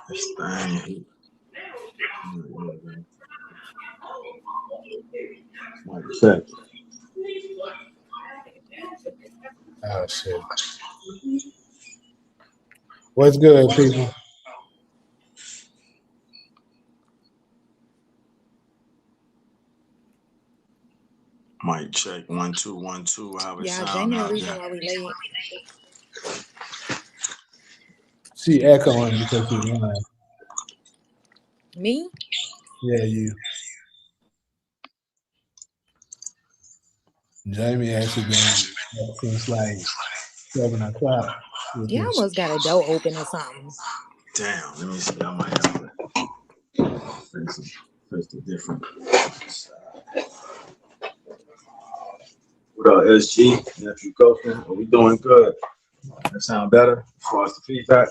This thing. Mic check. Oh shit. What's good, people? Mic check. 1 2 1 2. How it Yeah, sound Jamie, the out reason there? why we late. She echoing because she's lying. Me? Yeah, you. Jamie actually been up since like 7 o'clock. Yeah, I almost got a door open or something. Damn. Let me see. I might have to face the different. What up, SG? Nephew Coasting? Are we doing good? That sound better as far as the feedback?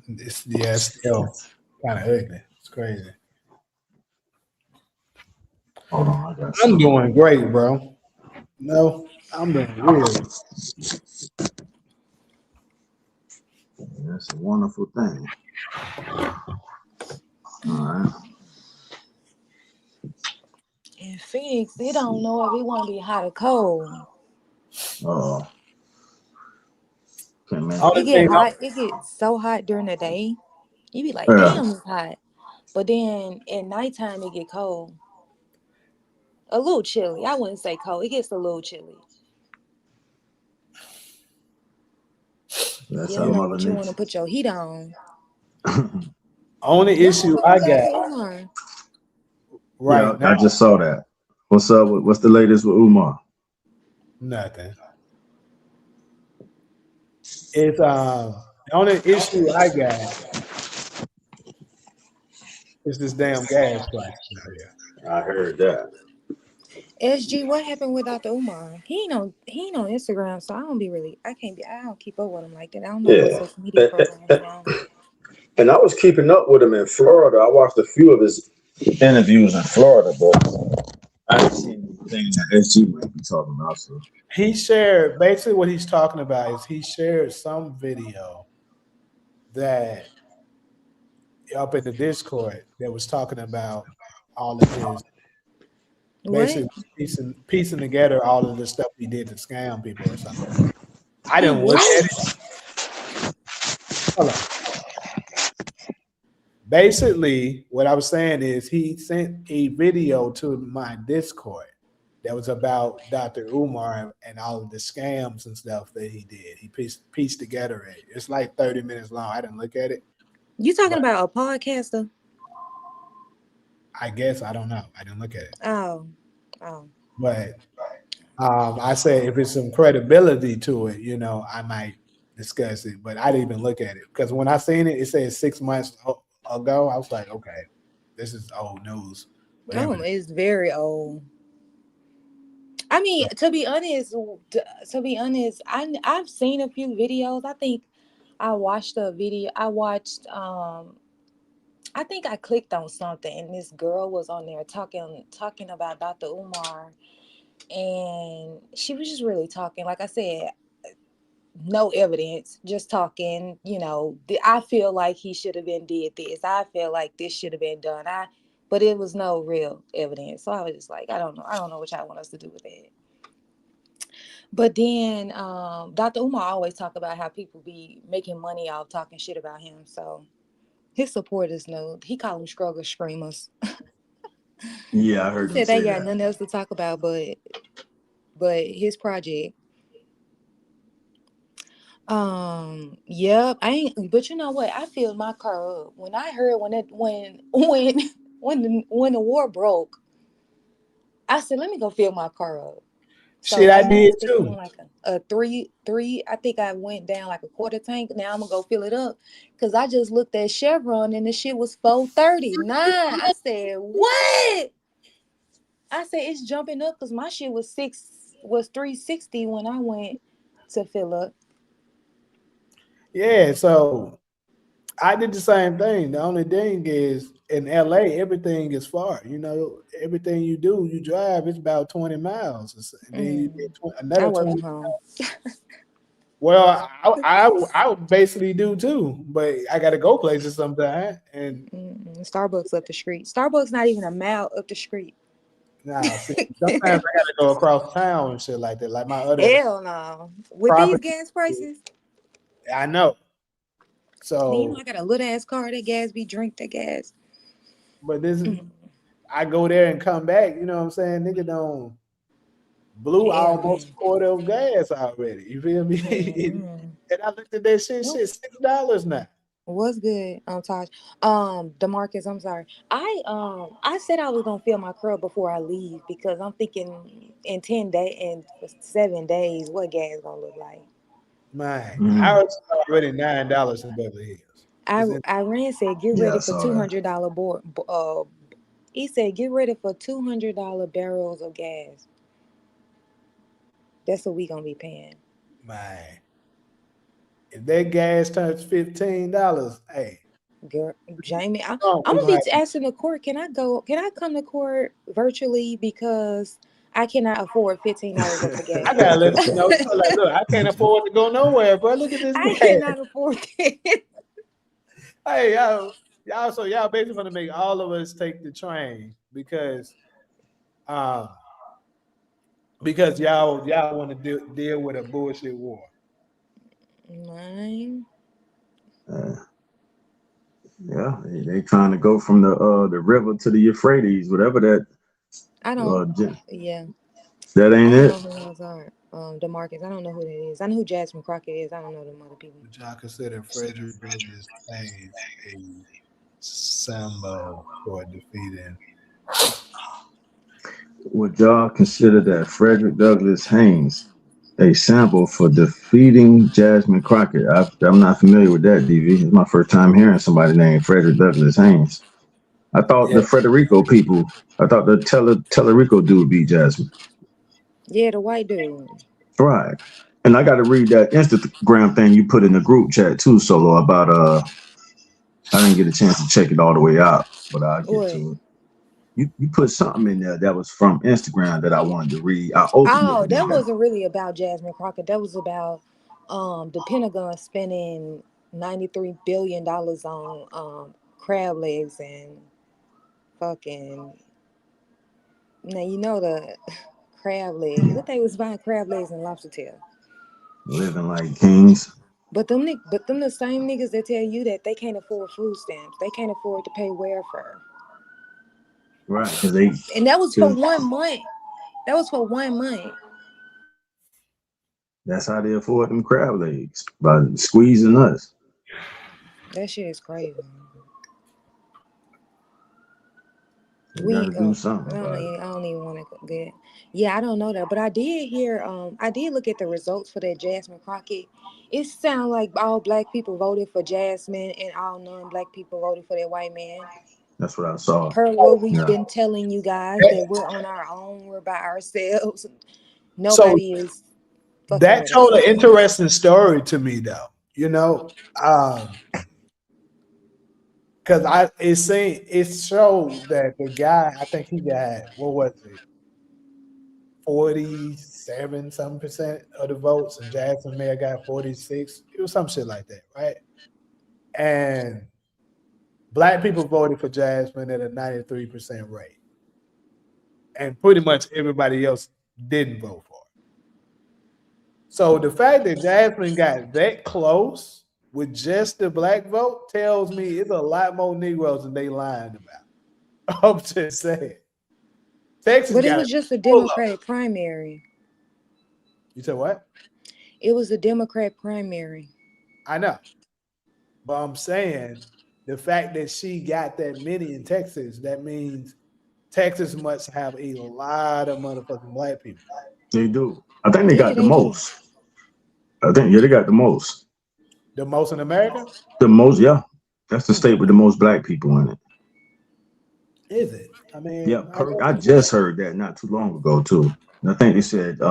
It's still kind of ugly. It's crazy. Hold on, I got I'm something. doing great, bro. No, I'm doing weird. That's a wonderful thing. All right. In Phoenix, they don't know if we want to be hot or cold. Oh. Okay, man. Only It get thing hot. It gets so hot during the day. You be like, damn, it's hot. But then at nighttime, it get cold. A little chilly. I wouldn't say cold. It gets a little chilly. That's You how don't know Mother what you want to Nature. put your heat on. only issue I got Umar. right Yeah, I now, just saw that. What's up? What's the latest with Umar? nothing. It's the only issue I got is this damn gas price out here. I heard that. SG, what happened with Dr. Umar? He ain't on Instagram, so I don't keep up with him like that. I don't know what Yeah. social media program he's on. And I was keeping up with him in Florida. I watched a few of his interviews in Florida, but I didn't see anything that SG might be talking about. So He shared basically what he's talking about is he shared some video that up in the Discord that was talking about all of his What? basically piecing together all of the stuff he did to scam people or something. I He didn't look what? at it. Hold on. Basically, what I was saying is he sent a video to my Discord that was about Dr. Umar and all of the scams and stuff that he did. He pieced together it. It's like 30 minutes long. I didn't look at it. You talking But about a podcaster? I guess I don't know. I didn't look at it. Oh. But I say if it's some credibility to it, I might discuss it. But I didn't even look at it because when I seen it, it said 6 months ago. I was like, okay, this is old news. But anyway, It's very old. I mean, to be honest, I've seen a few videos. I think I watched a video. I think I clicked on something and this girl was on there talking about Dr. Umar, and she was just really talking. Like I said, no evidence, just talking. I feel like he should have been did this. I feel like this should have been done. But it was no real evidence. So I was just like, I don't know. I don't know what y'all want us to do with it. But then Dr. Umar always talk about how people be making money off talking shit about him. So his supporters know. He call them struggle screamers. yeah, I He heard them said they say got that. nothing else to talk about but his project. Yep. I ain't. But you know what? I filled my car up when I heard when the war broke. I said, let me go fill my car up. So shit, I right now did it's sitting too. like a three. I think I went down like a quarter tank. Now I'm gonna go fill it up because I just looked at Chevron and the shit was 439. I said, what? I said it's jumping up because my shit was 360 when I went to fill up. Yeah, so I did the same thing. The only thing is in LA, everything is far. You know, everything you do, you drive, it's about 20 miles. And then you Mm. get I another work 20. from home. Well, I would basically do too, but I got to go places sometimes. And Starbucks up the street. Starbucks not even a mile up the street. now, see, sometimes I got to go across town and shit like that. Like my other Hell no. With these property, gas prices, I know. and you know So, I got a little ass car. That gas be drink that gas. but this is, Mm. I go there and come back. You know what I'm saying? Nigga don't blew Hell almost no. a quarter of gas already. You feel me? Mm-mm. And I looked at that shit. Nope. Shit, $6 now. What's good, Taj? Demarcus, I'm sorry. I said I was gonna fill my curl before I leave because I'm thinking in 10 days in 7 days, what gas gonna look like. Man, Mm. ours is already $9 in Beverly Hills. It's in, Iran said get Yeah, ready I for saw that. $200 board. He said get ready for $200 barrels of gas. That's what we gonna be paying. man. If that gas turns $15, hey, Girl, Jamie, I'm we gonna gonna be have to, asking the court. Can I go? Can I come to court virtually because I cannot afford $15 worth of I gotta gas. let you know. So like, look, I can't afford to go nowhere, bro. Look at this I gas. cannot afford it. Hey, y'all, so y'all basically gonna make all of us take the train um because y'all want to deal with a bullshit war. Mine. Uh, yeah, they trying to go from the river to the Euphrates, whatever that. I don't. Uh, Yeah, that I ain't don't know it. who those are. Demarcus. I don't know who that is. I know who Jasmine Crockett is. I don't know them other people. Which I consider Frederick Douglass Hayes a symbol for defeating. Would y'all consider that Frederick Douglass Haynes a sample for defeating Jasmine Crockett? I'm not familiar with that, DV. It's my first time hearing somebody named Frederick Douglass Haynes. I thought Yeah. the Frederico people, I thought the Tellerico dude beat Jasmine. Yeah, the white dude. Right. And I got to read that Instagram thing you put in the group chat too, Solo, about I didn't get a chance to check it all the way out, but I'll get What? to it. You put something in there that was from Instagram that I wanted to read. I opened it, Oh, but that then wasn't really about Jasmine Crockett. That was about the Pentagon spending $93 billion on crab legs and fucking now you know the crab leg. What they was buying crab legs and lobster tail. living like kings. But them the same niggas that tell you that they can't afford food stamps. They can't afford to pay welfare. Right, because they, And that was for cause 1 month. That was for 1 month. that's how they afford them crab legs by squeezing us. That shit is crazy. We got We to do something about it. I don't even want to get. Yeah, I don't know that, but I did hear. I did look at the results for that Jasmine Crockett. It sounded like all black people voted for Jasmine and all non-black people voted for that white man. That's what I saw. Per what we've Yeah, been telling you guys That, that we're on our own, we're by ourselves. so Nobody is fucking that with told us. an interesting story to me though. You know, because it showed that the guy, I think he got what was it, 47 some percent of the votes, and Jackson may have got 46. It was some shit like that, right? And black people voted for Jasmine at a 93% rate. And pretty much everybody else didn't vote for her. So the fact that Jasmine got that close with just the black vote tells me it's a lot more Negroes than they lying about. I'm just saying. Texas But it got it was just a full of. Democratic primary. You said what? It was a Democrat primary. I know. But I'm saying the fact that she got that many in Texas, that means Texas must have a lot of motherfucking black people. they do. I think they Yeah, got the they do. most. I think yeah, they got the most. The most in America? The most, yeah. That's the Hmm. state with the most black people in it. Is it? I Yeah, mean, I Perk. I guess. just heard that not too long ago too. And I think they said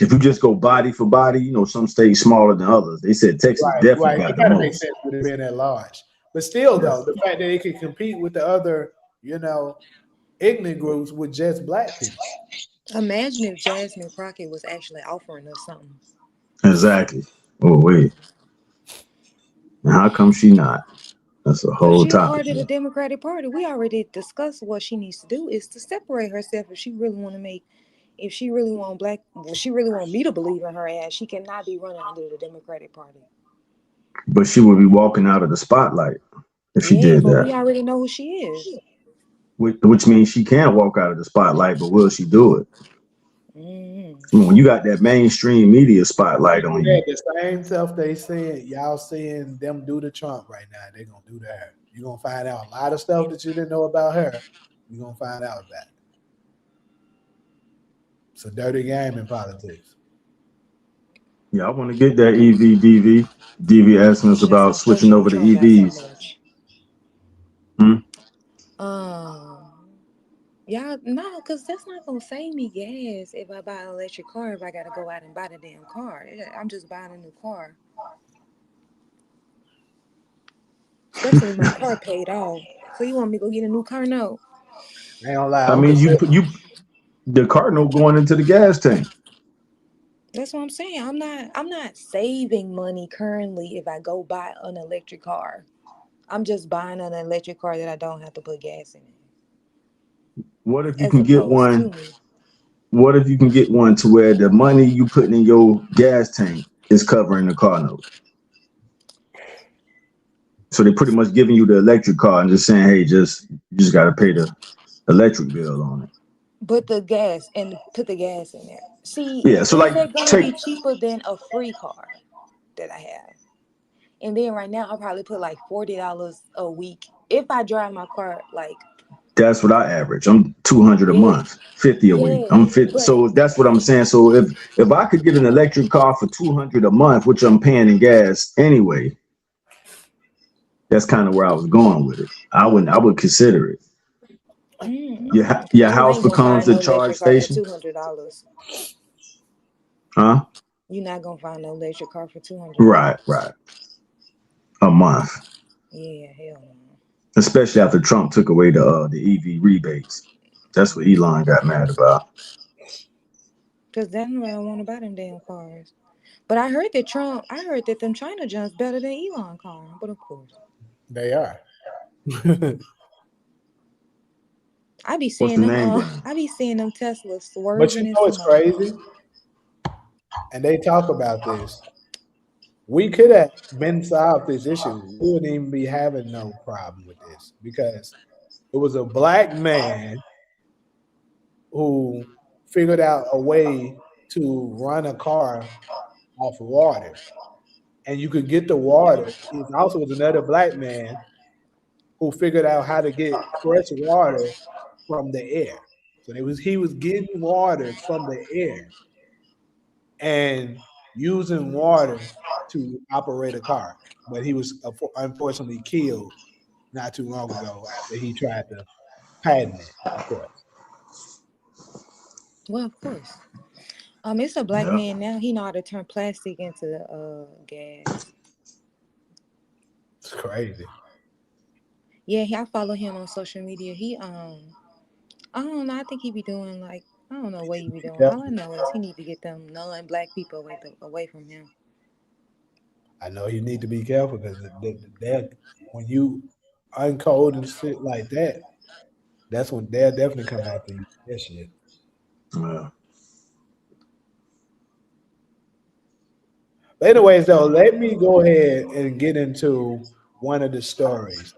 If you just go body for body, some states smaller than others. They said Texas Right, definitely right. got It the kind of makes most. sense with it being that large. But still, Yeah. though, the fact that it could compete with the other, you know, ignorant groups with just black people. Imagine if Jasmine Crockett was actually offering us something. Exactly. Oh wait. And how come she not? That's a Because whole she's topic. part of the Democratic Party. We already discussed what she needs to do is to separate herself if she really want to make, if she really want black, well, she really want me to believe in her ass. She cannot be running under the Democratic Party. But she would be walking out of the spotlight if she Yeah, did but that. we already know who she is. Which means she can't walk out of the spotlight, but will she do it? Mm-hmm. I mean, when you got that mainstream media spotlight on you, Yeah, the same stuff they saying, y'all seeing them do to Trump right now, they're going to do to her. You're going to find out a lot of stuff that you didn't know about her. You're going to find out about it. It's a dirty game in politics. yeah, I want to get that EV DV. DV asking us It's about switching unfortunate over to Trump got so EVs. much. Hmm? Um, y'all, no, because that's not gonna save me gas if I buy an electric car. If I gotta go out and buy the damn car, I'm just buying a new car. Especially with my car paid off. So you want me to go get a new car? No. I ain't gonna lie, I I'm mean, considering. you the Cardinal going into the gas tank. That's what I'm saying. I'm not saving money currently if I go buy an electric car. I'm just buying an electric car that I don't have to put gas in it. What if you As can get opposed to one? me. What if you can get one to where the money you putting in your gas tank is covering the car note? So they pretty much giving you the electric car and just saying, hey, you just got to pay the electric bill on it. Put the gas and put the gas in there. See, Yeah. So is like that gonna take be cheaper than a free car that I have? And then right now I'll probably put like $40 a week if I drive my car. Like, that's what I average. I'm 200 a yeah, month, 50 a week. yeah. I'm 50. But So that's what I'm saying. So if I could get an electric car for 200 a month, which I'm paying in gas anyway, that's kind of where I was going with it. I would consider it. Your you house ain't gonna becomes find the no charge electric car for station, $200. huh? You're not gonna find no electric car for two hundred Right, dollars. right. A month, Yeah, hell no. especially after Trump took away the EV rebates. That's what Elon got mad about. Cause that's why I want to buy them damn cars. But I heard that them China junks better than Elon car. But of course, They are. But I be What's seeing the them. name brand? I be seeing them Teslas you swerving in know it's some. crazy? And they talk about this. We could have been solved this issue. We wouldn't even be having no problem with this because it was a black man who figured out a way to run a car off water. And you could get the water. It also was another black man who figured out how to get fresh water from the air. So he was getting water from the air and using water to operate a car. But he was unfortunately killed not too long ago after he tried to patent it, of course. Well, of course. It's a black Yeah. man now. He know how to turn plastic into gas. It's crazy. Yeah, I follow him on social media. I don't know. I think he be doing like I don't know what he be doing. Yeah, All I know is he need to get them non-black people away from him. I know you need to be careful because when you uncode and shit like that, that's when they'll definitely come after you. That shit. Yeah. But anyways, though, let me go ahead and get into one of the stories.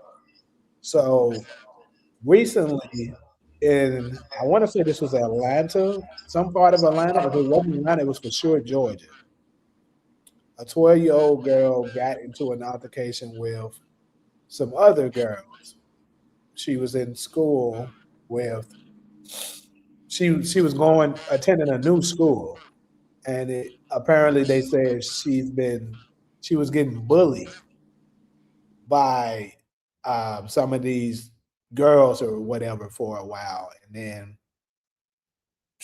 So recently, I want to say this was Atlanta, some part of Atlanta. If it wasn't Atlanta, it was for sure Georgia. A 12-year-old girl got into an altercation with some other girls. She was in school with she was going attending a new school, and apparently they said she was getting bullied by some of these girls or whatever for a while, and then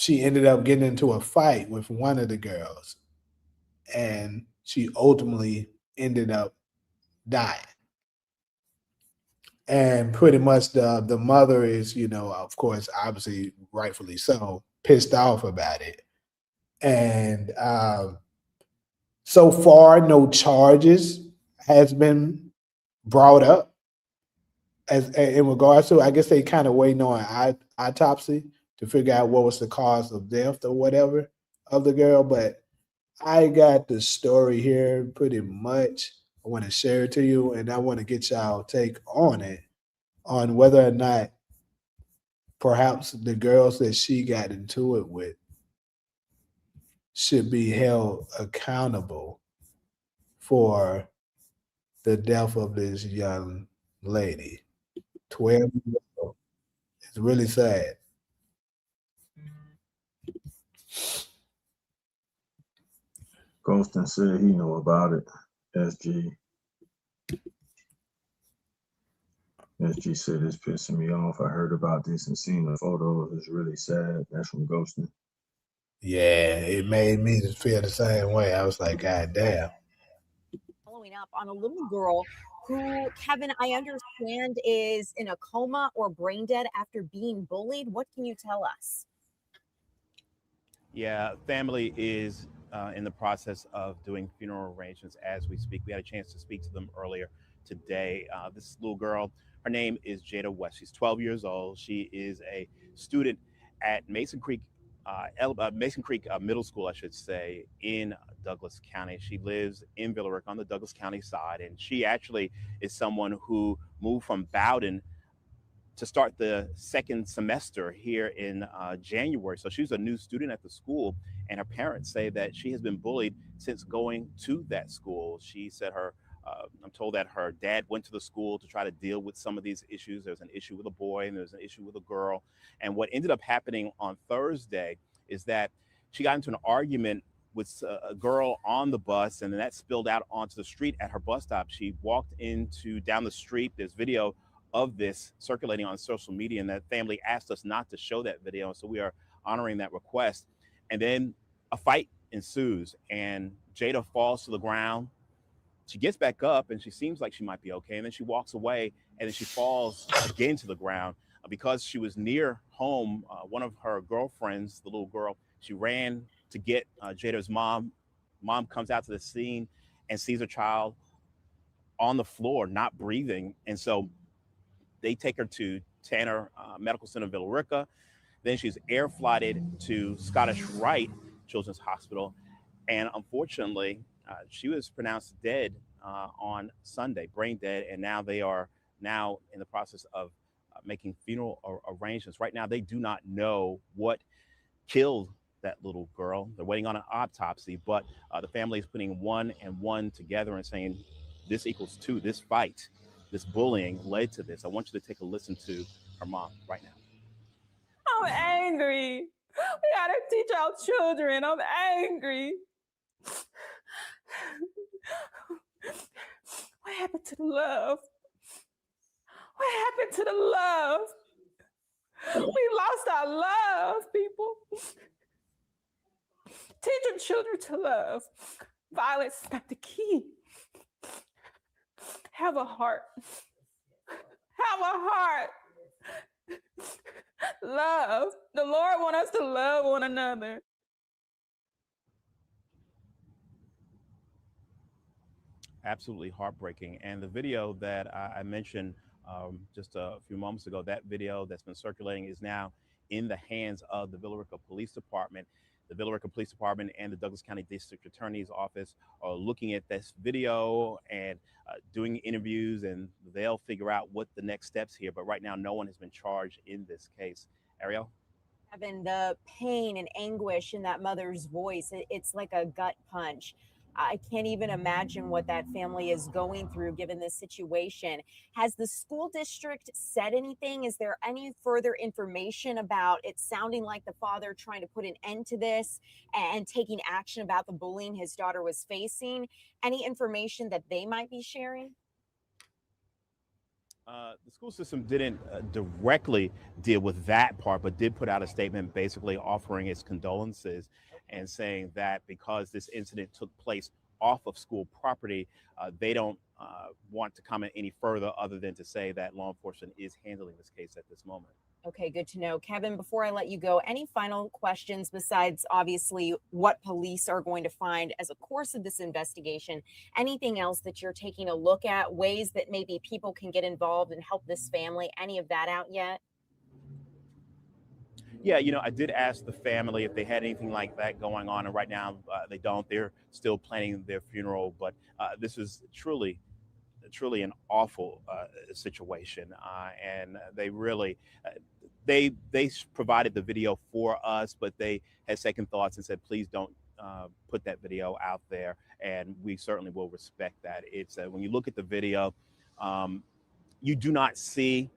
she ended up getting into a fight with one of the girls, and she ultimately ended up dying. And pretty much the mother is, of course, obviously, rightfully so, pissed off about it. And so far, no charges has been brought up as in regards to. I guess they kind of waiting on autopsy to figure out what was the cause of death or whatever of the girl. But I got the story here pretty much. I want to share it to you, and I want to get y'all take on it, on whether or not perhaps the girls that she got into it with should be held accountable for the death of this young lady. 12 years old. It's really sad. Ghostin said he know about it. SG. SG said it's pissing me off. I heard about this and seen the photos. It's really sad. That's from Ghostin. Yeah, it made me feel the same way. I was like, God damn. Following up on a little girl who, Kevin, I understand is in a coma or brain dead after being bullied. What can you tell us? Yeah, family is in the process of doing funeral arrangements as we speak. We had a chance to speak to them earlier today. This little girl, her name is Jada West. She's 12 years old. She is a student at Mason Creek Middle School, I should say, in Douglas County. She lives in Villa on the Douglas County side, and she actually is someone who moved from Bowden to start the second semester here in January. So she's a new student at the school, and her parents say that she has been bullied since going to that school. She said I'm told that her dad went to the school to try to deal with some of these issues. There's an issue with a boy and there's an issue with a girl. And what ended up happening on Thursday is that she got into an argument with a girl on the bus, and then that spilled out onto the street at her bus stop. She walked down the street. There's video of this circulating on social media, and that family asked us not to show that video, so we are honoring that request. And then a fight ensues, and Jada falls to the ground. She gets back up, and she seems like she might be okay, and then she walks away, and then she falls again to the ground. Because she was near home, one of her girlfriends, the little girl, she ran to get Jada's mom. Mom comes out to the scene and sees her child on the floor, not breathing, and so they take her to Tanner Medical Center, Villa Rica. Then she's air flighted to Scottish Rite Children's Hospital. And unfortunately, she was pronounced dead on Sunday, brain dead. And now they are now in the process of making funeral arrangements. Right now, they do not know what killed that little girl. They're waiting on an autopsy, but the family is putting one and one together and saying this equals two. This fight, this bullying led to this. I want you to take a listen to her mom right now. I'm angry. We gotta teach our children. I'm angry. What happened to the love? What happened to the love? We lost our love, people. Teach your children to love. Violence is not the key. Have a heart. Have a heart. Love. The Lord wants us to love one another. Absolutely heartbreaking. And the video that I mentioned just a few moments ago, that video that's been circulating is now in the hands of the Villa Rica Police Department. The Villa Rica Police Department and the Douglas County District Attorney's Office are looking at this video and doing interviews, and they'll figure out what the next steps here. But right now, no one has been charged in this case. Ariel? Having the pain and anguish in that mother's voice, it's like a gut punch. I can't even imagine what that family is going through given this situation. Has the school district said anything? Is there any further information about it sounding like the father trying to put an end to this and taking action about the bullying his daughter was facing? Any information that they might be sharing? The school system didn't directly deal with that part, but did put out a statement basically offering its condolences and saying that because this incident took place off of school property, they don't want to comment any further other than to say that law enforcement is handling this case at this moment. Okay, good to know. Kevin, before I let you go, any final questions besides obviously what police are going to find as a course of this investigation? Anything else that you're taking a look at, ways that maybe people can get involved and help this family? Any of that out yet? Yeah, I did ask the family if they had anything like that going on, and right now they don't. They're still planning their funeral, but this is truly an awful situation, and they really they provided the video for us, but they had second thoughts and said, please don't put that video out there, and we certainly will respect that. It's when you look at the video, um, you do not see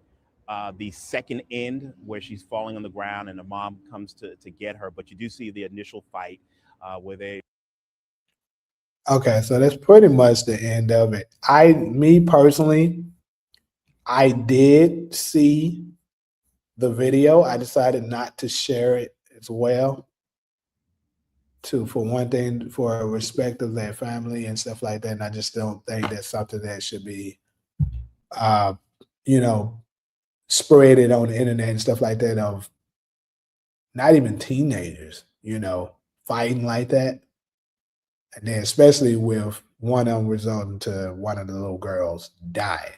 the second end where she's falling on the ground and the mom comes to get her, but you do see the initial fight where they. Okay, so that's pretty much the end of it. Me personally, I did see the video. I decided not to share it as well. For one thing, for respect of their family and stuff like that. And I just don't think that's something that should be, uh, you know, spread it on the internet and stuff like that. Of not even teenagers, fighting like that, and then especially with one of them resulting to one of the little girls dying.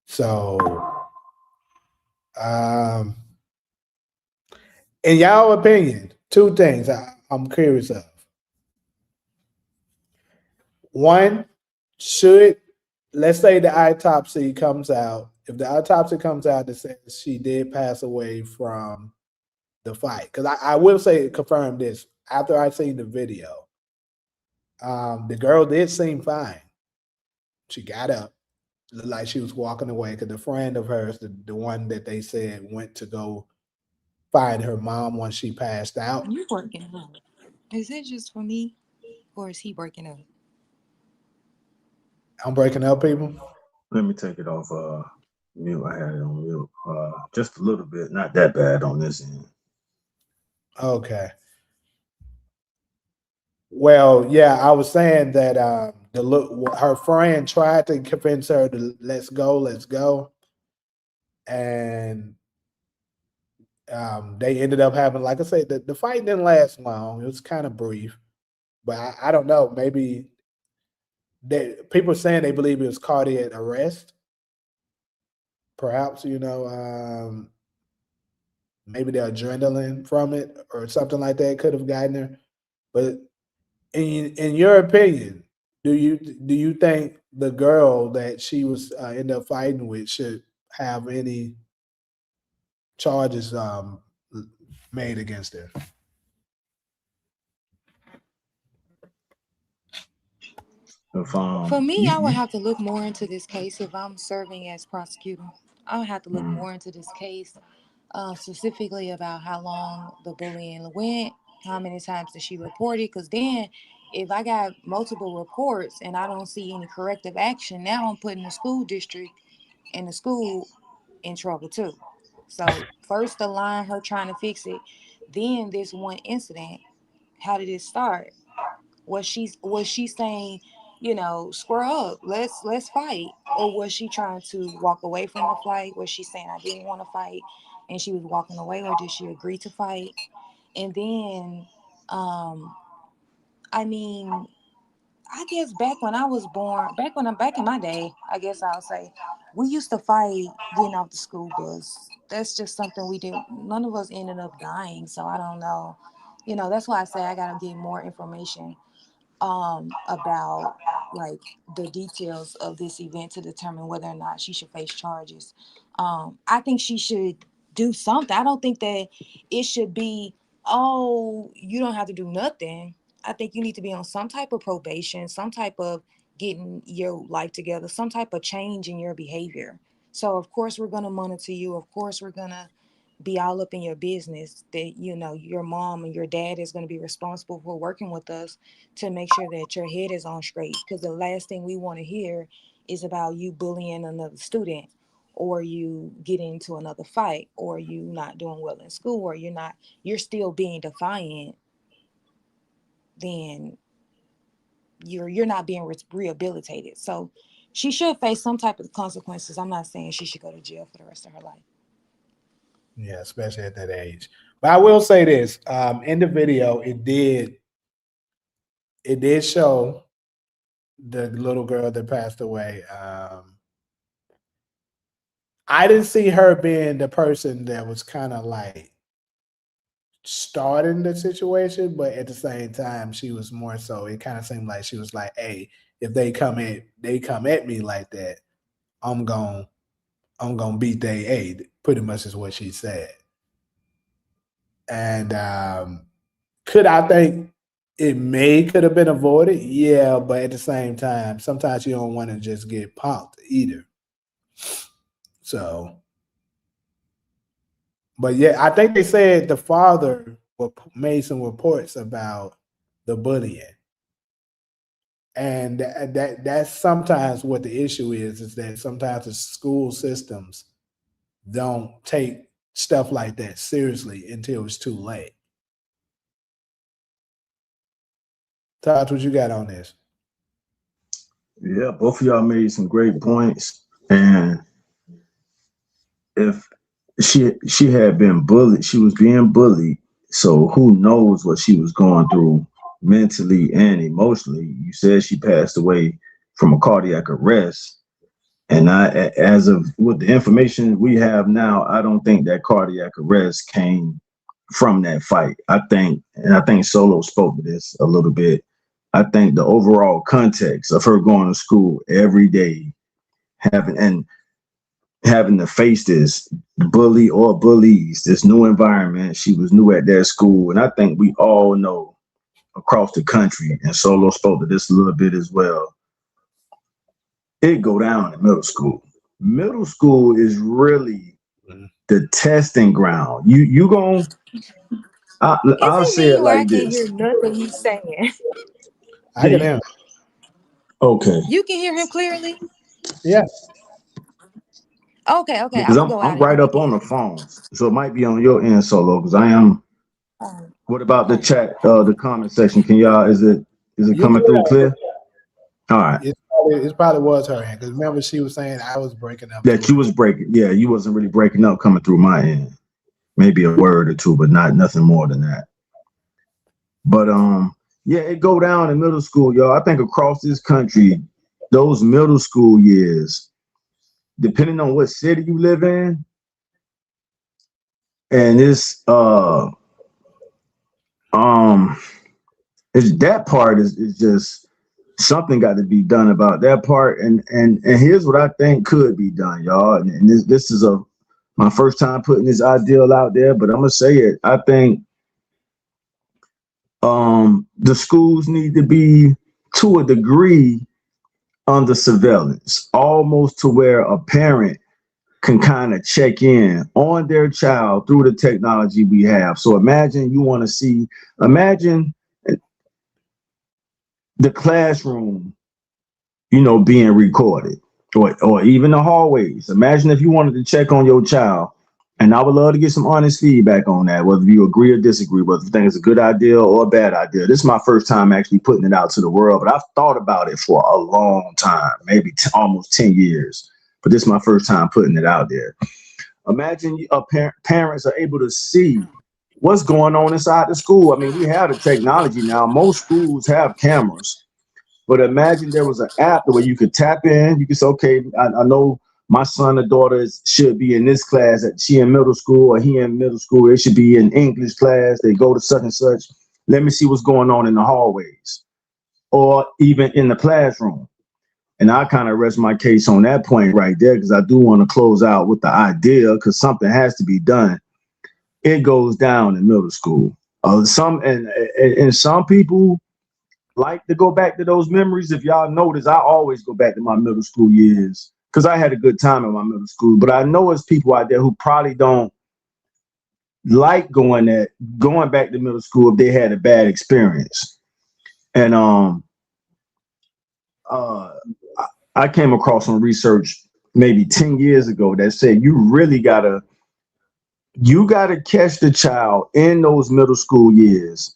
So, um, in y'all opinion, two things I'm curious of. One, should, let's say the autopsy comes out. If the autopsy comes out that says she did pass away from the fight, because I will say confirm this after I seen the video. The girl did seem fine. She got up, looked like she was walking away. Because the friend of hers, the one that they said went to go find her mom once she passed out. You working up? Is it just for me, or is he breaking up? I'm breaking up, people. Let me take it off mute. I had it on mute. Just a little bit, not that bad on this end. Okay. Well, yeah, I was saying that the look, her friend tried to convince her to let's go, and they ended up having, like I said, the fight didn't last long. It was kind of brief, but I don't know. Maybe people are saying they believe it was cardiac arrest. Perhaps maybe the adrenaline from it or something like that could have gotten her. But in your opinion, do you think the girl that she was end up fighting with should have any charges made against her? If For me, I would you have to look more into this case if I'm serving as prosecutor. I would have to look mm, more into this case, specifically about how long the bullying went, how many times did she report it. Because then, if I got multiple reports and I don't see any corrective action, now I'm putting the school district and the school in trouble too. So first the line, her trying to fix it, then this one incident. How did it start? Was she saying, square up, let's fight, or was she trying to walk away from the fight? Was she saying I didn't want to fight and she was walking away, or did she agree to fight? And then, um, I mean, I guess back when I was born, back in my day, I guess I'll say, we used to fight getting off the school bus. That's just something we didn't. None of us ended up dying, so I don't know. That's why I say I gotta get more information about like the details of this event to determine whether or not she should face charges. I think she should do something. I don't think that it should be, oh, you don't have to do nothing. I think you need to be on some type of probation, some type of getting your life together, some type of change in your behavior. So of course we're gonna monitor you. Of course we're gonna be all up in your business, that your mom and your dad is going to be responsible for working with us to make sure that your head is on straight, because the last thing we want to hear is about you bullying another student, or you getting into another fight, or you not doing well in school, or you're still being defiant, then you're not being rehabilitated. So she should face some type of consequences. I'm not saying she should go to jail for the rest of her life. Yeah, especially at that age. But I will say this: in the video, it did show the little girl that passed away. I didn't see her being the person that was kind of like starting the situation, but at the same time, she was more so. It kind of seemed like she was like, "Hey, if they come at me like that, I'm gonna beat they aid." Pretty much is what she said. And could I think could have been avoided? Yeah, but at the same time, sometimes you don't want to just get punked either. So, but yeah, I think they said the father made some reports about the bullying, and that's sometimes what the issue is that sometimes the school systems don't take stuff like that seriously until it's too late. Todd, what you got on this? Yeah, both of y'all made some great points. And if she had been bullied, she was being bullied. So who knows what she was going through mentally and emotionally. You said she passed away from a cardiac arrest. And as of with the information we have now, I don't think that cardiac arrest came from that fight. I think Solo spoke to this a little bit. I think the overall context of her going to school every day, having to face this bully or bullies, this new environment. She was new at their school, and I think we all know across the country, and Solo spoke to this a little bit as well. It go down in middle school. Middle school is really the testing ground. You going Is I'll it say me it where I like can't this. hear nothing he's saying? I can hear. Okay. You can hear him clearly? Yeah. Okay, Because I'm gonna go out I'm and right come up back on in. the phones. So it might be on your end, Solo, because I am. What about the Okay. chat, the comment section? Can y'all is it You coming through clear. clear? All right. It probably was her hand because remember she was saying I was breaking up That too. you was breaking. Yeah, you wasn't really breaking up coming through my end. Maybe a word or two, but nothing more than that. But yeah, it go down in middle school, y'all. I think across this country, those middle school years, depending on what city you live in, and it's that part is just something got to be done about that part. And here's what I think could be done, y'all. And this is my first time putting this ideal out there, but I'm gonna say it. I think the schools need to be to a degree under surveillance, almost to where a parent can kind of check in on their child through the technology we have. So imagine the classroom, being recorded, or even the hallways. Imagine if you wanted to check on your child, and I would love to get some honest feedback on that, whether you agree or disagree, whether you think it's a good idea or a bad idea. This is my first time actually putting it out to the world, but I've thought about it for a long time, maybe almost 10 years. But this is my first time putting it out there. Imagine parents are able to see what's going on inside the school. I mean, we have the technology now. Most schools have cameras. But imagine there was an app where you could tap in. You could say, okay, I know my son or daughter should be in this class. That she in middle school or he in middle school. It should be in English class. They go to such and such. Let me see what's going on in the hallways or even in the classroom. And I kind of rest my case on that point right there because I do want to close out with the idea because something has to be done. It goes down in middle school. Some people like to go back to those memories. If y'all notice, I always go back to my middle school years because I had a good time in my middle school. But I know there's people out there who probably don't like going back to middle school if they had a bad experience. And I I came across some research maybe 10 years ago that said you gotta catch the child in those middle school years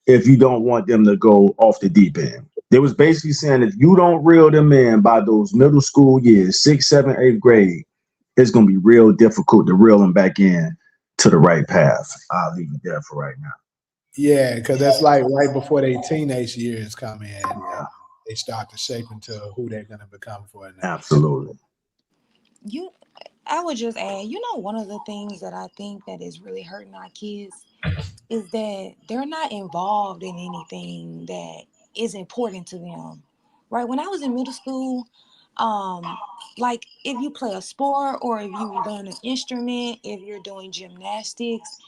if you don't want them to go off the deep end. They was basically saying if you don't reel them in by those middle school years, sixth, seventh, eighth grade, it's gonna be real difficult to reel them back in to the right path. I'll leave it there for right now. Yeah, because that's like right before they teenage years come in, and Yeah, they start to shape into who they're going to become for the next. absolutely. You, I would just add, one of the things that I think that is really hurting our kids is that they're not involved in anything that is important to them. Right? When I was in middle school, um, like if you play a sport or if you learn an instrument, if you're doing gymnastics,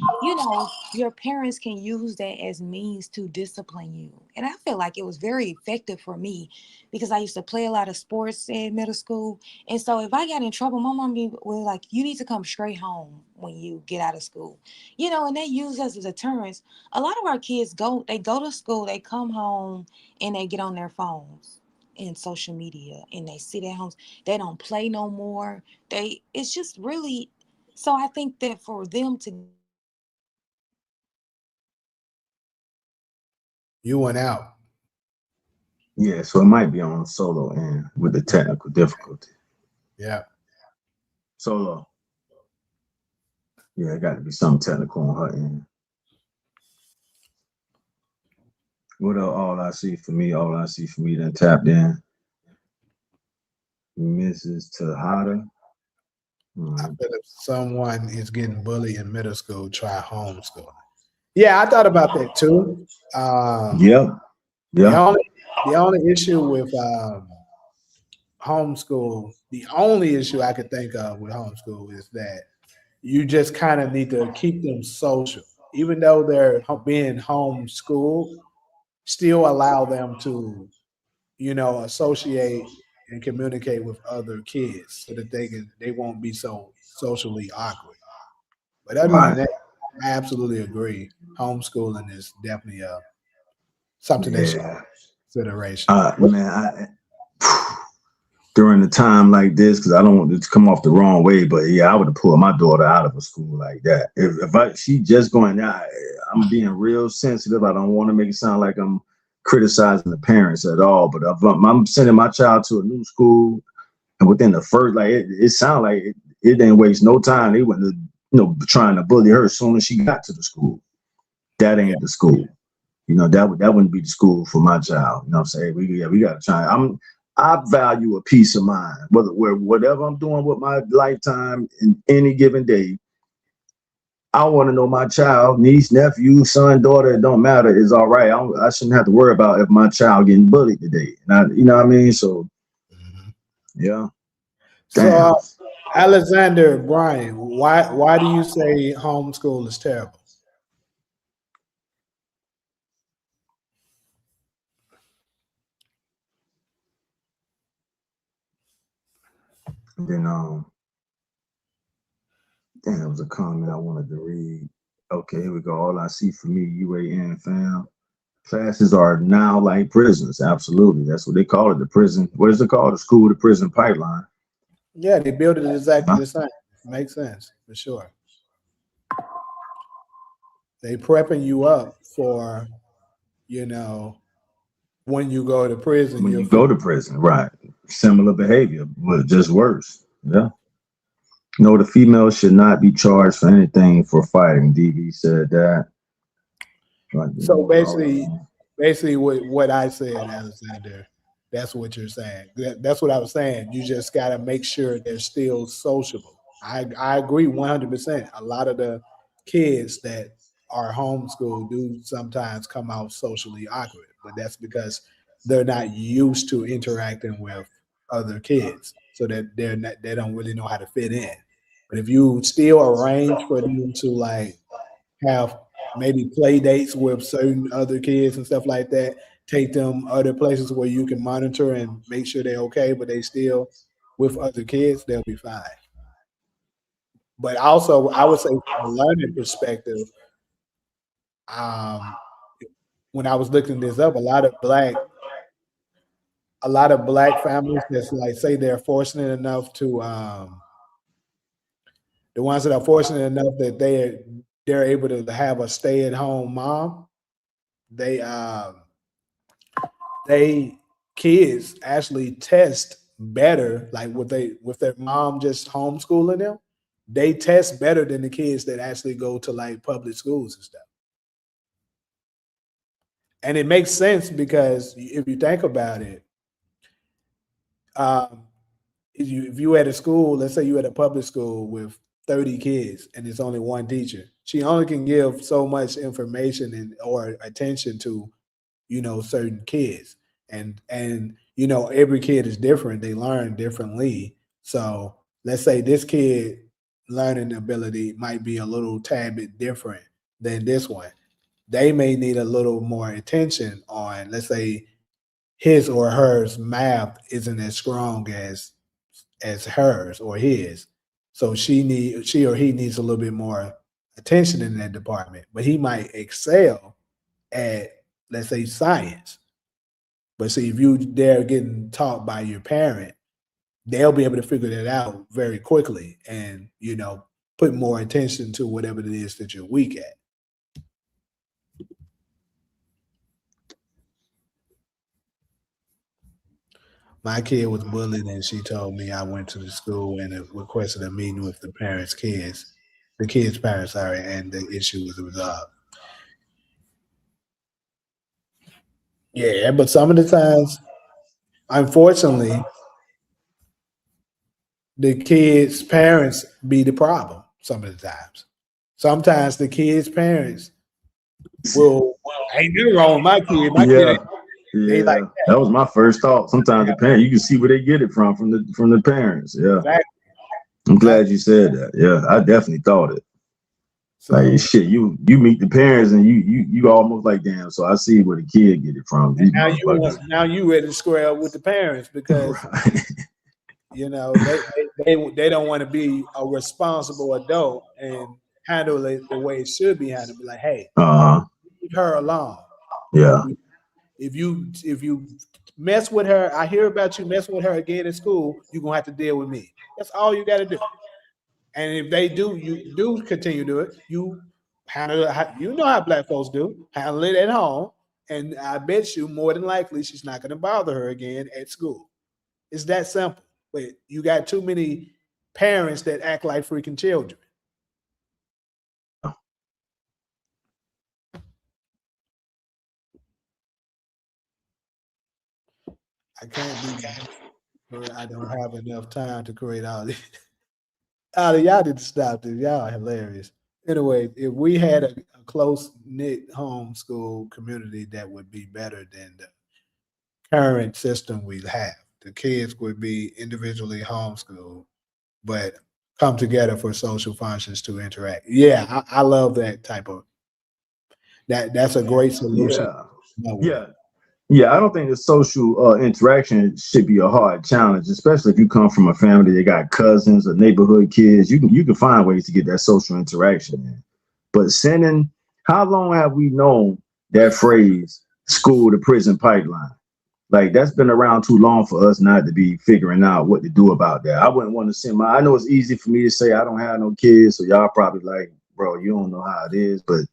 your parents can use that as means to discipline you. And I feel like it was very effective for me because I used to play a lot of sports in middle school. And so if I got in trouble, my mom was like, you need to come straight home when you get out of school. And they use us as deterrents. A lot of our kids they go to school, they come home, and they get on their phones and social media, and they sit at home. They don't play no more. It's just really. So I think that for them to get into a situation where they can You went out. Yeah, so it might be on solo end with the technical difficulty. Yeah. Solo. Yeah, it got to be something technical on her end. What else? All I see for me then tapped in. Mrs. Tejada. I Mm, feel if someone is getting bullied in middle school, try homeschooling. Yeah, I thought about that too. Um, yep, the yeah, only the only issue with homeschool, the only issue I could think of with homeschool is that you just kind of need to keep them social, even though they're being homeschooled. Still allow them to, associate and communicate with other kids so that they won't be so socially awkward. But other than right. that, I absolutely agree. Homeschooling is definitely something that should Yeah. be consideration. Man, during the time like this, because I don't want it to come off the wrong way, but yeah, I would have pulled my daughter out of a school like that. If she just going out, I'm being real sensitive. I don't want to make it sound like I'm criticizing the parents at all. But if I'm sending my child to a new school, and within the first, like it sounded like it didn't waste no time. They went to, trying to bully her as soon as she got to the school. That Yeah. ain't the school. That wouldn't be the school for my child. You know what I'm saying? We gotta try. I value a peace of mind. Whatever I'm doing with my lifetime in any given day, I want to know my child, niece, nephew, son, daughter, it don't matter, is all right. I shouldn't have to worry about if my child getting bullied today. You know what I mean? So Mhm. yeah. So, Damn. Alexander Brian, why do you say homeschool is terrible? And then damn, it was a comment I wanted to read. Okay, here we go. All I see for me, UAN fam. Classes are now like prisons. Absolutely. That's what they call it. The prison. What is it called? The school to prison pipeline. Yeah, they build it exactly Huh? the same. Makes sense for sure. They prepping you up for, you know, when you go to prison, When you'll you feel go to prison, right? Similar behavior, but just worse. Yeah. No, the female should not be charged for anything for fighting. DV said that. Like, so basically what I said, Alexander, that's what you're saying. That's what I was saying. You just got to make sure they're still sociable. I agree 100%. A lot of the kids that are homeschooled do sometimes come out socially awkward, but that's because they're not used to interacting with other kids, so that they don't really know how to fit in. But if you still arrange for them to like have maybe play dates with certain other kids and stuff like that. Take them other places where you can monitor and make sure they're okay, but they still with other kids, they'll be fine. But also, I would say from a learning perspective, um, when I was looking this up, a lot of black a lot of black families that's like say they're fortunate enough to the ones that are fortunate enough that they're able to have a stay at home mom, they they kids actually test better like with their mom just homeschooling them. They test better than the kids that actually go to like public schools and stuff. And it makes sense because if you think about it, um, if you at a school, let's say you at a public school with 30 kids and it's only one teacher, she only can give so much information and or attention to, certain kids. And every kid is different. They learn differently. So let's say this kid learning ability might be a little tad bit different than this one. They may need a little more attention on, let's say, his or hers math isn't as strong as hers or his. So she or he needs a little bit more attention in that department. But he might excel at, let's say, science. But see, if you they're getting taught by your parent, they'll be able to figure that out very quickly and put more attention to whatever it is that you're weak at. My kid was bullied, and she told me I went to the school and requested a meeting with the kids' parents, sorry, and the issue was resolved. Yeah, but some of the times, unfortunately, the kids' parents be the problem. Some of the times, sometimes the kids' parents will ain't nothing wrong with my kid. My kid Yeah, ain't like yeah. That was my first thought. Sometimes the parent, you can see where they get it from the parents. Yeah, that. I'm glad you said that. Yeah, I definitely thought it. So Like shit, you meet the parents and you almost like damn. So I see where the kid get it from. These motherfuckers. now you ready to square up with the parents because Right. they don't want to be a responsible adult and handle it the way it should be handled. Be like, hey, Uh-huh. leave her alone. Yeah. If you mess with her, I hear about you messing with her again at school, you're gonna have to deal with me. That's all you gotta do. And if they do, you do continue to do it, you handle it, you know how black folks do, handle it at home. And I bet you more than likely she's not gonna bother her again at school. It's that simple. But you got too many parents that act like freaking children. I can't be. I don't have enough time to create all this. Y'all need to stop this. Y'all are hilarious. Anyway, if we had a close knit homeschool community, that would be better than the current system we have. The kids would be individually homeschooled, but come together for social functions to interact. Yeah, I love that type of that's a great solution. Yeah. Yeah. Yeah, I don't think the social interaction should be a hard challenge, especially if you come from a family that got cousins or neighborhood kids. You can find ways to get that social interaction in. But sending, how long have we known that phrase, school to prison pipeline? Like that's been around too long for us not to be figuring out what to do about that. I wouldn't want to send my. I know it's easy for me to say I don't have no kids, so y'all probably like, bro, you don't know how it is, but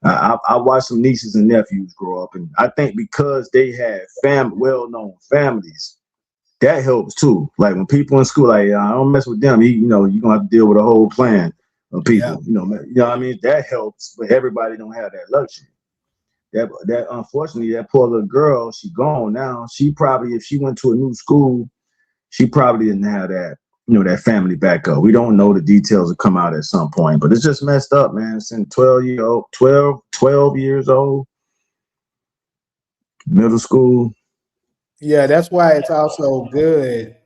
I watched some nieces and nephews grow up, and I think because they had well-known families, that helps too. Like when people in school, like I don't mess with them. You're gonna have to deal with a whole clan of Yeah. people. What I mean, that helps, but everybody don't have that luxury. That unfortunately, that poor little girl, she gone now. She probably, if she went to a new school, she probably didn't have that family backup. We don't know the details will come out at some point, but it's just messed up, man. Since 12 years old, middle school. Yeah, that's why it's also good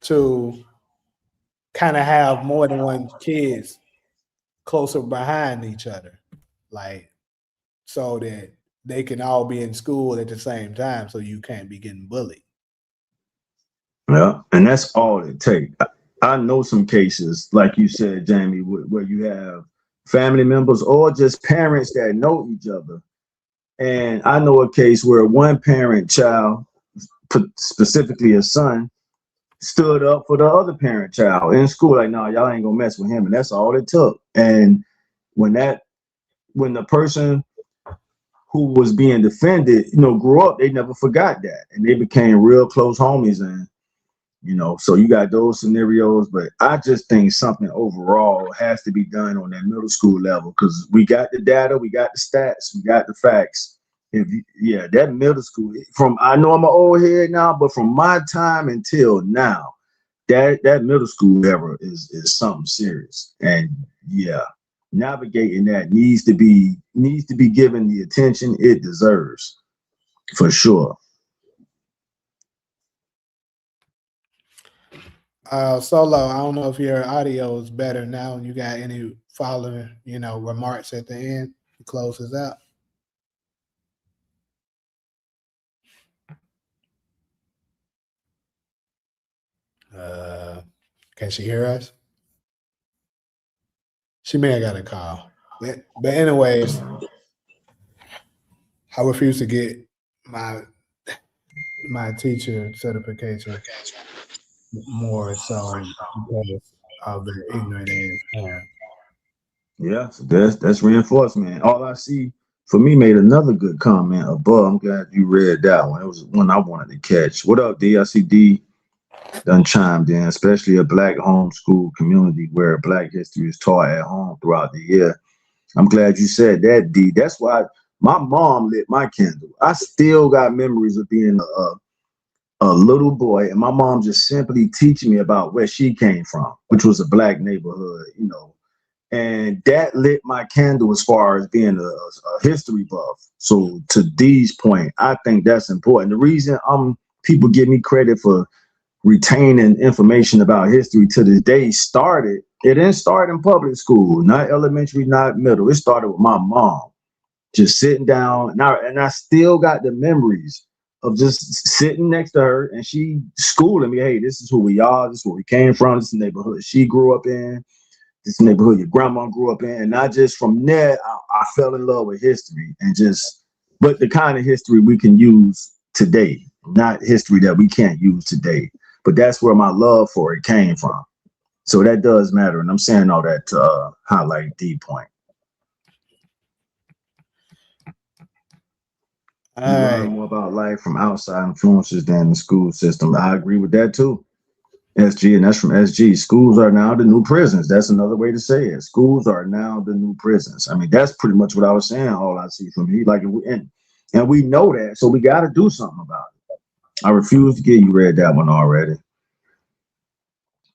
to kind of have more than one kids closer behind each other, like so that they can all be in school at the same time, so you can't be getting bullied. Yeah, and that's all it takes. I know some cases, like you said, Jamie, where you have family members or just parents that know each other. And I know a case where one parent child specifically a son, stood up for the other parent child in school. Like, no, y'all ain't gonna mess with him, and that's all it took. And when the person who was being defended, grew up, they never forgot that, and they became real close homies. And so you got those scenarios, but I just think something overall has to be done on that middle school level, because we got the data, we got the stats, we got the facts. That middle school, I know I'm an old head now, but from my time until now, that middle school era is something serious. And navigating that needs to be given the attention it deserves, for sure. Solo, I don't know if your audio is better now. You got any following, remarks at the end to close this out? Can she hear us? She may have got a call. But anyways, I refuse to get my teacher certification more so because of their ignorant ass. Yeah, so that's reinforcement. All I see for me made another good comment above. I'm glad you read that one. It was one I wanted to catch. What up, D? I see D done chimed in, especially a Black homeschool community where Black history is taught at home throughout the year. I'm glad you said that, D. That's why my mom lit my candle. I still got memories of being a little boy, and my mom just simply teaching me about where she came from, which was a Black neighborhood, and that lit my candle as far as being a history buff. So to D's point, I think that's important. The reason people give me credit for retaining information about history to this day it didn't start in public school, not elementary, not middle. It started with my mom just sitting down, and I still got the memories of just sitting next to her and she schooling me. Hey, this is who we are. This is where we came from. This is the neighborhood she grew up in. This neighborhood your grandma grew up in. And not just from there, I fell in love with history, but the kind of history we can use today, not history that we can't use today. But that's where my love for it came from. So that does matter. And I'm saying all that to highlight D point. You learn more about life from outside influences than the school system. I agree with that too. SG, and that's from SG. Schools are now the new prisons. That's another way to say it. Schools are now the new prisons. I mean, that's pretty much what I was saying. All I see from me, and we know that, so we got to do something about it. I refuse to get you read that one already.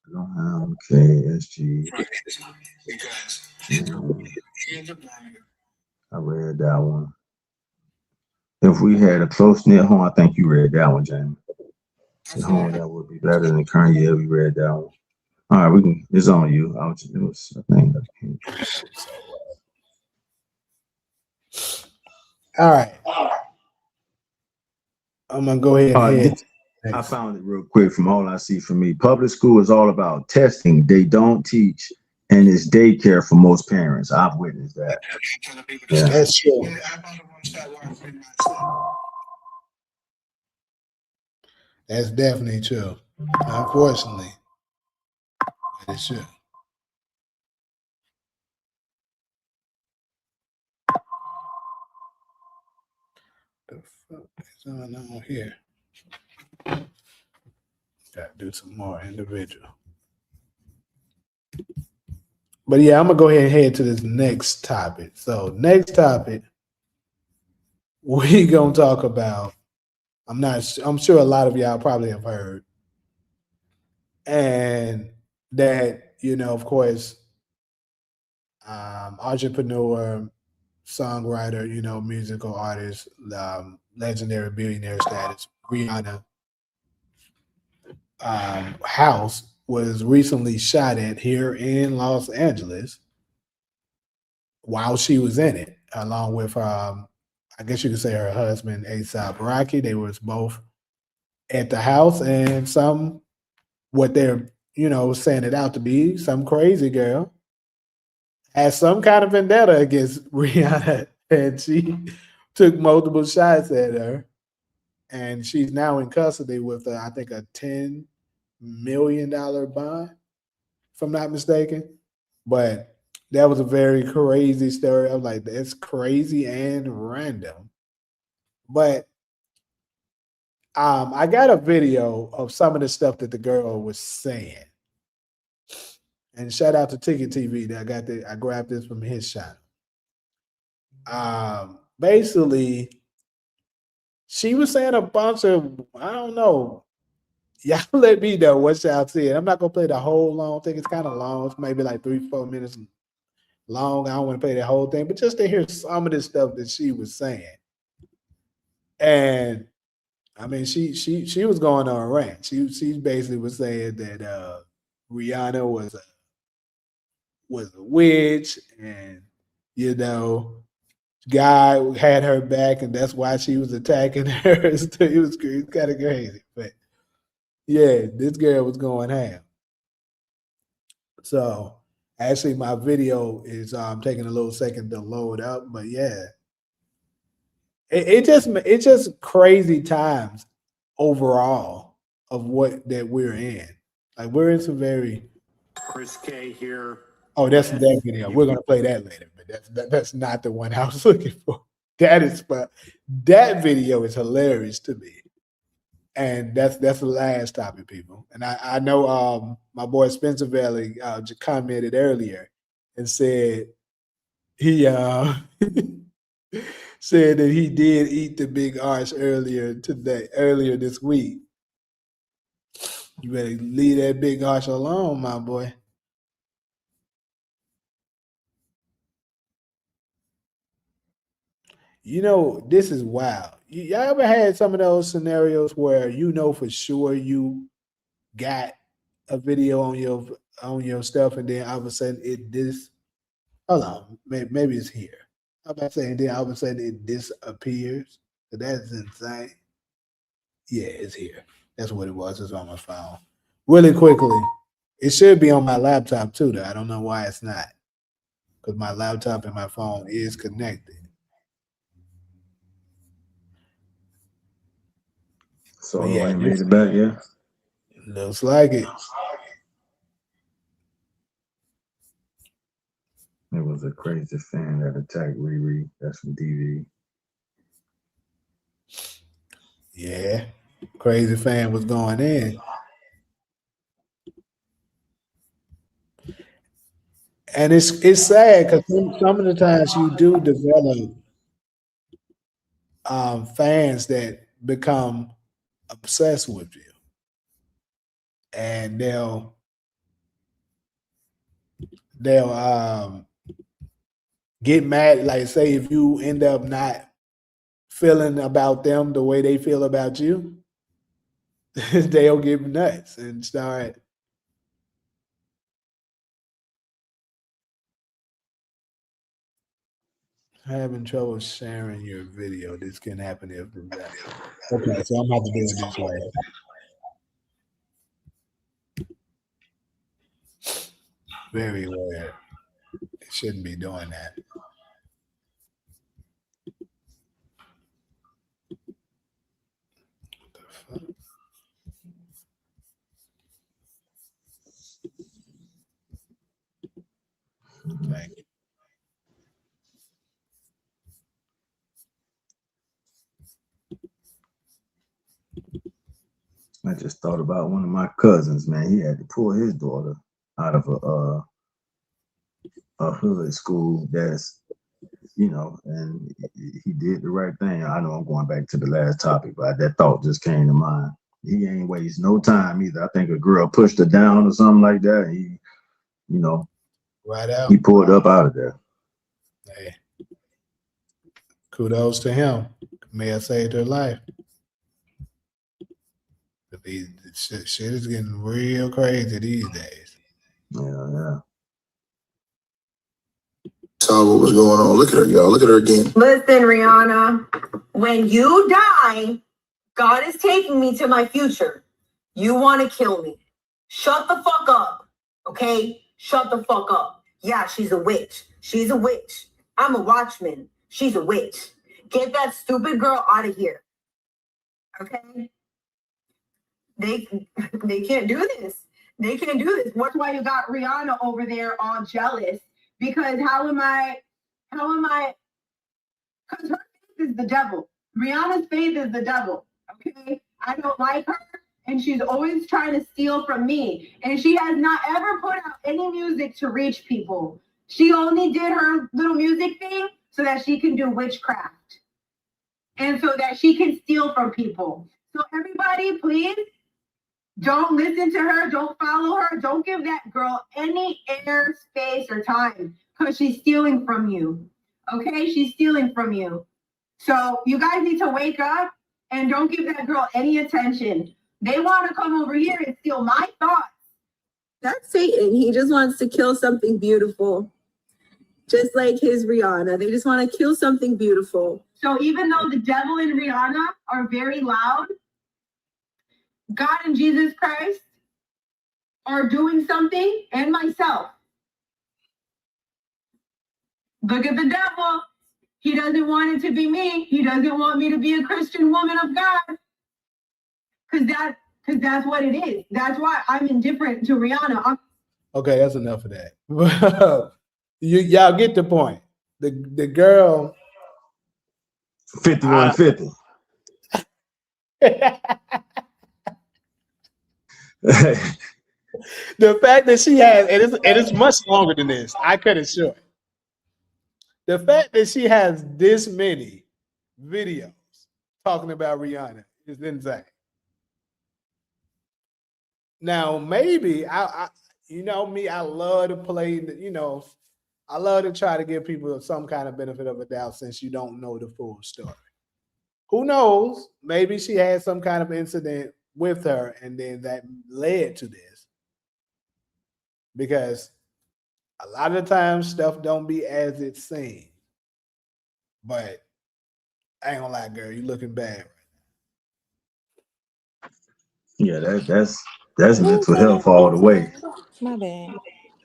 Okay, SG. I read that one. If we had a close-knit home, I think you read that one, Jamie. The home that would be better than the current year. We read that one. All right, it's on you. I think. All right. I'm gonna go ahead. I found it real quick from all I see from me. Public school is all about testing. They don't teach, and it's daycare for most parents. I've witnessed that. Yeah. That's true. That's definitely true. Unfortunately, that is true. The fuck is going on here? Got to do some more individual. But yeah, I'm gonna go ahead and head to this next topic. So next topic, we gonna talk about. I'm sure a lot of y'all probably have heard, and that of course, entrepreneur, songwriter, musical artist, legendary billionaire status, Rihanna, house was recently shot at here in Los Angeles while she was in it, along with I guess you could say her husband, A$AP Rocky. They was both at the house, and what they're saying it out to be, some crazy girl has some kind of vendetta against Rihanna, and she took multiple shots at her. and she's now in custody with I think a $10 million bond, if I'm not mistaken. But that was a very crazy story. I was like, that's crazy and random. But I got a video of some of the stuff that the girl was saying. And shout out to Ticket TV that I grabbed this from his channel. Basically, she was saying a bunch of, I don't know. Y'all let me know what y'all said. I'm not gonna play the whole long thing. It's kind of long. It's maybe like 3-4 minutes long. I don't want to play the whole thing, but just to hear some of the stuff that she was saying. And I mean, she was going on a rant. She basically was saying that Rihanna was a witch, and God had her back, and that's why she was attacking her. It was kind of crazy, but yeah, this girl was going ham. So actually, my video is taking a little second to load up, but yeah, it's just crazy times overall of what that we're in. Like we're in some very Chris K here. Oh, that's that video. We're gonna play that later, but that's not the one I was looking for. That video is hilarious to me, and that's the last topic, people. And I know my boy Spencer Valley commented earlier and said he said that he did eat the big arch earlier this week. You better leave that big arch alone, my boy. This is wild. Y'all ever had some of those scenarios where for sure you got a video on your stuff, and then all of a sudden hold on, maybe it's here. I'm about saying then all of a sudden it disappears. So that's insane. Yeah, it's here. That's what it was. It's on my phone. Really quickly, it should be on my laptop too, though. I don't know why it's not, because my laptop and my phone is connected. So yeah, you made it back, yeah. Looks like it. It was a crazy fan that attacked Riri. That's from DV. Yeah, crazy fan was going in. And it's sad because some of the times you do develop fans that become obsessed with you, and they'll get mad. Like, say if you end up not feeling about them the way they feel about you, they'll get nuts and start having trouble sharing your video. This can happen if okay, so I'm about to do it this way. Very weird. It shouldn't be doing that. What the fuck? Thank you. I just thought about one of my cousins, man. He had to pull his daughter out of a hood school that's, and he did the right thing. I know I'm going back to the last topic, but that thought just came to mind. He ain't waste no time either. I think a girl pushed her down or something like that. He, Right out. He pulled up out of there. Hey, kudos to him. May have saved her life. But shit is getting real crazy these days. Yeah. Saw what was going on. Look at her, y'all. Look at her again. Listen, Rihanna, when you die, God is taking me to my future. You want to kill me. Shut the fuck up, okay? Shut the fuck up. Yeah, she's a witch. She's a witch. I'm a watchman. She's a witch. Get that stupid girl out of here. Okay? They can't do this. They can't do this. That's why you got Rihanna over there all jealous. Because how am I? Because her faith is the devil. Rihanna's faith is the devil. Okay? I don't like her. And she's always trying to steal from me. And she has not ever put out any music to reach people. She only did her little music thing so that she can do witchcraft. And so that she can steal from people. So everybody, please, don't listen to her. Don't follow her. Don't give that girl any air, space, or time. Because she's stealing from you. Okay? She's stealing from you. So you guys need to wake up and don't give that girl any attention. They want to come over here and steal my thoughts. That's Satan. He just wants to kill something beautiful. Just like his Rihanna. They just want to kill something beautiful. So even though the devil and Rihanna are very loud, God and Jesus Christ are doing something, and myself. Look at the devil. He doesn't want it to be me. He doesn't want me to be a Christian woman of God. Because that's what it is. That's why I'm indifferent to Rihanna. Okay, that's enough of that. Y'all get the point. The girl 5150. The fact that she has, and it's much longer than this. I cut it short. The fact that she has this many videos talking about Rihanna is insane. Now, maybe I you know me, I love to play. I love to try to give people some kind of benefit of a doubt since you don't know the full story. Who knows? Maybe she had some kind of incident with her, and then that led to this. Because a lot of the times stuff don't be as it seems. But I ain't gonna lie, girl, you looking bad right Yeah, that's mental health all the way. My bad.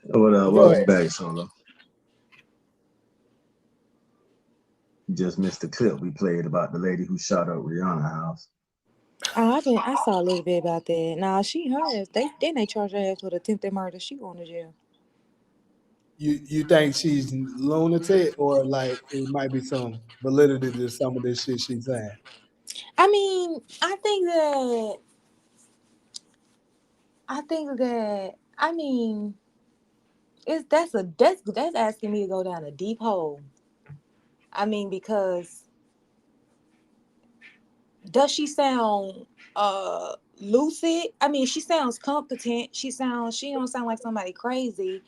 Welcome back, Solo. You just missed the clip we played about the lady who shot up Rihanna's house. Oh, I saw a little bit about that. Nah, her ass. They charged her ass with attempted murder. She going to jail. You think she's lunatic, or like it might be some validity to some of this shit she's saying? I mean, I think that I mean that's asking me to go down a deep hole. I mean, because does she sound lucid? I mean, she sounds competent. She don't sound like somebody crazy.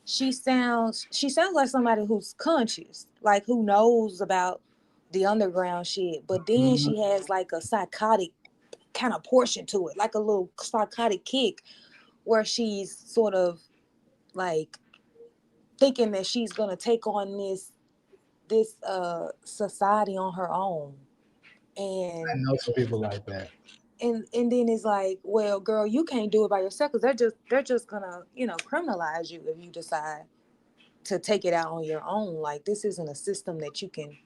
She sounds like somebody who's conscious, like who knows about the underground shit. But then she has like a psychotic kind of portion to it, like a little psychotic kick where she's sort of like thinking that she's gonna take on this society on her own. I And know some people like that. and then it's like, well, girl, you can't do it by yourself because they're just gonna criminalize you if you decide to take it out on your own. Like, this isn't a system that you can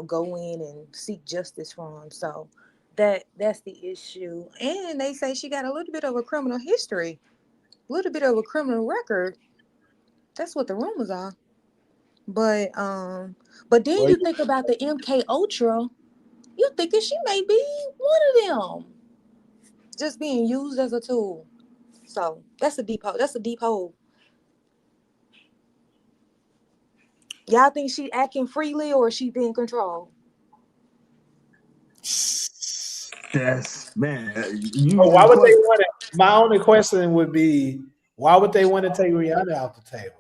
go in and seek justice from. So that's the issue. And they say she got a little bit of a criminal history, a little bit of a criminal record. That's what the rumors are. But then Well, you think about the MK Ultra, you thinking she may be one of them, just being used as a tool. So that's a deep hole. That's a deep hole. Y'all think she acting freely or she being controlled? That's man. why would they want it? My only question would be, why would they want to take Rihanna off the table?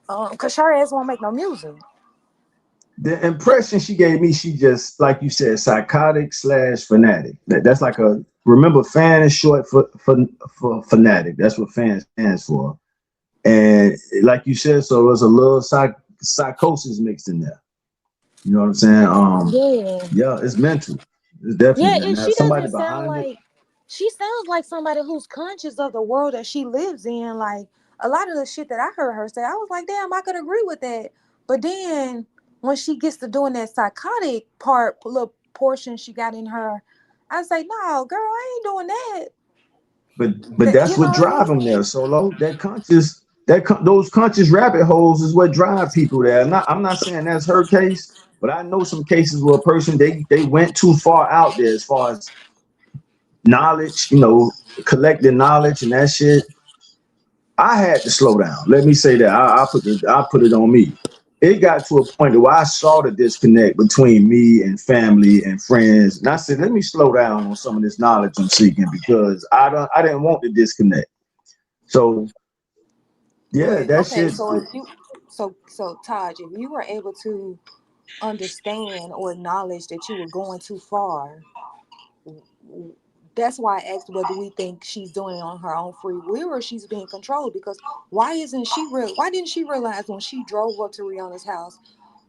Damn. Cause her ass won't make no music. The impression she gave me, she just, like you said, psychotic / fanatic. That's like remember, fan is short for fanatic. That's what fan stands for. And like you said, so there's a little psychosis mixed in there. You know what I'm saying? Yeah, it's mental. It's definitely And now she somebody doesn't sound behind it. like, she sounds like somebody who's conscious of the world that she lives in. Like, a lot of the shit that I heard her say, I was like, damn, I could agree with that. But then when she gets to doing that psychotic part, little portion she got in her. I say, no, girl, I ain't doing that. But that's You what know what I drive mean? them there, Solo. Those conscious rabbit holes is what drive people there. I'm not saying that's her case, but I know some cases where a person they went too far out there as far as knowledge, collecting knowledge and that shit. I had to slow down. Let me say that. I put it on me. It got to a point where I saw the disconnect between me and family and friends, and I said, "Let me slow down on some of this knowledge I'm seeking because I didn't want the disconnect." So yeah, But that okay, shit. so if you so Taj, if you were able to understand or acknowledge that you were going too far, that's why I asked whether we think she's doing it on her own free will or she's being controlled. Because why didn't she realize when she drove up to Rihanna's house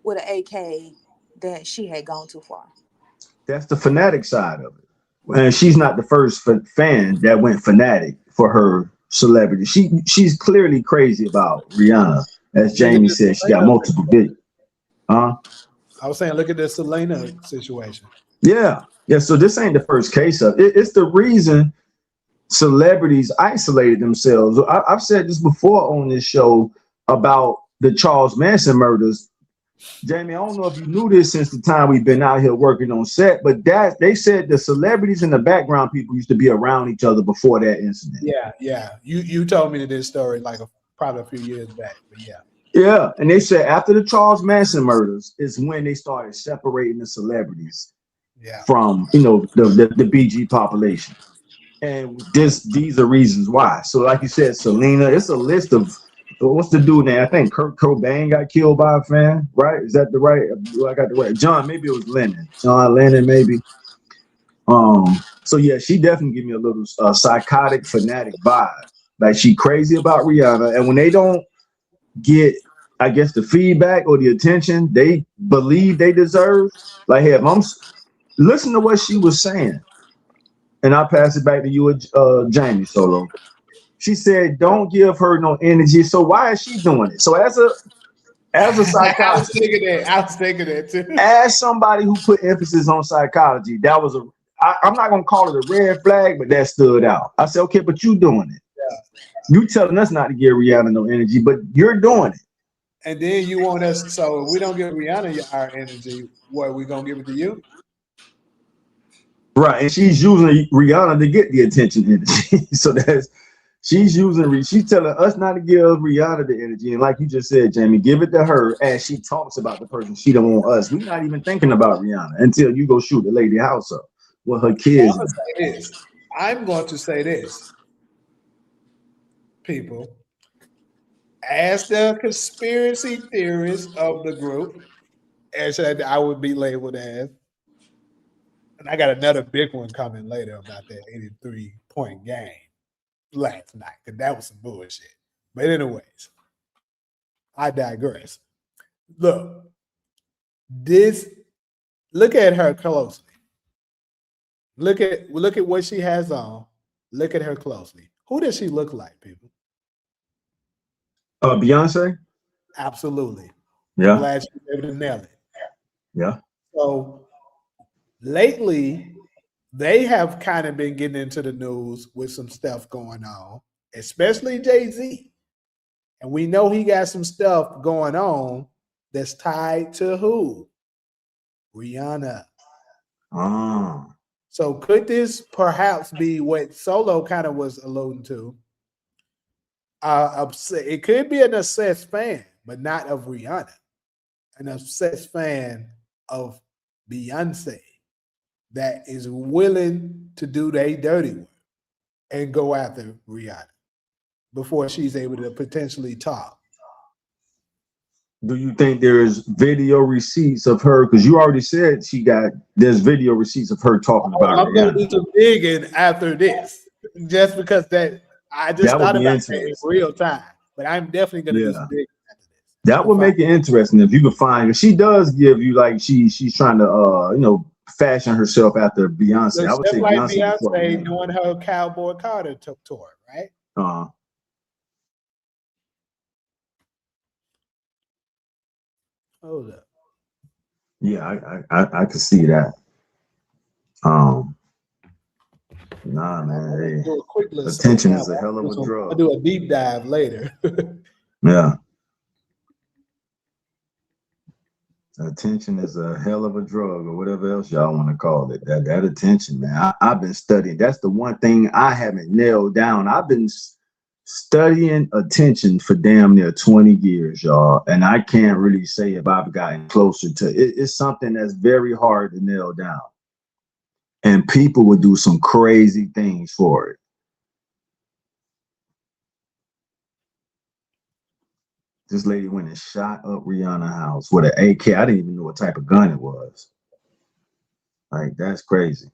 with an AK that she had gone too far? That's the fanatic side of it. And she's not the first fan that went fanatic for her celebrity. She's clearly crazy about Rihanna. As Look at Jamie this said, she got Selena multiple situation. big. Huh? I was saying, look at this Selena situation. Yeah. Yeah. So this ain't the first case of it. It's the reason celebrities isolated themselves. I've said this before on this show about the Charles Manson murders. Jamie, I don't know if you knew this since the time we've been out here working on set, but that they said the celebrities and the background people used to be around each other before that incident. Yeah. You told me this story like probably a few years back, but yeah. Yeah, and they said after the Charles Manson murders is when they started separating the celebrities Yeah. from the BG population. And these are reasons why. So, like you said, Selena, it's a list of what's the dude name? I think Kurt Cobain got killed by a fan, right? Is that the right? I got the right. John, maybe it was Lennon. John Lennon, maybe. So yeah, she definitely give me a little psychotic fanatic vibe. Like she crazy about Rihanna, and when they don't get, I guess, the feedback or the attention they believe they deserve, like hey, listen to what she was saying. And I'll pass it back to you, Jamie Solo. She said, "Don't give her no energy." So why is she doing it? So as a I was psychologist, thinking that. I was thinking that too. as somebody who put emphasis on psychology, that was I'm not gonna call it a red flag, but that stood out. I said, okay, but you doing it. You telling us not to give Rihanna no energy, but you're doing it. And then you want us, so if we don't give Rihanna our energy, what, we gonna give it to you? Right. And she's using Rihanna to get the attention energy. So she's telling us not to give Rihanna the energy. And like you just said, Jamie, give it to her as she talks about the person she don't want us. We're not even thinking about Rihanna until you go shoot the lady house up with her kids. I'm going to say this, people. As the conspiracy theorist of the group, as I would be labeled as, and I got another big one coming later about that 83-point game last night, because that was some bullshit. But anyways, I digress. Look at her closely. Look at what she has on. Look at her closely. Who does she look like, people? Beyonce? Absolutely. Yeah. I'm glad she was able to nail it. Yeah. So lately, they have kind of been getting into the news with some stuff going on, especially Jay-Z. And we know he got some stuff going on that's tied to who? Rihanna. Oh. So could this perhaps be what Solo kind of was alluding to? It could be an obsessed fan, but not of Rihanna. An obsessed fan of Beyonce that is willing to do their dirty work and go after Rihanna before she's able to potentially talk. Do you think there's video receipts of her? Because you already said there's video receipts of her talking about I'm going to Rihanna. do some digging after this, just because I just That would thought be about that in interesting. real time. But I'm definitely going to do Yeah. some digging after this. That would make it interesting if you could find her. She does give you like she's trying to fashion herself after Beyonce. Looks I would just say like Beyonce doing her Cowboy Carter tour, right? Hold up. Yeah, I could see that. Nah, man. Hey, Do a quick little attention search is a hell of a I'll drug. do a deep dive later. Yeah. Attention is a hell of a drug, or whatever else y'all want to call it. That attention, man. I've been studying. That's the one thing I haven't nailed down. I've been studying attention for damn near 20 years, y'all. And I can't really say if I've gotten closer to it. It's something that's very hard to nail down. And people would do some crazy things for it. This lady went and shot up Rihanna's house with an AK. I didn't even know what type of gun it was. Like, that's crazy.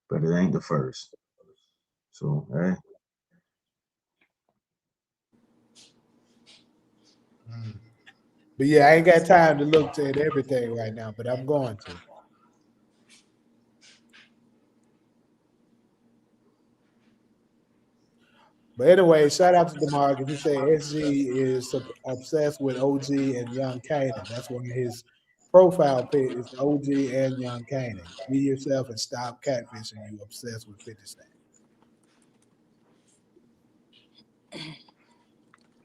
But it ain't the first. So, hey. But yeah, I ain't got time to look at everything right now, but I'm going to. But anyway, shout out to DeMarcus. He said SG is obsessed with OG and Young Canaan. That's one of his profile pic is OG and Young Canaan. Be yourself and stop catfishing. You obsessed with 50 Cent.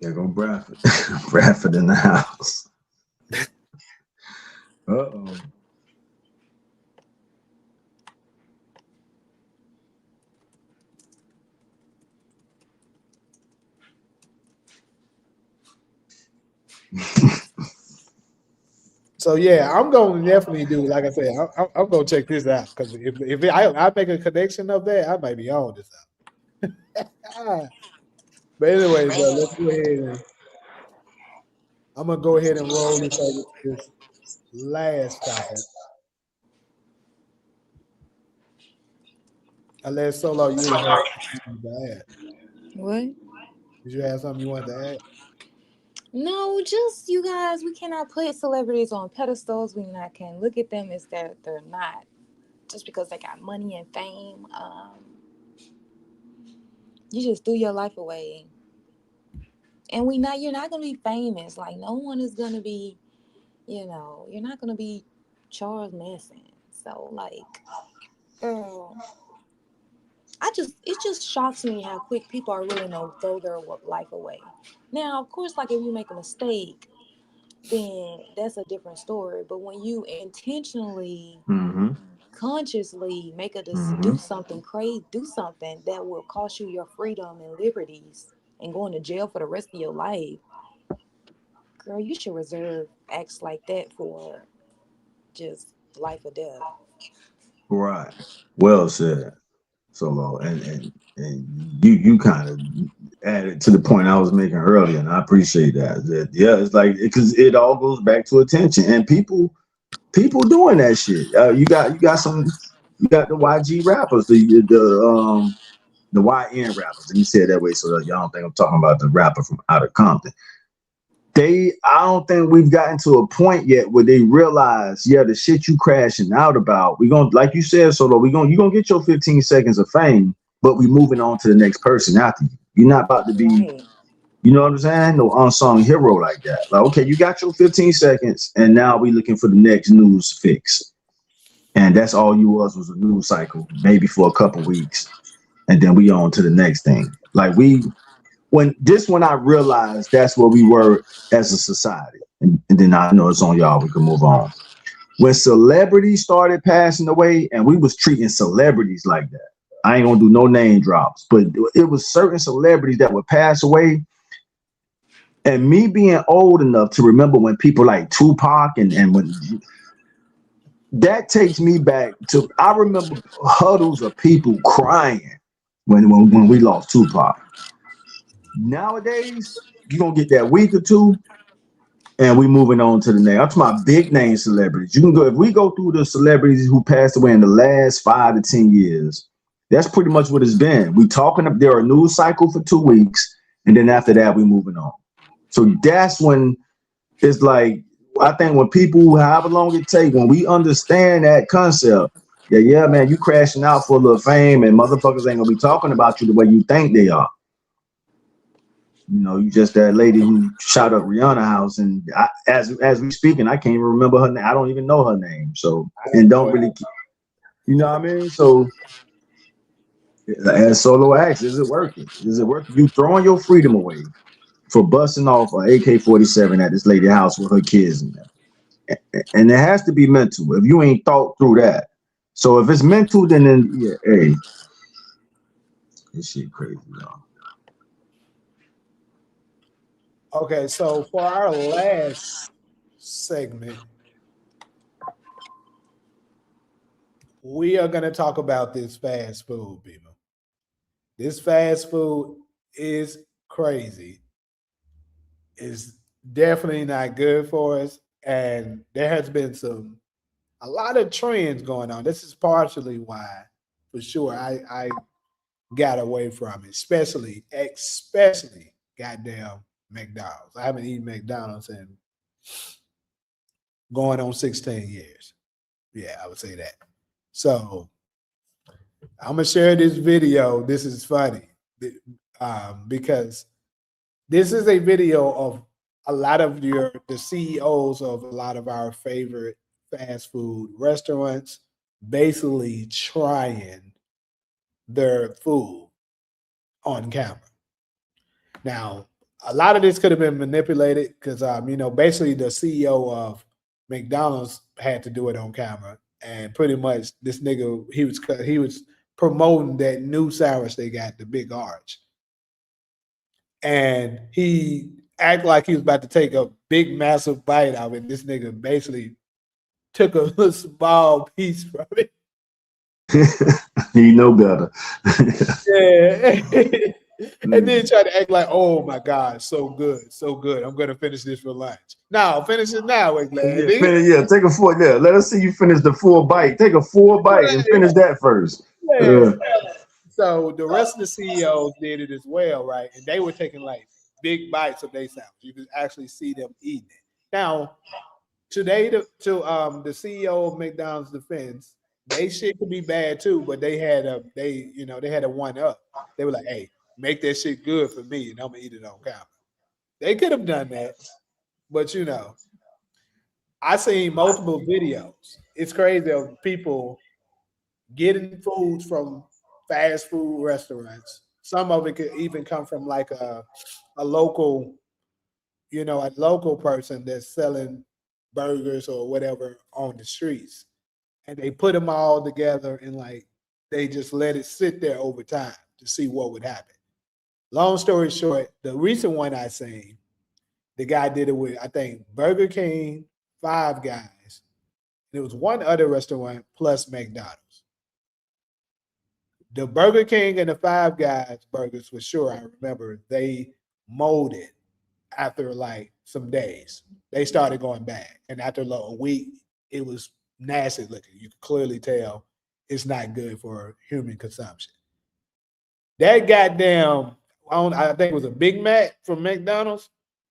There go Bradford. Bradford in the house. Uh-oh. So yeah, I'm going to definitely do. Like I said, I'm going to check this out because if I make a connection of that, I might be on this out. But anyway, let's go ahead and I'm gonna go ahead and roll this over to this last topic. Unless Solo, you had something to add. What? Did you have something you wanted to add? No, just you guys, we cannot put celebrities on pedestals. We not can look at them as that they're not just because they got money and fame. You just threw your life away. And you're not gonna be famous. Like no one is gonna be, you're not gonna be Charles Manson. So like, girl, it just shocks me how quick people are willing to throw their life away. Now, of course, like if you make a mistake, then that's a different story. But when you intentionally, consciously do something crazy, do something that will cost you your freedom and liberties and going to jail for the rest of your life, girl, you should reserve acts like that for just life or death. Right. Well said, Solo. And you kind of added to the point I was making earlier, and I appreciate that. Yeah, it's like because it all goes back to attention and people doing that shit. You got the YG rappers, the YN rappers. Let me say it that way so that y'all don't think I'm talking about the rapper from out of Compton. I don't think we've gotten to a point yet where they realize, the shit you crashing out about, we gonna, like you said, Solo, you're gonna get your 15 seconds of fame, but we moving on to the next person after you. You're not about to be, you know what I'm saying? No unsung hero like that. Like, okay, you got your 15 seconds, and now we looking for the next news fix. And that's all you was a news cycle, maybe for a couple weeks. And then we on to the next thing. Like when I realized that's where we were as a society. And then I know it's on y'all, we can move on. When celebrities started passing away and we was treating celebrities like that, I ain't gonna do no name drops, but it was certain celebrities that would pass away. And me being old enough to remember when people like Tupac and when that takes me back to, I remember huddles of people crying when we lost Tupac. Nowadays, you're gonna get that week or two, and we moving on to the next. I'm talking about big name celebrities. You can go, if we go through the celebrities who passed away in the last 5 to 10 years, that's pretty much what it's been. We talking up there a news cycle for 2 weeks, and then after that, we moving on. So that's when it's like, I think when people, however long it take, when we understand that concept, yeah, man, you crashing out for a little fame, and motherfuckers ain't gonna be talking about you the way you think they are. You know, you just that lady who shot up Rihanna's house, and as we speaking, I can't even remember her name. I don't even know her name. So, and don't really, You know what I mean? So as Solo asks, is it working? Is it working? You throwing your freedom away for busting off an AK-47 at this lady house with her kids in there. And it has to be mental if you ain't thought through that. So if it's mental, then yeah, hey, this shit crazy, y'all. Okay, so for our last segment, we are going to talk about this fast food, people. This fast food is crazy. It's definitely not good for us. And there has been a lot of trends going on. This is partially why, for sure, I got away from it, especially goddamn McDonald's. I haven't eaten McDonald's in going on 16 years. Yeah, I would say that. So I'm gonna share this video. This is funny because this is a video of a lot of the CEOs of a lot of our favorite fast food restaurants basically trying their food on camera. Now, a lot of this could have been manipulated because basically the CEO of McDonald's had to do it on camera, and pretty much this nigga he was promoting that new sandwich they got, the Big Arch, and he act like he was about to take a big massive bite out of it. This nigga basically took a little small piece from it. You know better. Yeah. And then try to act like, oh my God, so good, so good. I'm gonna finish this for lunch. Now, finish it now, glad. Yeah, take a full. Yeah, let us see you finish the full bite. Take a full bite and finish that first. Yeah. So the rest of the CEOs did it as well, right? And they were taking like big bites of their sandwich. You could actually see them eating it. Now, today, the CEO of McDonald's defense, they shit could be bad too, but they had a one up. They were like, hey, make that shit good for me, and I'm gonna eat it on camera. They could have done that, but I seen multiple videos. It's crazy of people getting foods from fast food restaurants. Some of it could even come from like a local, a local person that's selling burgers or whatever on the streets. And they put them all together and like they just let it sit there over time to see what would happen. Long story short, the recent one I seen, the guy did it with, I think, Burger King, Five Guys. There was one other restaurant plus McDonald's. The Burger King and the Five Guys burgers, for sure, I remember they molded after like some days. They started going bad. And after a week, it was nasty looking. You could clearly tell it's not good for human consumption. That goddamn, I think it was a Big Mac from McDonald's.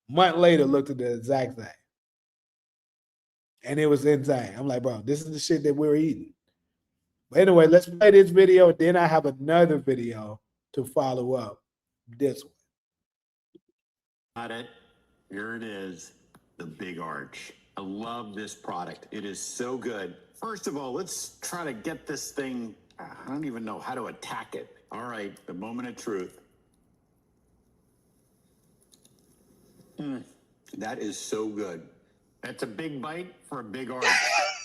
Month later, looked at the exact thing. And it was insane. I'm like, bro, this is the shit that we're eating. But anyway, let's play this video. Then I have another video to follow up this one. Got it. Here it is, the Big Arch. I love this product. It is so good. First of all, let's try to get this thing. I don't even know how to attack it. All right, the moment of truth. That is so good. That's a big bite for a Big Arch.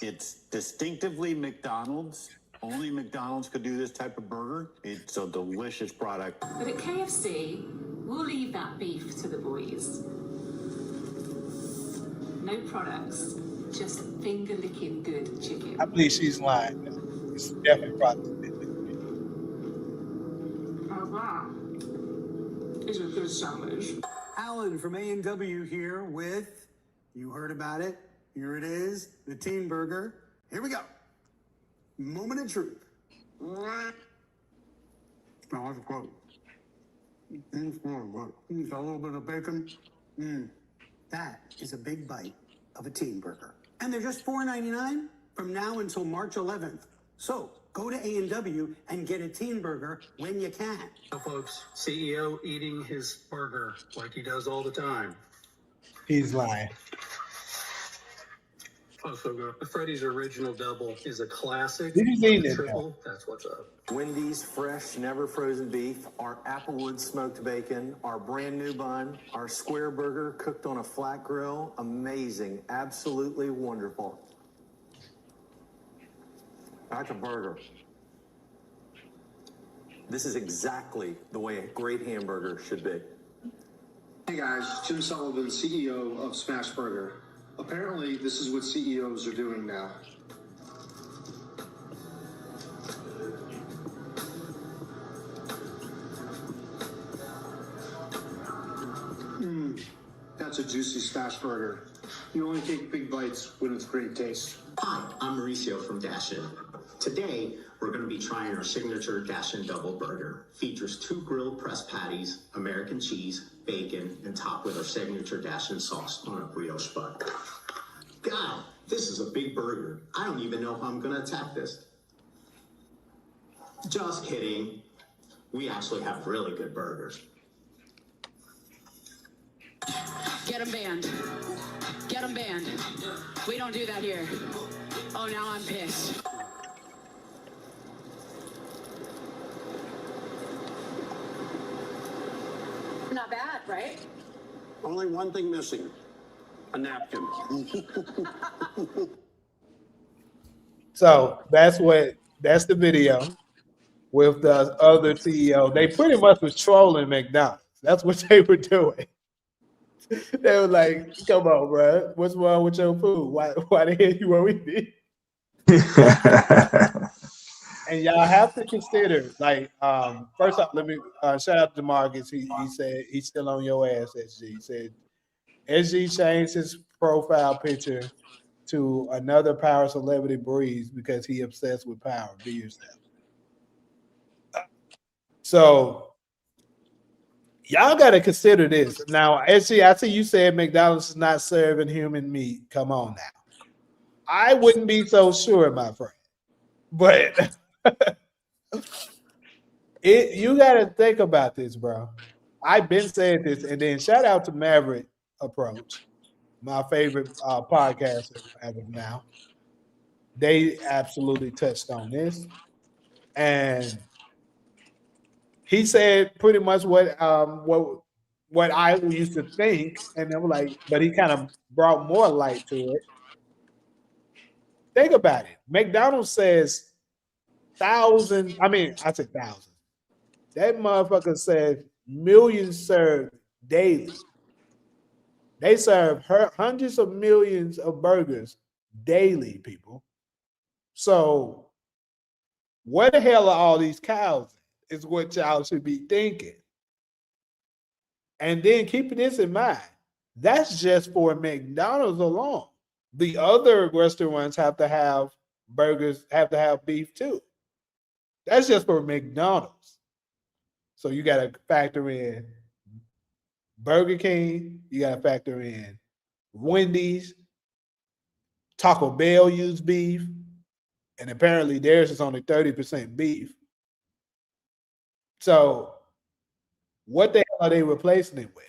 It's distinctively McDonald's. Only McDonald's could do this type of burger. It's a delicious product. But at KFC, we'll leave that beef to the boys. No products, just finger-licking good chicken. I believe she's lying. It's definitely probably. Oh, wow. It's a good sandwich. Alan from A&W here with, you heard about it, here it is, the Teen Burger. Here we go. Moment of truth. Oh, that's good. It's good. It's a little bit of bacon. That is a big bite of a Teen Burger. And they're just $4.99 from now until March 11th. So go to A&W and get a Teen Burger when you can. So folks, CEO eating his burger like he does all the time. He's lying. Oh, so good. Freddy's original double is a classic. Did you see it? Triple, that's what's up. Wendy's fresh, never frozen beef, our Applewood smoked bacon, our brand new bun, our square burger cooked on a flat grill. Amazing, absolutely wonderful. That's a burger. This is exactly the way a great hamburger should be. Hey guys, Jim Sullivan, CEO of Smashburger. Apparently, this is what CEOs are doing now. That's a juicy Smashburger. You only take big bites when it's great taste. Hi, I'm Mauricio from Dashin. Today, we're going to be trying our signature Dashin Double Burger. Features 2 grilled pressed patties, American cheese, bacon, and topped with our signature Dashin sauce on a brioche bun. God, this is a big burger. I don't even know how I'm going to attack this. Just kidding. We actually have really good burgers. Get them banned. Get them banned. We don't do that here. Oh, now I'm pissed. Not bad, right? Only one thing missing. A napkin. So that's the video with the other CEO. They pretty much was trolling McDonald's. That's what they were doing. They were like, "Come on, bro, what's wrong with your food? Why the hell you won't eat it?" And y'all have to consider, like, first off, let me shout out to Marcus. He said he's still on your ass, SG. He said SG changed his profile picture to another power celebrity Breeze because he obsessed with power. Be yourself. So y'all got to consider this. Now, SG, I see you said McDonald's is not serving human meat. Come on now. I wouldn't be so sure, my friend. But you got to think about this, bro. I've been saying this, and then shout out to Maverick Approach, my favorite podcaster as of now. They absolutely touched on this, and he said pretty much what I used to think, and I'm like, but he kind of brought more light to it. Think about it. McDonald's says thousands. I mean, I said thousands. That motherfucker said millions served daily. They serve hundreds of millions of burgers daily, people. So, where the hell are all these cows? Is what y'all should be thinking. And then keep this in mind. That's just for McDonald's alone. The other restaurants have to have burgers, have to have beef too. That's just for McDonald's. So you got to factor in Burger King, you got to factor in Wendy's, Taco Bell use beef, and apparently theirs is only 30% beef. So what the hell are they replacing it with?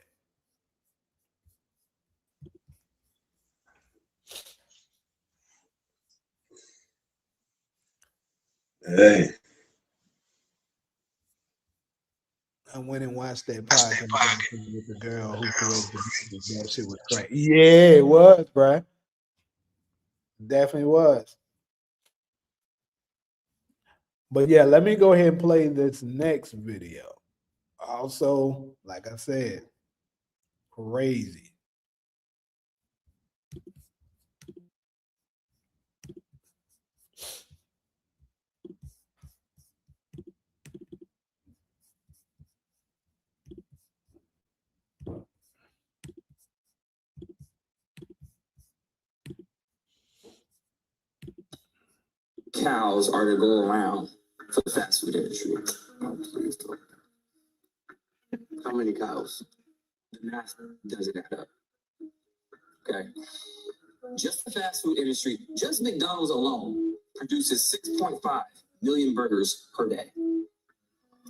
Hey. I went and watched that podcast with the girl who created the that shit was crazy. Yeah, it was, bro. Definitely was. But yeah, let me go ahead and play this next video. Also, like I said, crazy. Cows are to go around for the fast food industry. Oh, please don't. How many cows? The math doesn't add up. Okay. Just the fast food industry, just McDonald's alone produces 6.5 million burgers per day. And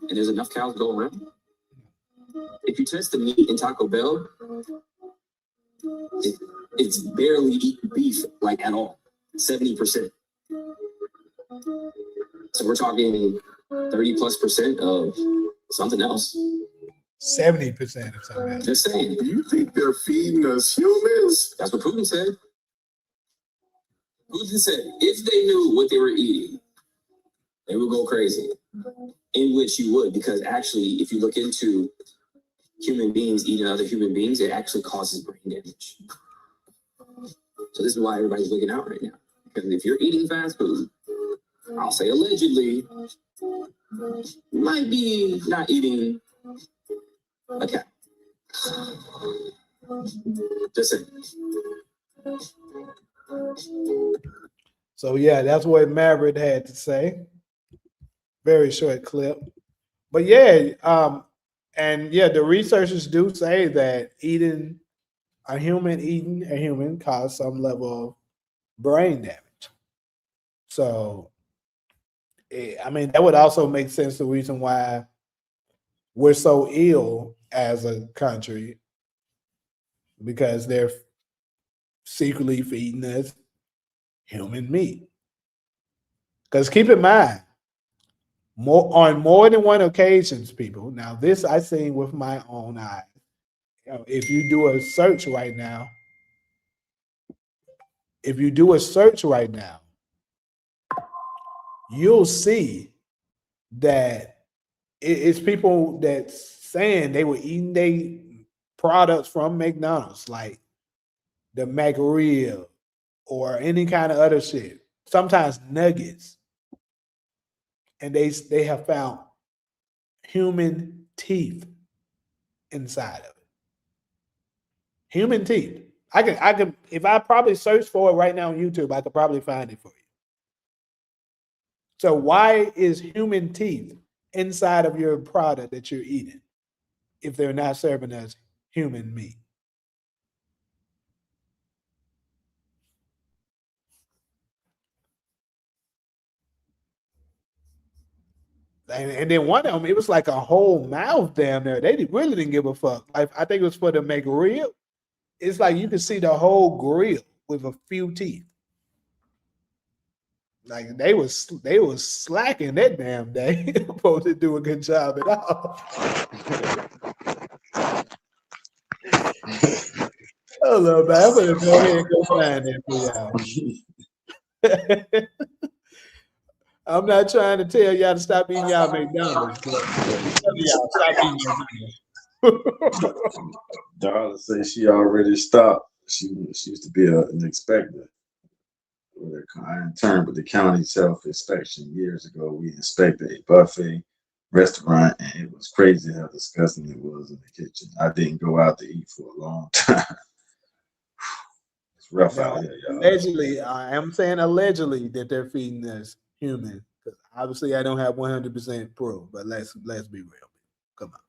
there's enough cows to go around. If you test the meat in Taco Bell, It's barely eating beef like at all. 70%. So we're talking 30+% of something else. 70% of something else. Just saying. Do you think they're feeding us humans? That's what Putin said. Putin said if they knew what they were eating, they would go crazy. In which you would, because actually, if you look into human beings eating other human beings, it actually causes brain damage. So this is why everybody's looking out right now. Because if you're eating fast food, I'll say allegedly, you might be not eating a cat. Just saying. So yeah, that's what Maverick had to say. Very short clip. But yeah, and yeah, the researchers do say that eating a human causes some level of brain damage. So, I mean, that would also make sense. The reason why we're so ill as a country, because they're secretly feeding us human meat. Because keep in mind, on more than one occasions, people. Now, this I seen with my own eyes. If you do a search right now, you'll see that it's people that's saying they were eating their products from McDonald's, like the McRib or any kind of other shit. Sometimes nuggets. And they have found human teeth inside of it. Human teeth. I can if I probably search for it right now on YouTube, I could probably find it for you. So why is human teeth inside of your product that you're eating if they're not serving us human meat? And then one of them, it was like a whole mouth down there. They really didn't give a fuck. Like, I think it was for the McRib. It's like you could see the whole grill with a few teeth. Like they was slacking that damn day. Supposed to do a good job at all. Hello, man. I'm gonna go ahead and go find it for y'all. I'm not trying to tell y'all to stop eating y'all McDonald's. Y'all stop eating McDonald's. Darla said she already stopped. She used to be an inspector. I interned with the county's health inspection years ago. We inspected a buffet restaurant, and it was crazy how disgusting it was in the kitchen. I didn't go out to eat for a long time. It's rough out here, y'all. Allegedly, I am saying allegedly that they're feeding us human. Obviously, I don't have 100% proof, but let's be real. Come on.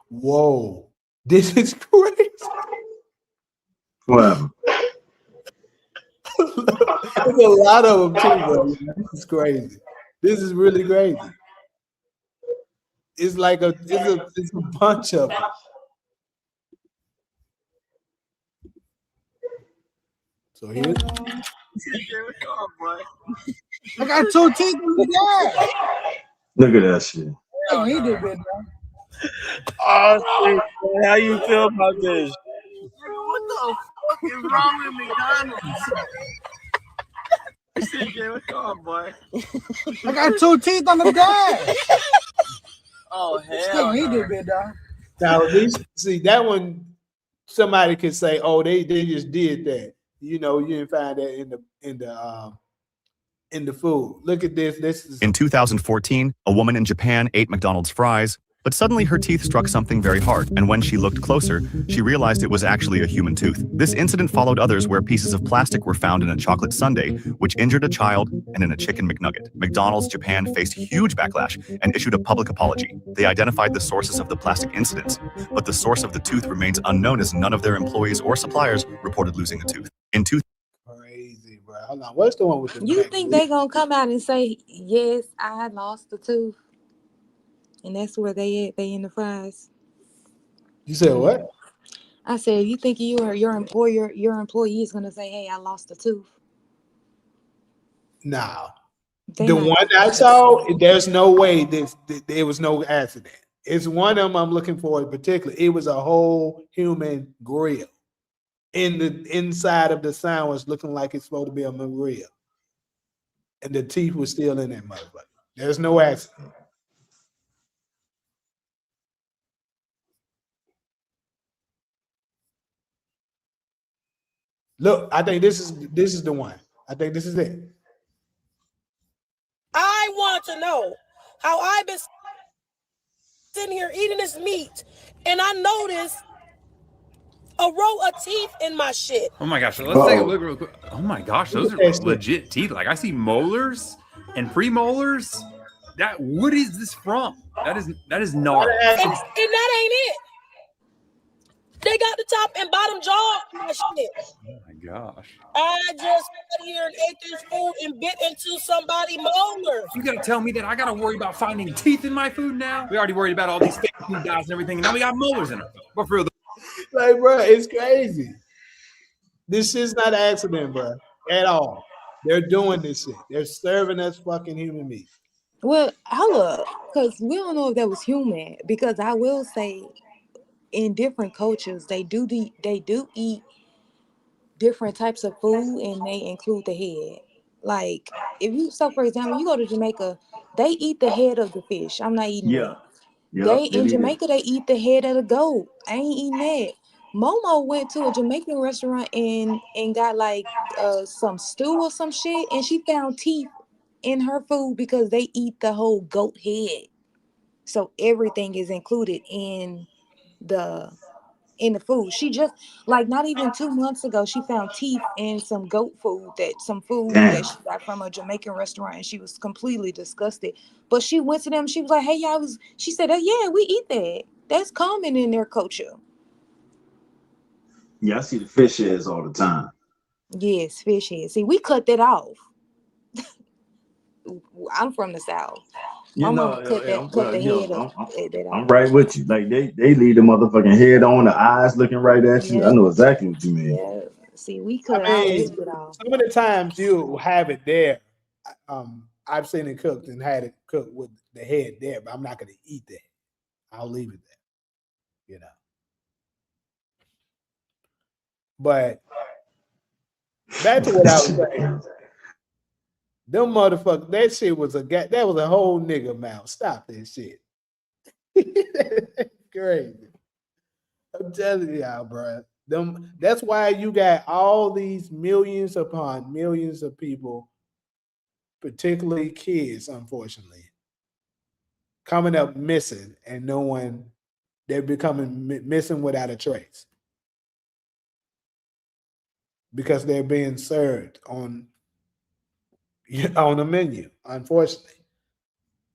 Whoa, this is crazy. Wow. There's a lot of them too, bro. This is crazy. This is really crazy. It's like it's a bunch of them. So here. I got 2 teeth in the guy. Look at that shit. Oh, he did good, bro. Oh, shit. How you feel about this? What the fuck is wrong with McDonald's? What's on, boy? I got 2 teeth on the guy. Oh, hell. Oh, he did good, dog. Now, see that one. Somebody could say, "Oh, they just did that." You know, you didn't find that in the food. Look at this. This is in 2014. A woman in Japan ate McDonald's fries, but suddenly her teeth struck something very hard, and when she looked closer, she realized it was actually a human tooth. This incident followed others where pieces of plastic were found in a chocolate sundae, which injured a child, and in a chicken McNugget. McDonald's Japan faced huge backlash and issued a public apology. They identified the sources of the plastic incidents, but the source of the tooth remains unknown as none of their employees or suppliers reported losing a tooth. crazy, bro. Hold on. What's the one with the You neck? think they gonna come out and say, yes, I lost a tooth? And that's where they at, they in the fries. You said what? I said, you think your employee is gonna say, hey, I lost a tooth? Nah. They The not one gonna I say saw, that. there's no way there was no accident. It's one of them I'm looking for in particular. It was a whole human grill. In the inside of the sandwich looking like it's supposed to be a grill. And the teeth was still in that motherfucker. There's no accident. Look, I think this is the one. I think this is it. I want to know how I've been sitting here eating this meat and I noticed a row of teeth in my shit. Oh my gosh, let's take a look real quick. Oh my gosh, those are legit teeth. Like I see molars and premolars. What is this from? That is gnarly. And that ain't it. They got the top and bottom jaw in my shit. Oh my gosh. I just sat here and ate this food and bit into somebody's molar. You gotta tell me that I gotta worry about finding teeth in my food now? We already worried about all these fake food dyes and everything, and now we got molars in our food. But for real, like, bro, it's crazy. This is not an accident, bro, at all. They're doing this shit. They're serving us fucking human meat. Well, hold up, because we don't know if that was human. Because I will say, in different cultures, they do eat different types of food, and they include the head. Like for example, you go to Jamaica, they eat the head of the fish. I'm not eating that. In Jamaica, they eat the head of the goat. I ain't eating that. Momo went to a Jamaican restaurant and got like some stew or some shit, and she found teeth in her food because they eat the whole goat head. So everything is included in the food. She just like not even 2 months ago, she found teeth in some goat food that she got from a Jamaican restaurant, and she was completely disgusted. But she went to them. She was like, "Hey, she said, oh, yeah, we eat that. That's common in their culture." Yeah, I see the fish heads all the time. Yes, fish heads. See, we cut that off. I'm from the South. My mama cut the head off. I'm right with you. Like they leave the motherfucking head on, the eyes looking right at you. I know exactly what you mean. Yeah. See, we cut all that shit off. Some of the times you have it there. I've seen it cooked and had it cooked with the head there, but I'm not going to eat that. I'll leave it there. But back to what I was saying. Them motherfuckers, that shit was that was a whole nigga mouth. Stop that shit. Crazy. I'm telling y'all, bro. That's why you got all these millions upon millions of people, particularly kids, unfortunately, coming up missing, and they're becoming missing without a trace because they're being served on the menu. Unfortunately,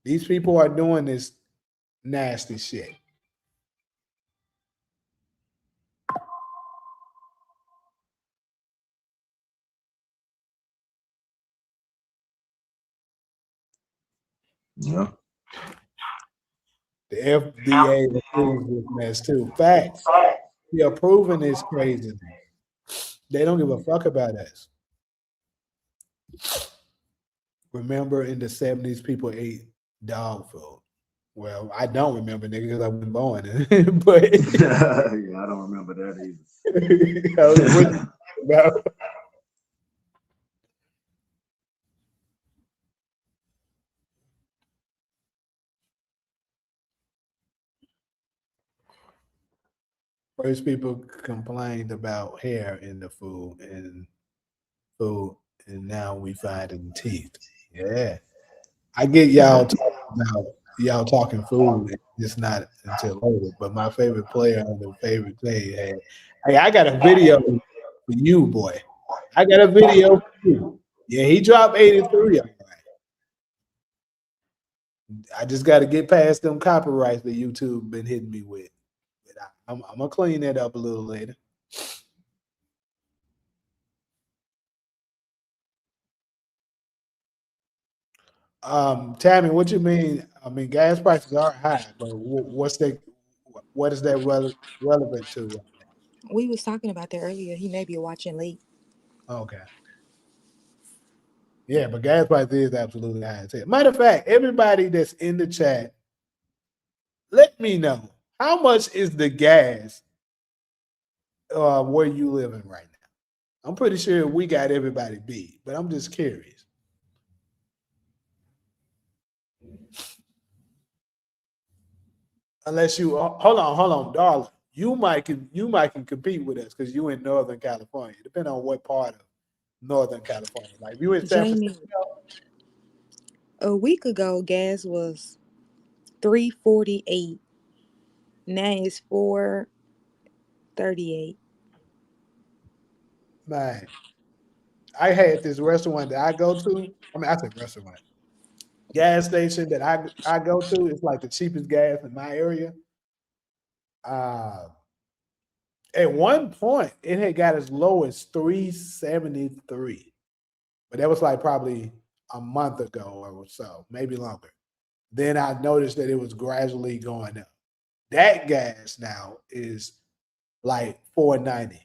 these people are doing this nasty shit. Yeah. The FDA approves this mess too. Facts. They're approving this craziness. They don't give a fuck about us. Remember in the 70s, people ate dog food. Well, I don't remember, nigga, because I wasn't born. But yeah, I don't remember that either. First, people complained about hair in the food, and now we finding teeth. Yeah, I get y'all talking food. It's not until later. But my favorite player on the favorite thing, hey, I got a video for you, boy. I got a video for you. Yeah, he dropped 83. I just got to get past them copyrights that YouTube been hitting me with. I'm gonna clean that up a little later. Tammy, what you mean? I mean, gas prices are high, but what is that relevant to? We was talking about that earlier. He may be watching late. Okay. Yeah, but gas price is absolutely high as hell. Matter of fact, everybody that's in the chat, let me know how much is the gas where you living right now. I'm pretty sure we got everybody beat, but I'm just curious. Unless you hold on, darling. You might can compete with us because you in Northern California. Depending on what part of Northern California. Like if you in San Francisco. Jamie, a week ago, gas was 3.48. Now it's 4.38. Man, I had this restaurant that I go to. I mean, I said restaurant. Gas station that I go to. It's like the cheapest gas in my area. Uh, at one point, it had got as low as 3.73, but that was like probably a month ago or so, maybe longer. Then I noticed that it was gradually going up. That gas now is like 4.90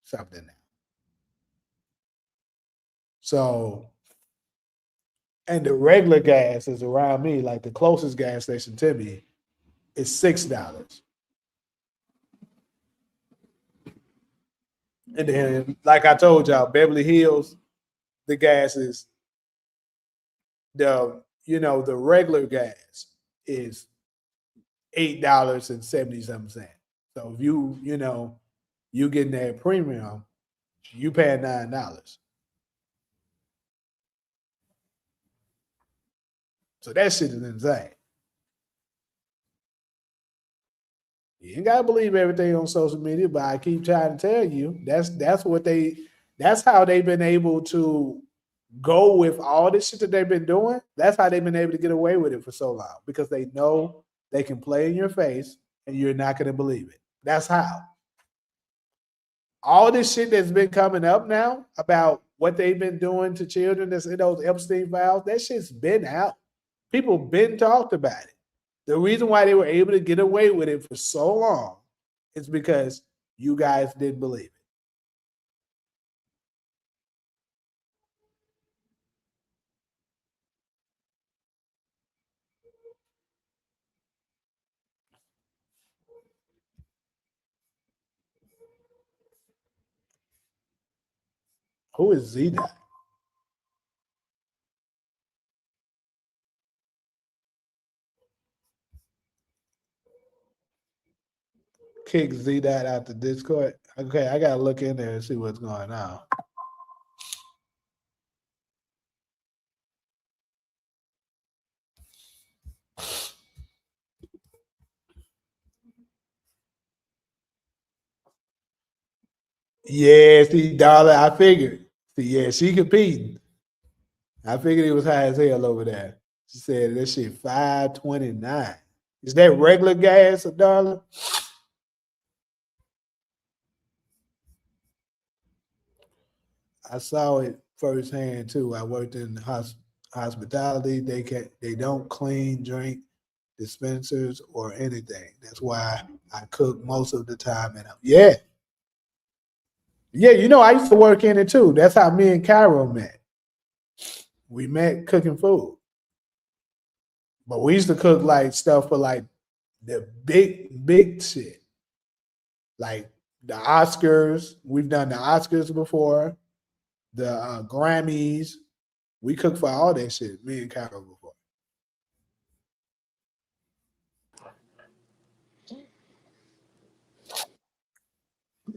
something now. So, and the regular gas is around me, like the closest gas station to me is $6. And then, like I told y'all, Beverly Hills, the gas is the regular gas is $8.77. So if you getting that premium, you paying $9. So that shit is insane. You ain't gotta believe everything on social media, but I keep trying to tell you that's how they've been able to go with all this shit that they've been doing. That's how they've been able to get away with it for so long because they know they can play in your face and you're not gonna believe it. That's how. All this shit that's been coming up now about what they've been doing to children that's in those Epstein files, that shit's been out. People been talked about it. The reason why they were able to get away with it for so long is because you guys didn't believe it. Who is Z-Dot? Kick Z-Dot out the Discord. Okay, I gotta look in there and see what's going on. Yeah, see, Darla, I figured. See, yeah, she competing. I figured it was high as hell over there. She said that shit 5.29. Is that regular gas, Darla? I saw it firsthand too. I worked in hospitality. They don't clean drink dispensers or anything. That's why I cook most of the time. And yeah, I used to work in it too. That's how me and Cairo met. We met cooking food, but we used to cook like stuff for like the big shit, like the Oscars. We've done the Oscars before, the Grammys. We cook for all that shit. Me and Cairo before.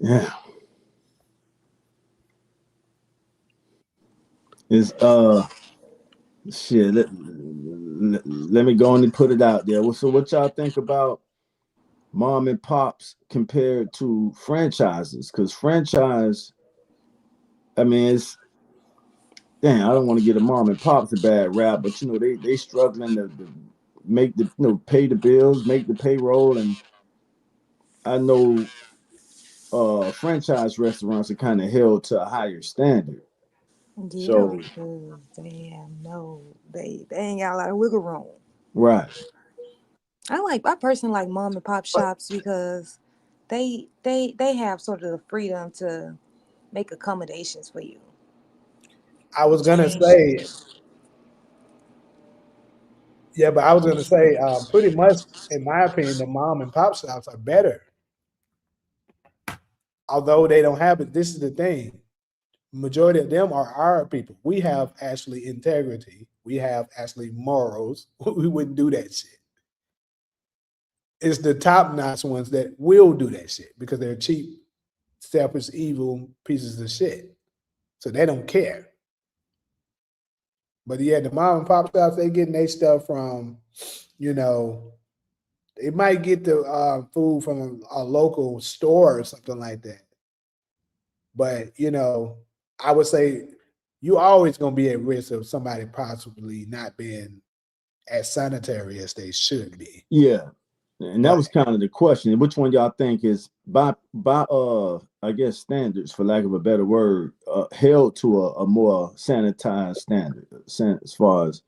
Yeah. It's shit. Let me go on and put it out there. So what y'all think about mom and pops compared to franchises? Because franchise, I mean, it's damn. I don't want to get a mom and pops a bad rap, but they struggling to make pay the bills, make the payroll, and I know franchise restaurants are kind of held to a higher standard. Yeah, So because they ain't got a lot of wiggle room. right. I personally like mom and pop shops because they have sort of the freedom to make accommodations for you. I was gonna Change. say, yeah, but I was gonna say, pretty much, in my opinion, the mom and pop shops are better. Although they don't have it, this is the thing. Majority of them are our people. We have actually integrity. We have actually morals. We wouldn't do that shit. It's the top notch ones that will do that shit because they're cheap, selfish, evil pieces of shit. So they don't care. But yeah, the mom and pop shops, they getting their stuff from, you know, they might get the food from a local store or something like that. But I would say you always gonna be at risk of somebody possibly not being as sanitary as they should be. Yeah. And that But was kind of the question. Which one y'all think is by I guess standards, for lack of a better word, held to a more sanitized standard, as far as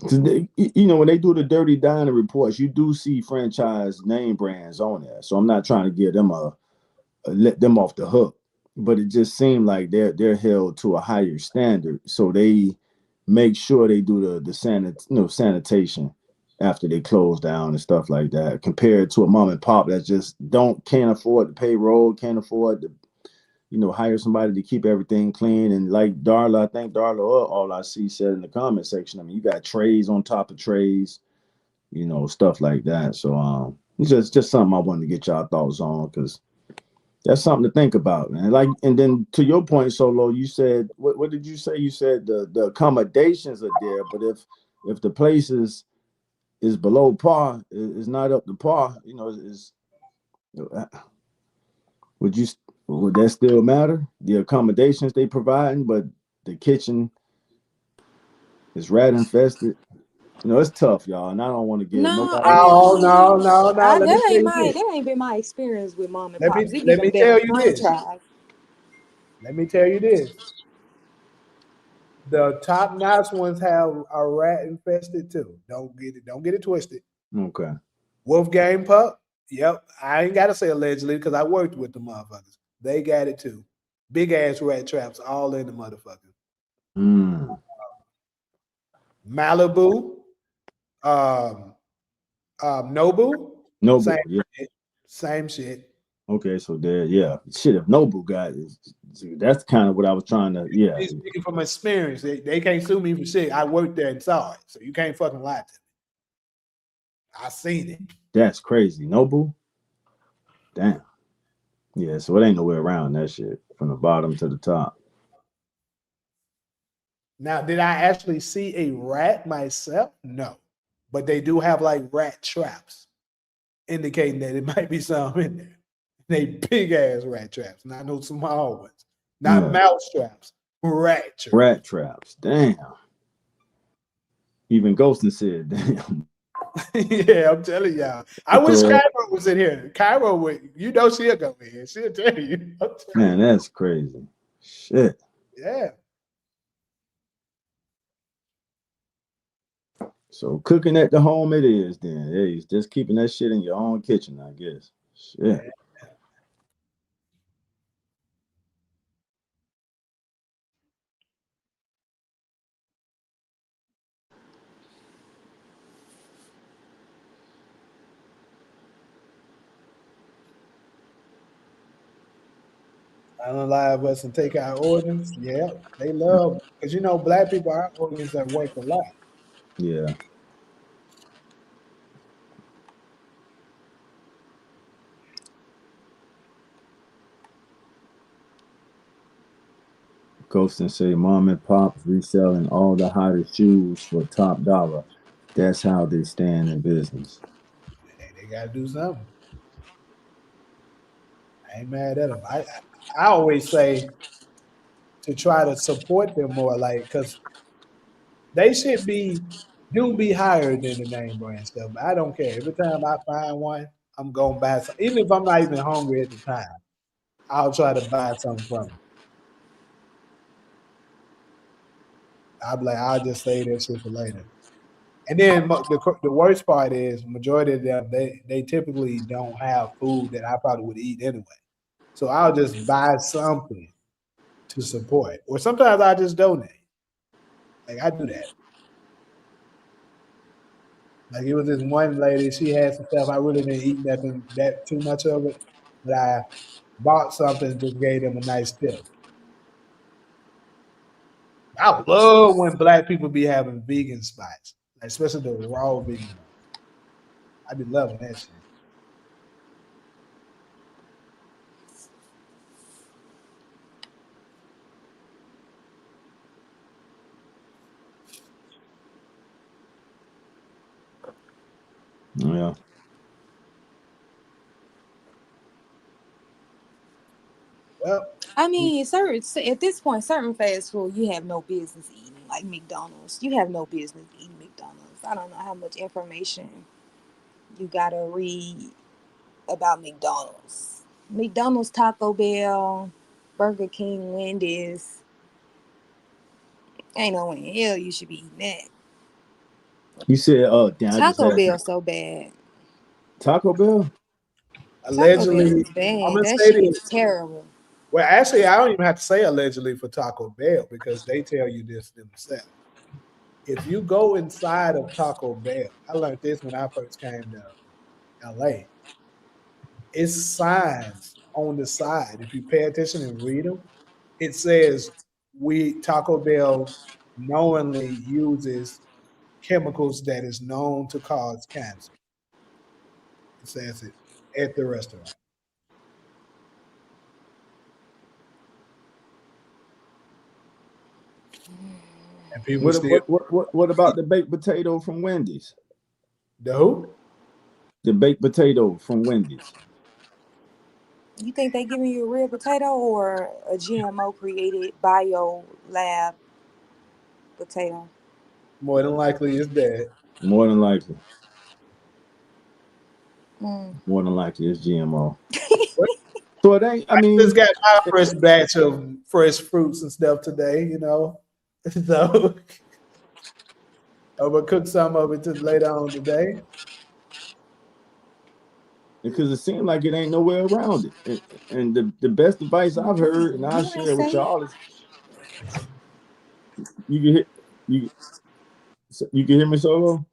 'cause when they do the dirty dining reports, you do see franchise name brands on there. So I'm not trying to give them let them off the hook, but it just seemed like they're held to a higher standard. So they make sure they do the sanitation after they close down and stuff like that, compared to a mom and pop that just can't afford to pay roll, can't afford to hire somebody to keep everything clean. And like Darla, I think Darla, all I see said in the comment section, I mean, you got trays on top of trays, stuff like that. So it's just something I wanted to get y'all thoughts on, because that's something to think about, man. Like, and then to your point, Solo, you said, what did you say? You said the accommodations are there, but if the place is below par, is not up to par, would you would that still matter? The accommodations they providing, but the kitchen is rat infested. It's tough, y'all, and I don't want to give No, nobody. I no, mean, no, no. Let me tell you this. that ain't been my experience with mom and Let me pops. It be let them me damn tell you this. franchise. Let me tell you this. The top notch ones have are rat infested too. Don't get it twisted. Okay. Wolfgang Pup. Yep. I ain't gotta say allegedly because I worked with the motherfuckers. They got it too. Big ass rat traps all in the motherfucker. Mm. Malibu. Um, Nobu. Same Noble, yeah. shit. Same shit. Okay, so there, yeah. Shit, if Noble got it, that's kind of what I was trying to, yeah. Speaking from experience, they can't sue me for shit. I worked there and saw it. So you can't fucking lie to me. I seen it. That's crazy. Noble? Damn. Yeah, so it ain't no way around that shit from the bottom to the top. Now, did I actually see a rat myself? No. But they do have like rat traps, indicating that it might be some in there. They big ass rat traps, not no small ones. Not Yeah. mouse traps, rat traps. Rat traps. Damn. Even Ghostin said, damn. Yeah, I'm telling y'all. I wish Cairo was in here. Cairo would, she'll go in. She'll tell you. Man, that's crazy. Shit. Yeah. So cooking at the home it is then. Hey, it's just keeping that shit in your own kitchen, I guess. Shit. Yeah. Unalive us and take our organs. Yeah, they love because black people, our organs are worth a lot. Yeah. Ghostin say mom and pops reselling all the hottest shoes for top dollar. That's how they stand in business. They gotta do something. I ain't mad at them. I always say to try to support them more, like because they should be higher than the name brand stuff. But I don't care. Every time I find one, I'm gonna buy some. Even if I'm not even hungry at the time, I'll try to buy something from them. I'll be like, I'll just save that shit for later. And then the worst part is, majority of them they typically don't have food that I probably would eat anyway. So I'll just buy something to support, or sometimes I just donate. Like I do that. Like it was this one lady, she had some stuff. I really didn't eat nothing that too much of it, but I bought something and just gave them a nice tip. I love when black people be having vegan spots, like especially the raw vegan ones. I be loving that shit. Yeah. Well, I mean, certain at this point, certain fast food you have no business eating, like McDonald's. You have no business eating McDonald's. I don't know how much information you gotta read about McDonald's. McDonald's, Taco Bell, Burger King, Wendy's. Ain't no way in hell you should be eating that. You said, oh, damn, I just Taco had Bell so bad. Taco Bell. Taco Bell allegedly, is I'm bad. gonna That say shit this. is terrible. Well, actually, I don't even have to say allegedly for Taco Bell because they tell you this themselves. If you go inside of Taco Bell, I learned this when I first came to LA. It's signs on the side. If you pay attention and read them, it says we Taco Bell knowingly uses chemicals that is known to cause cancer. It says it at the restaurant. And people What still what about the baked potato from Wendy's? the who? The baked potato from Wendy's. You think they giving you a real potato or a GMO created bio lab potato? More than likely it's that. More than likely. Mm. More than likely it's GMO. So it ain't. I I just mean, got my first batch of fresh fruits and stuff today, you know. So I'm gonna cook some of it to later on today. because it seemed like it ain't nowhere around it. And the best advice I've heard, and I'll You ain't share with say. y'all, is you can hit you you can hear me solo.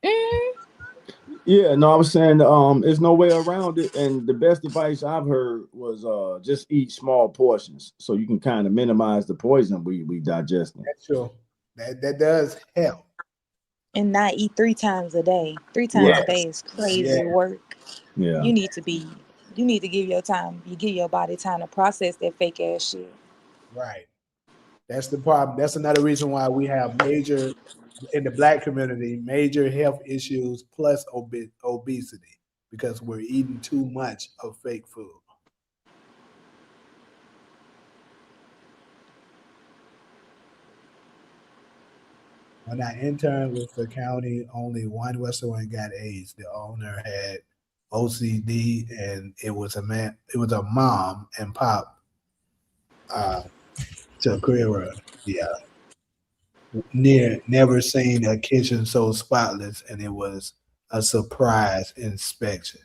Mm. Yeah, no, I was saying there's no way around it, and the best advice I've heard was just eat small portions so you can kind of minimize the poison we digesting. That's true. That does help. And not eat 3 times a day. 3 times a day Right. is crazy Yeah, work. Yeah. You need to be. You need to give your time. You give your body time to process that fake ass shit. right. That's the problem. That's another reason why we have major in the black community, major health issues plus obesity because we're eating too much of fake food. When I interned with the county, only one restaurant got AIDS. The owner had OCD, and it was a man. It was a mom and pop uh, to Carrera. Yeah, never seen a kitchen so spotless, and it was a surprise inspection.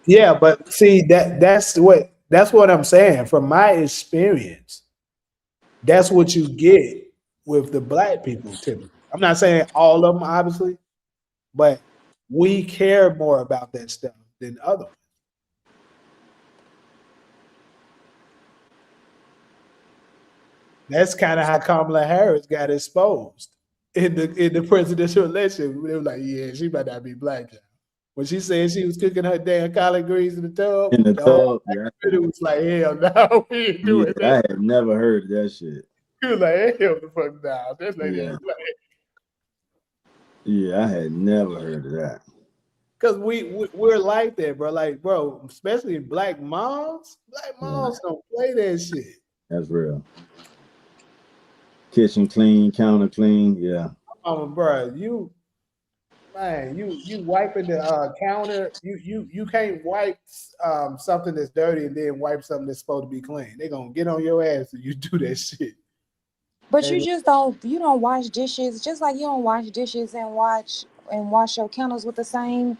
Yeah, but see that's what I'm saying. From my experience, that's what you get with the black people typically. I'm not saying all of them, obviously, but we care more about that stuff than other ones. That's kind of how Kamala Harris got exposed in the presidential election. They were like, "Yeah, she might not be black." When she said she was cooking her damn collard greens in the tub, In the the whole tub, yeah. community was like, "Hell no, we ain't Yeah, doing I that." had never heard of that shit. He was like, "Hell the fuck no, that lady Yeah. ain't black." Yeah, I had never heard of that. Because we're like that, bro. Like, bro, especially black Yeah, moms don't play that shit. that's real. Kitchen clean, counter clean. Yeah. Bro, you wiping the counter. You can't wipe something that's dirty and then wipe something that's supposed to be clean. They're gonna get on your ass if you do that shit. But you just don't wash dishes, just like you don't wash dishes and wash your counters with the same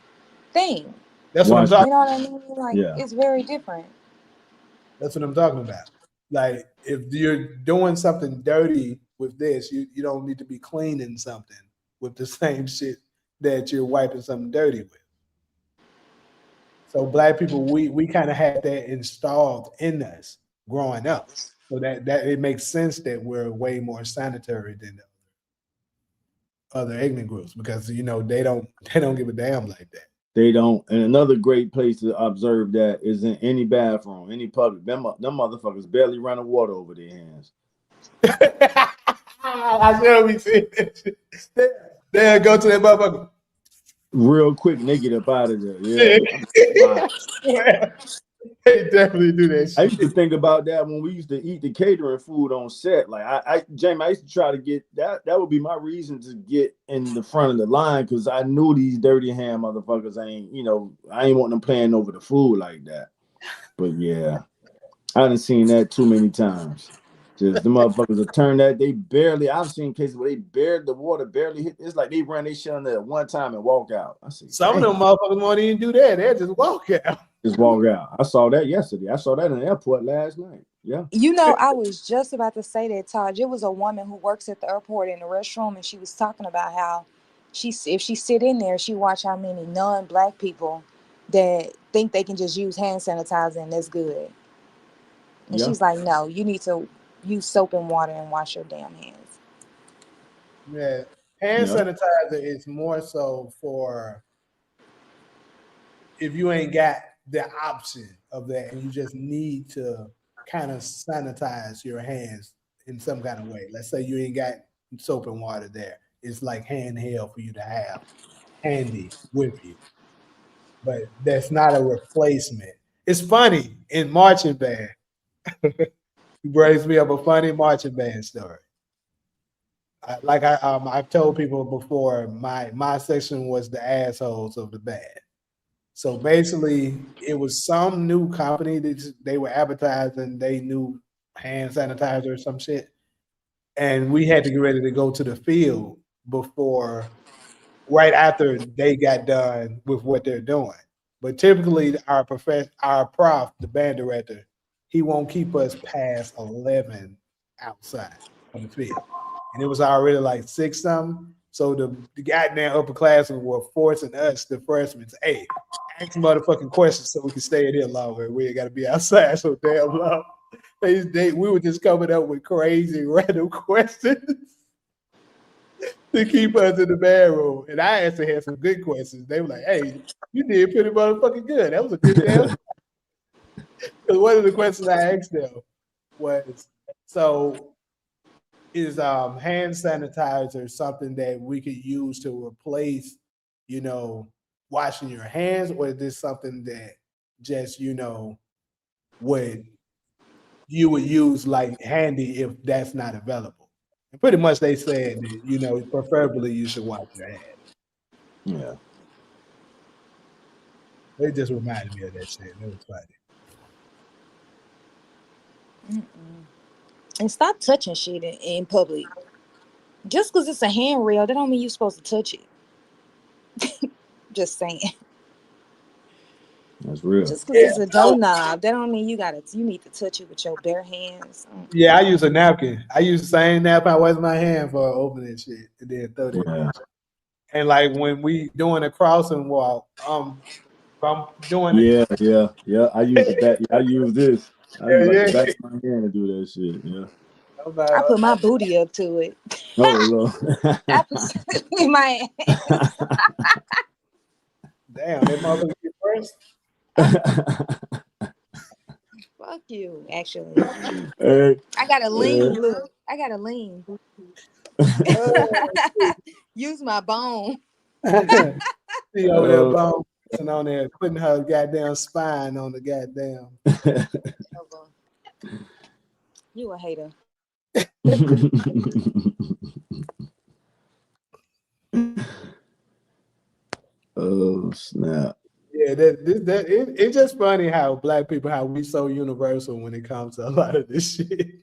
thing. That's what I'm Watch. talking. You know what I mean? Like Yeah. it's very different. That's what I'm talking about. Like if you're doing something dirty with this, you don't need to be cleaning something with the same shit that you're wiping something dirty with. So black people, we kind of had that installed in us growing up. So that it makes sense that we're way more sanitary than the other ignorant groups because they don't give a damn like that. They don't. And another great place to observe that is in any bathroom, any public. Them motherfuckers barely running water over their hands. I should be seeing that shit. They'll go to that motherfucker Real quick and they get up out of there. Yeah. Wow. They definitely do that shit. I used to think about that when we used to eat the catering food on set. Like Jamie, I used to try to get that. That would be my reason to get in the front of the line because I knew these dirty hand motherfuckers I ain't want them playing over the food like that. But yeah, I done seen that too many times. Just the motherfuckers will turn that. I've seen cases where the water barely hit. It's like they ran their shit on there one time and walk out. I see. Some of them motherfuckers won't even do that. They'll just walk out. Just walk out. I saw that yesterday. I saw that in the airport last night. Yeah. I was just about to say that, Taj. It was a woman who works at the airport in the restroom, and she was talking about how if she sit in there, she watch how many non-black people that think they can just use hand sanitizer and that's good. And she's like, no, you need to use soap and water and wash your damn hands. Yeah. Hand sanitizer is more so for if you ain't got the option of that and you just need to kind of sanitize your hands in some kind of way. Let's say you ain't got soap and water there. It's like handheld for you to have handy with you. But that's not a replacement. It's funny in marching band. He brings me up a funny marching band story. I've told people before, my section was the assholes of the band. So basically, it was some new company that they were advertising. They knew hand sanitizer or some shit, and we had to get ready to go to the field right after they got done with what they're doing. But typically, our prof, the band director, he won't keep us past 11 outside on the field, and it was already like 6 something. So the goddamn upperclassmen were forcing us, the freshmen, to, hey, ask motherfucking questions so we can stay in here longer. We ain't got to be outside so damn long. We were just coming up with crazy random questions to keep us in the bedroom. And I actually had some good questions. They were like, hey, you did pretty motherfucking good. That was a good damn. Because one of the questions I asked them was, so is hand sanitizer something that we could use to replace, washing your hands, or is this something that just, would use like handy if that's not available? And pretty much they said that, preferably you should wash your hands. Yeah. They just reminded me of that shit. It was funny. And stop touching shit in public. Just because it's a handrail, that don't mean you're supposed to touch it. Just saying. That's real. Just because it's a doorknob, that don't mean you need to touch it with your bare hands. Yeah, I use a napkin. I use the same napkin I wash my hand for opening shit and then throw that. Yeah. And like when we doing a crossing walk, I'm doing Yeah. I use the back. I use this. I use the back of my hand to do that shit. Yeah. I put my booty up to it. Oh, Lord. I put in my hands. Damn, that motherfucker get first. Fuck you, actually. Hey, I got a lean look. I got a lean. Use my bone. See over there, bone on there, putting her goddamn spine on the goddamn. You a hater. Oh snap! Yeah, it's just funny how black people, how we so universal when it comes to a lot of this shit.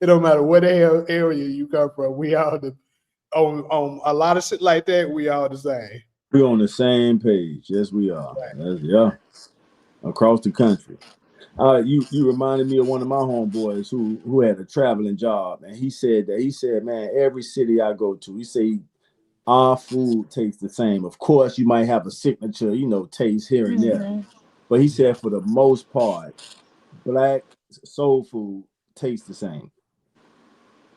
It don't matter what the hell area you come from. We all on a lot of shit like that. We all the same. We're on the same page. Yes, we are. Yeah, across the country. You reminded me of one of my homeboys who had a traveling job, and he said, man, every city I go to, he said our food tastes the same. Of course, you might have a signature, taste here and there, but he said for the most part, Black soul food tastes the same.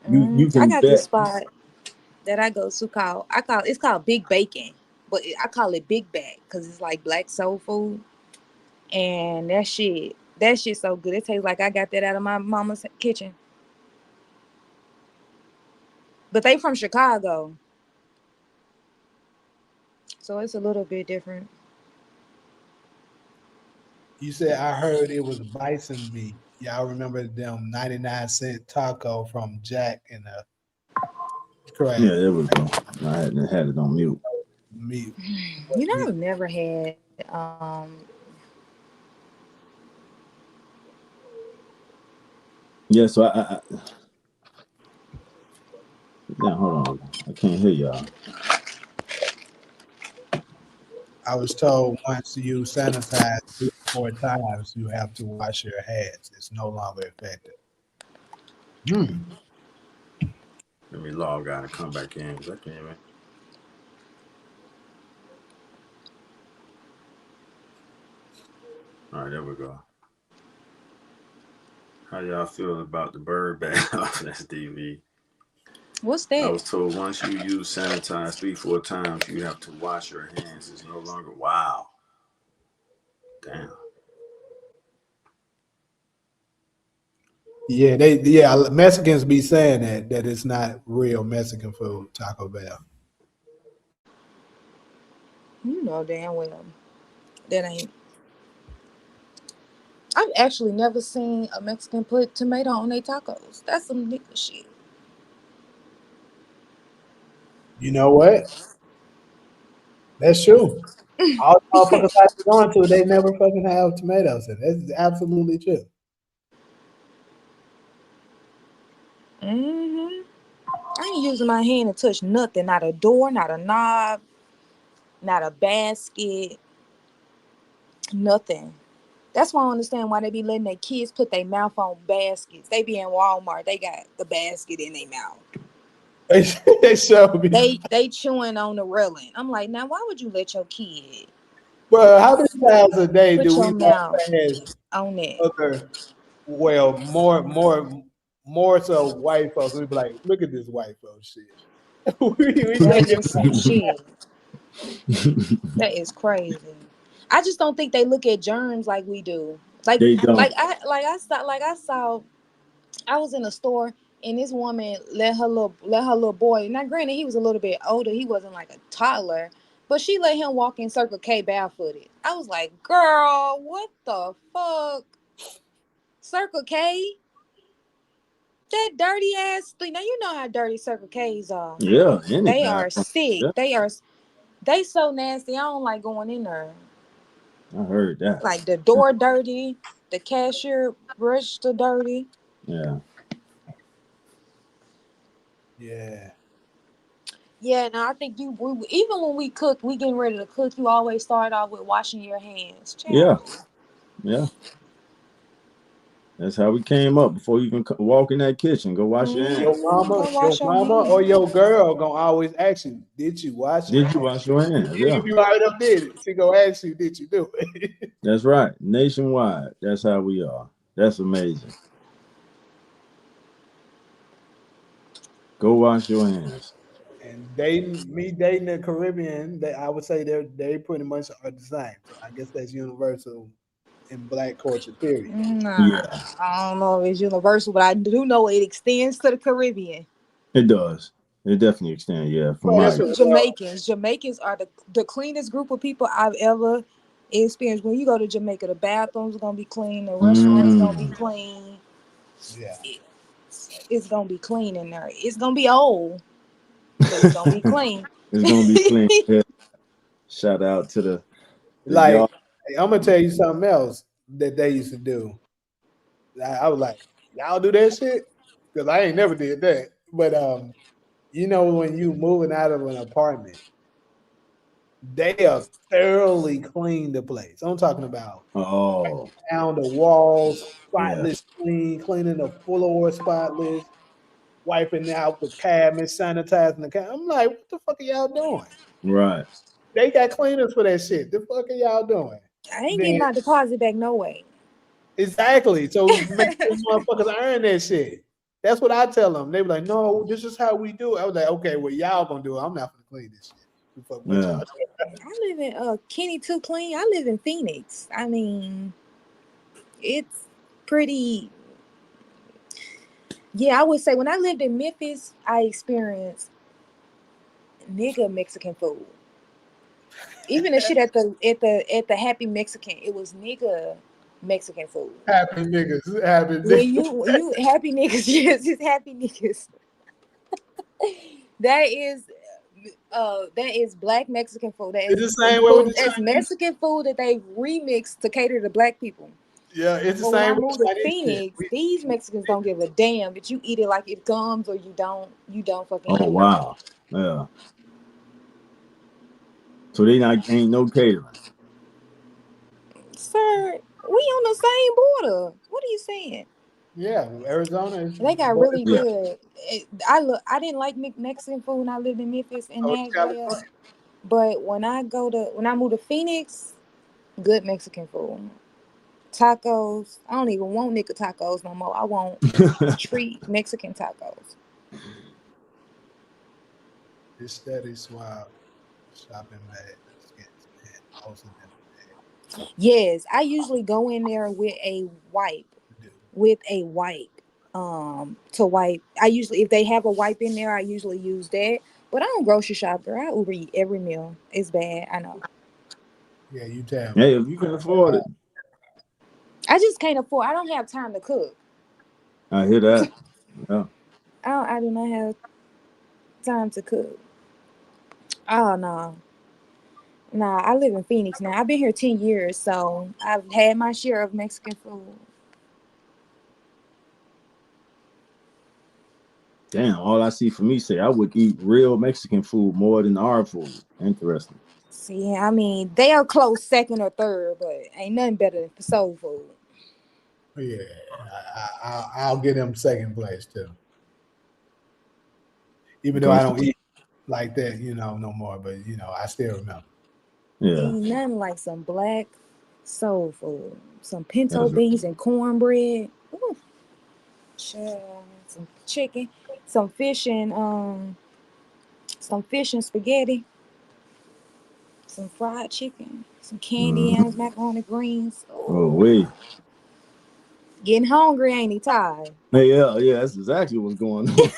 You I can got this bet. spot that I go to it's called Big Bacon, but I call it Big Back because it's like Black soul food, and that shit's so good. It tastes like I got that out of my mama's kitchen. But they from Chicago, so it's a little bit different. You said I heard it was bison meat. Y'all remember them 99-cent taco from Jack and the Crab? Yeah, there we go. I hadn't had it on mute. Meat. I've never had Yeah, so now hold on. I can't hear y'all. I was told once you sanitize 3 or 4 times, you have to wash your hands. It's no longer effective. Let me log out and come back in because I can't even. All right, there we go. How y'all feel about the bird bath off SDV? What's that? I was told once you use sanitize 3-4 times, you have to wash your hands. It's no longer. Wow. Damn. Yeah, Mexicans be saying that it's not real Mexican food, Taco Bell. You know damn well that ain't. I've actually never seen a Mexican put tomato on their tacos. That's some nigga shit. You know what? That's true. All the motherfuckers I've gone to, they never fucking have tomatoes in it. That's absolutely true. I ain't using my hand to touch nothing. Not a door, not a knob, not a basket, nothing. That's why I understand why they be letting their kids put their mouth on baskets. They be in Walmart, they got the basket in their mouth. They show me. They chewing on the railing. I'm like, now why would you let your kid Well, how many times a day put do your we walk mouth past on it? other? Well, more so white folks. We be like, look at this white folks shit. we That look at is some shit. That is crazy. I just don't think they look at germs like we do. They don't. I was in a store and this woman let her little boy. Now, granted, he was a little bit older. He wasn't like a toddler, but she let him walk in Circle K barefooted. I was like, girl, what the fuck? Circle K? That dirty ass thing. Now you know how dirty Circle K's are. Yeah, They are sick. Yeah. They so nasty. I don't like going in there. I heard that. Like the door dirty, the cashier register dirty. Yeah. Yeah. Yeah, no, I think even when we cook, we getting ready to cook, you always start off with washing your hands. Yeah. Yeah. That's how we came up. Before you can walk in that kitchen, go wash your hands. Your mama or your girl gonna always ask you, did you wash your hands? Did you wash your hands? Yeah. If you already up did it, she gonna ask you, did you do it? That's right. Nationwide. That's how we are. That's amazing. Go wash your hands. And me dating the Caribbean, I would say they pretty much are the same. So I guess that's universal in Black culture, period. Nah, Yeah. I don't know if it's universal, but I do know it extends to the Caribbean. It does. It definitely extends. Yeah. From my Jamaicans are the cleanest group of people I've ever experienced. When you go to Jamaica, the bathrooms are gonna be clean, the restaurants gonna be clean. Yeah. It's gonna be clean in there. It's gonna be old, but it's gonna be clean. It's gonna be clean. Yeah. Shout out to the Like, y'all. I'm gonna tell you something else that they used to do. I was like, y'all do that shit? because I ain't never did that. But you know, when you moving out of an apartment, they are thoroughly clean the place. I'm talking about Oh, down the walls, yeah, spotless clean, cleaning the floor spotless, wiping out the cabinets, sanitizing the cabinet. I'm like, what the fuck are y'all doing? right. They got cleaners for that shit. The fuck are y'all doing? I ain't getting Then my deposit back no way. exactly. So make those motherfuckers earn that shit. That's what I tell them. They be like, no, this is how we do it. I was like, okay, well, y'all gonna do it. I'm not gonna clean this shit. The fuck what Yeah. y'all I live in Kenny Too Clean. I live in Phoenix. I mean, it's pretty. Yeah, I would say when I lived in Memphis, I experienced nigga Mexican food. Even the shit at the Happy Mexican, it was nigga Mexican food. happy niggas, happy When niggas. you happy niggas, yes, it's happy niggas. That is black Mexican food. That It's is the same way with food. the That's Chinese. Mexican food that they remixed to cater to black people. Yeah, it's the But when I same with moved the to Chinese shit. Phoenix, these Mexicans don't give a damn that you eat it like it comes or you don't fucking eat Oh, it. wow. Yeah. So they ain't no catering. Sir, we on the same border. What are you saying? Yeah, Arizona is They got really Yeah. good. I didn't like Mexican food when I lived in Memphis and Oh, it's Nashville, California. but when I moved to Phoenix, good Mexican food. Tacos. I don't even want nigga tacos no more. I want treat Mexican tacos. This steady swap, shopping bag, skits, and also them Yes, I usually go in there with a wipe. To wipe. I usually, if they have a wipe in there, I usually use that. But I don't grocery shop, girl. I Uber eat every meal. It's bad. I know. Yeah, you tell me. Hey, if you can afford it. I just can't afford. I don't have time to cook. I hear that. Yeah. I do not have time to cook. Oh no. Nah, I live in Phoenix now. I've been here 10 years, so I've had my share of Mexican food. Damn, all I see for me say I would eat real Mexican food more than our food. Interesting. See, I mean, they are close second or third, but ain't nothing better than soul food. Yeah, I'll get them second place too. Even though I don't eat like that, no more. But I still remember. Yeah. Ain't nothing like some black soul food. Some pinto beans and cornbread. Ooh. Some chicken, some fish and spaghetti, some fried chicken, some candy yams, macaroni greens. Oh, wait. Getting hungry, ain't he, Ty? Hey, yeah, that's exactly what's going on.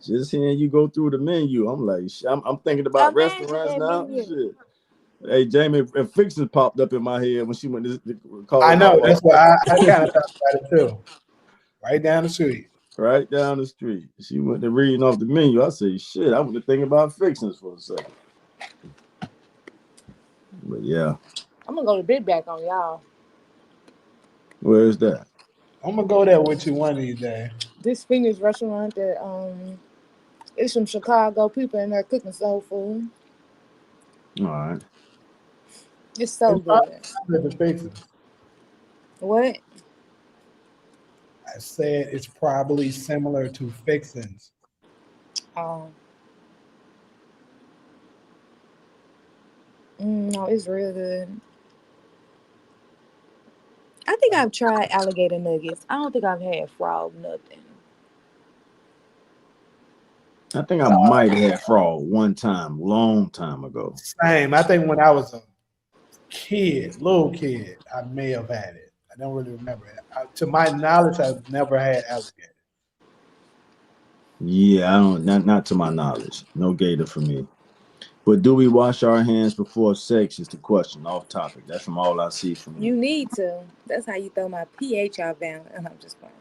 Just hearing you go through the menu, I'm like, I'm thinking about Imagine restaurants that now. menu. Shit. Hey, Jamie, and Fixins popped up in my head when she went to call. I know. That's why I kind of thought about it too. Right down the street. Right down the street. She went to reading off the menu. I say, shit, I went to think about Fixins for a second. But yeah. I'm gonna go to Big Back on y'all. Where is that? I'm gonna go there with you one of these days. This Phoenix restaurant that it's some Chicago people in there cooking soul food. All right. It's so good. What? I said it's probably similar to Fixins. No, it's real good. I think I've tried alligator nuggets. I don't think I've had frog nothing. I think I might have had frog one time, long time ago. Same. I think when I was a little kid, I may have had it. I don't really remember it. To my knowledge, I've never had alligator. Yeah, I don't. Not to my knowledge. No gator for me. But do we wash our hands before sex? Is the question. Off topic. That's from all I see from You need to. That's how you throw my pH out down. And I'm just playing.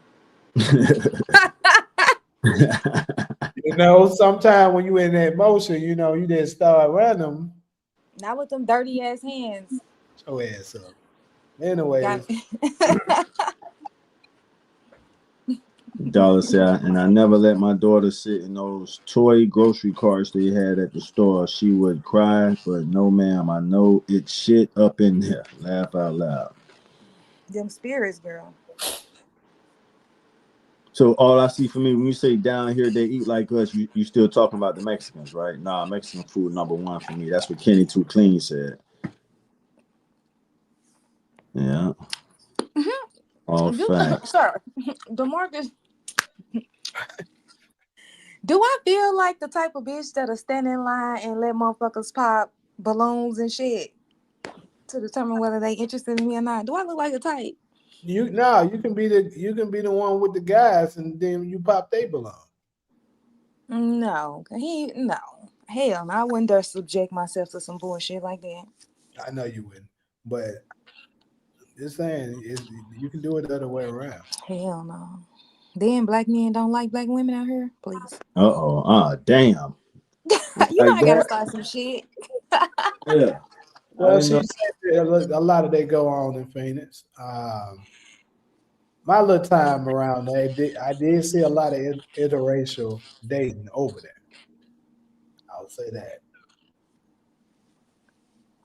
Sometimes when you in that motion, you just start running them. Not with them dirty ass hands. Oh, ass up. Anyways. Dollar said, and I never let my daughter sit in those toy grocery carts they had at the store. She would cry, but no, ma'am, I know it's shit up in there. Laugh out loud. Them spirits, girl. So all I see for me, when you say down here they eat like us, you still talking about the Mexicans, right? Nah, Mexican food #1 for me. That's what Kenny Too Clean said. Yeah. All facts. Sir, DeMarcus, do I feel like the type of bitch that'll stand in line and let motherfuckers pop balloons and shit to determine whether they interested in me or not? Do I look like a type? You can be the one with the guys, and then you pop they balloon. No, hell no. I wouldn't dare subject myself to some bullshit like that. I know you wouldn't, but just saying, you can do it the other way around. Hell no. Then black men don't like black women out here, please. Damn. You know I gotta start some shit. Yeah. Well, she said a lot of they go on in Phoenix. My little time around there, I did see a lot of interracial dating over there. I'll say that.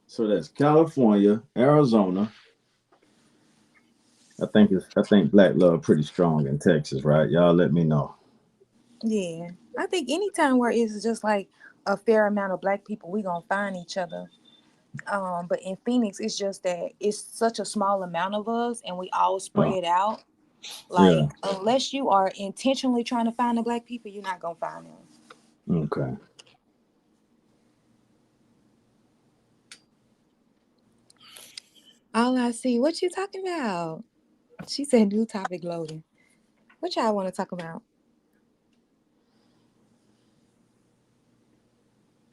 So that's California, Arizona. I think black love pretty strong in Texas, right? Y'all let me know. Yeah. I think anytime where it's just like a fair amount of black people, we gonna find each other. But in Phoenix, it's just that it's such a small amount of us and we all spread out. Like, unless you are intentionally trying to find the black people, you're not gonna find them. Okay. All I see, what you talking about? She said new topic loading. What y'all want to talk about?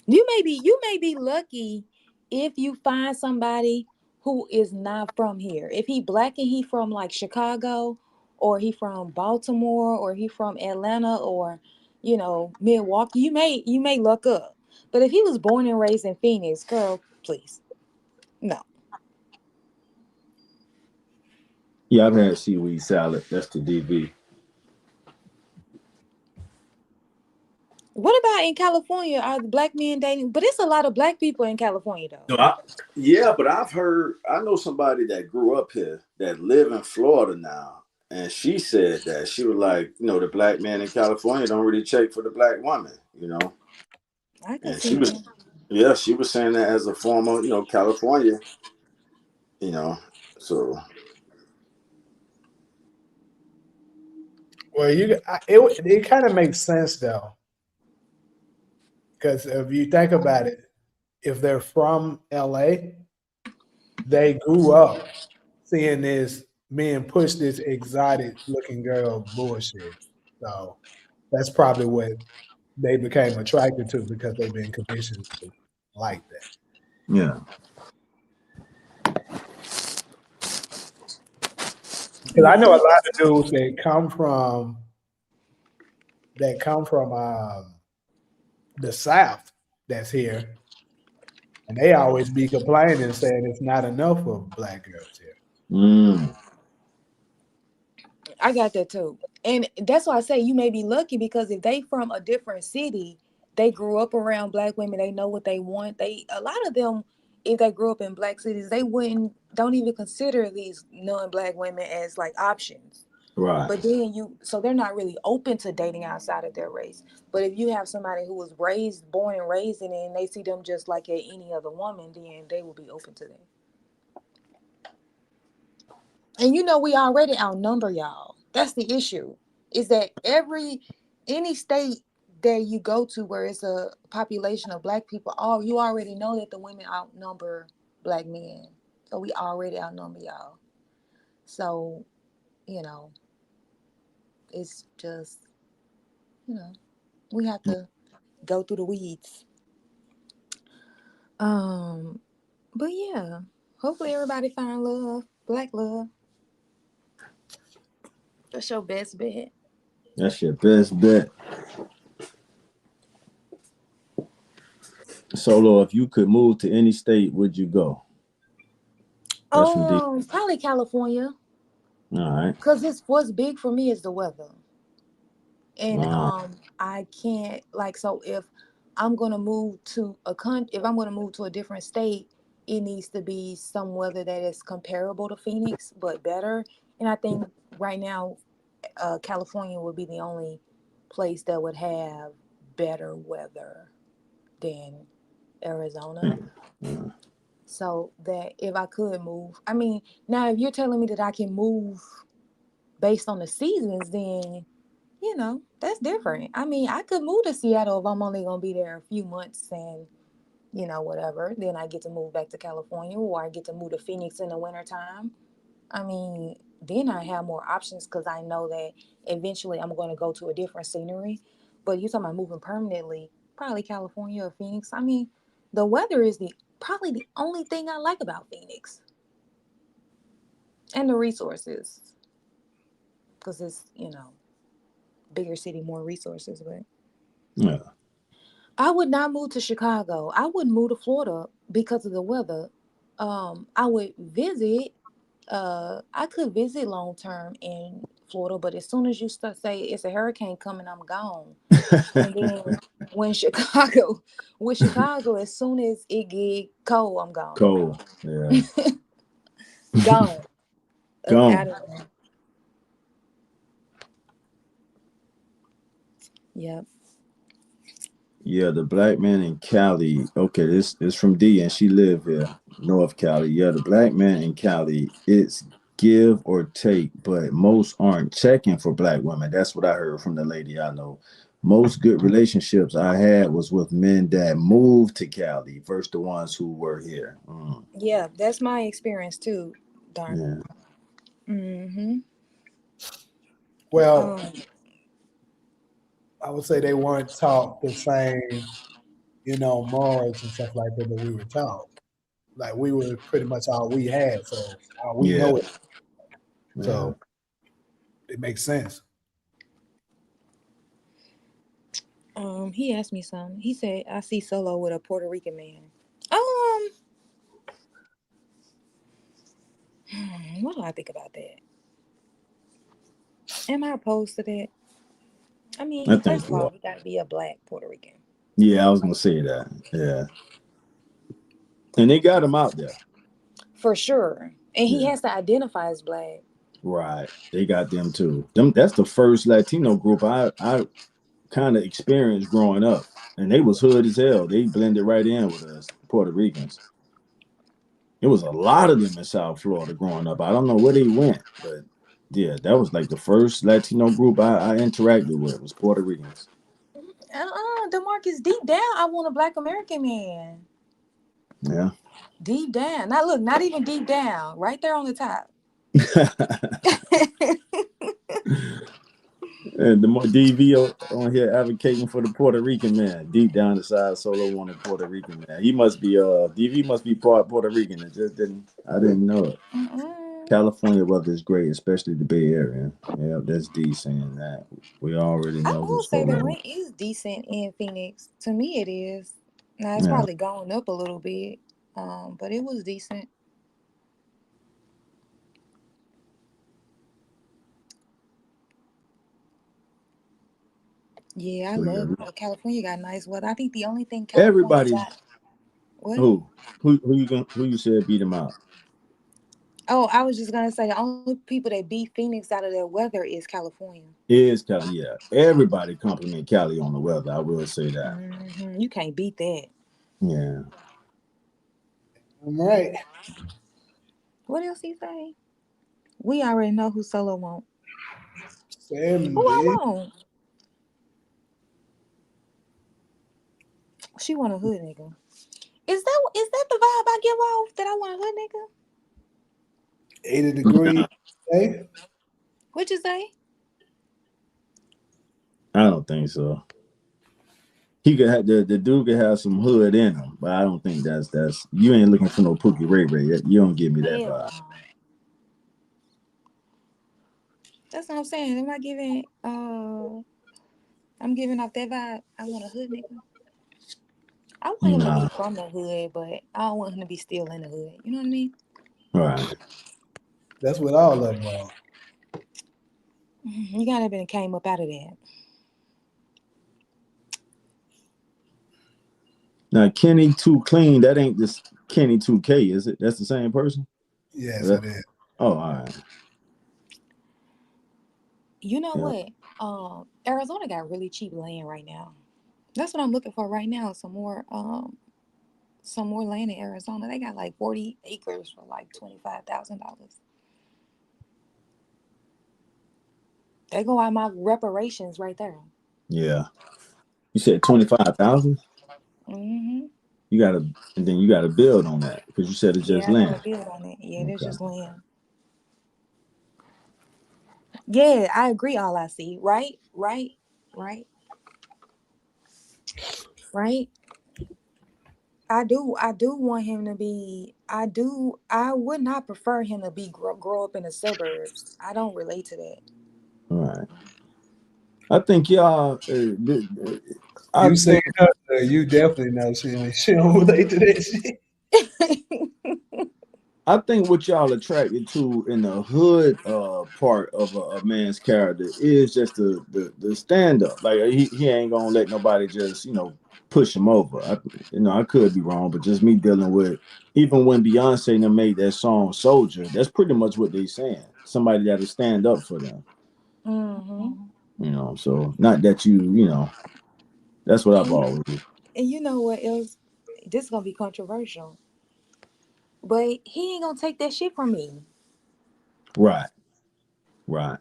You may be lucky if you find somebody who is not from here. If he black and he from like Chicago, or he from Baltimore, or he from Atlanta, or Milwaukee, you may luck up. But if he was born and raised in Phoenix, girl, please, no. Yeah, I've had seaweed salad. That's the DB. What about in California? Are the black men dating? But it's a lot of black people in California, though. Yeah, but I know somebody that grew up here that live in Florida now, and she said that she was like, the black man in California don't really check for the black woman, I can and see that. she was saying that as a former, California, so. Well, it kind of makes sense though, because if you think about it, if they're from LA, they grew up seeing this men push this exotic looking girl bullshit. So that's probably what they became attracted to, because they've been conditioned to like that. Yeah. Because I know a lot of dudes that come from the South that's here, and they always be complaining, saying it's not enough for black girls here. I got that too. And that's why I say you may be lucky, because if they from a different city, they grew up around black women, they know what they want. A lot of them, if they grew up in black cities, they don't even consider these non-black women as like options. Right. But then so they're not really open to dating outside of their race. But if you have somebody who was born and raised in it, and they see them just like any other woman, then they will be open to them. And we already outnumber y'all. That's the issue. Is that any state that you go to where it's a population of black people, you already know that the women outnumber black men. So we already outnumber y'all. So, it's just, we have to go through the weeds. But yeah, hopefully everybody find love, black love. That's your best bet. That's your best bet. Solo, if you could move to any state, would you go? That's from D. Probably California. All right. Because what's big for me is the weather. And I can't, like, so if I'm gonna move to if I'm gonna move to a different state, it needs to be some weather that is comparable to Phoenix but better. And I think right now, California would be the only place that would have better weather than Arizona. So that if I could move, I mean, now if you're telling me that I can move based on the seasons, then that's different. I mean, I could move to Seattle if I'm only gonna be there a few months and whatever. Then I get to move back to California, or I get to move to Phoenix in the wintertime. I mean, then I have more options because I know that eventually I'm going to go to a different scenery. But you're talking about moving permanently, probably California or Phoenix. I mean, the weather is probably the only thing I like about Phoenix, and the resources, because it's bigger city, more resources. But Yeah. I would not move to Chicago. I wouldn't move to Florida because of the weather. I would visit. I could visit long term in Florida, but as soon as you start say it's a hurricane coming, I'm gone. And then with Chicago, as soon as it get cold, I'm gone. Cold. Yeah. Gone. Gone. Out of there. Yep. Yeah, the black man in Cali. Okay, this is from D, and she live here, North Cali. Yeah, the black man in Cali. It's give or take, but most aren't checking for black women. That's what I heard from the lady I know. Most good relationships I had was with men that moved to Cali versus the ones who were here. Yeah, that's my experience too, Darn. Yeah. Mm-hmm. Well, I would say they weren't taught the same, morals and stuff like that we were taught. Like we were pretty much all we had, so we Yeah. know it. Yeah. So it makes sense. He asked me something. He said, "I see Solo with a Puerto Rican man." What do I think about that? Am I opposed to that? I mean, I think first of you all, are. he got to be a black Puerto Rican. Yeah, I was gonna say that. Yeah. And they got him out there. For sure. And he Yeah. has to identify as black. Right. They got them too. That's the first Latino group I kind of experienced growing up. And they was hood as hell. They blended right in with us, Puerto Ricans. There was a lot of them in South Florida growing up. I don't know where they went, but yeah, that was like the first Latino group I interacted with was Puerto Ricans. DeMarcus, deep down, I want a black American man. Yeah. Deep down. Now look, not even deep down. Right there on the top. And the more DV on here advocating for the Puerto Rican man, deep down inside, Solo wanted Puerto Rican man. He must be DV must be part Puerto Rican. I didn't know it. California weather is great, especially the Bay Area. Yeah, that's D saying that. We already I know will who's say the Solo. rent is decent in Phoenix. To me, it is. Now it's Yeah. probably going up a little bit, but it was decent. Yeah, I So, love yeah. California. Got nice weather. I think the only thing California Everybody's got. What? who you said beat him out? Oh, I was just gonna say the only people that beat Phoenix out of their weather is California. Is Cali? Yeah, everybody compliment Cali on the weather. I will say that. Mm-hmm. You can't beat that. Yeah. All right. What else he say? We already know who Solo want. 70. Who I want? She want a hood nigga. Is that the vibe I give off? That I want a hood nigga? 80 degrees. Hey? What you say? I don't think so. He could have the dude could have some hood in him, but I don't think that's you ain't looking for no Pookie Ray Ray. You don't give me that Hell vibe. no. That's what I'm saying. Am I giving I'm giving off that vibe. I want a hood nigga. I want him to be Nah. from the hood, but I don't want him to be still in the hood. You know what I mean? Right. That's what all of them are. You gotta have been came up out of that. Now Kenny Too Clean, that ain't this Kenny 2K, is it? That's the same person? Yes, it is. Oh, all right. You know Yeah. what? Arizona got really cheap land right now. That's what I'm looking for right now. Some more land in Arizona. They got like 40 acres for like $25,000. They go out my reparations right there. Yeah. You said 25,000? Mm-hmm. You gotta, and then you gotta build on that because you said it's just Yeah, I gotta land. build on it. Yeah, that's Okay. just land. Yeah, I agree. All I see. Right, right, right, right. I do want him to be. I would not prefer him to be grow up in the suburbs. I don't relate to that. All right. I think y'all. I You seen think her, you definitely know she don't relate to that shit. I think what y'all attracted to in the hood part of a man's character is just the stand up. Like he ain't gonna let nobody just push him over. I could be wrong, but just me dealing with even when Beyonce and them made that song Soldier, that's pretty much what they saying. Somebody that'll stand up for them. Mm-hmm. So not that that's what I've And, always. and you know what else? This is gonna be controversial, but he ain't gonna take that shit from me. Right, right,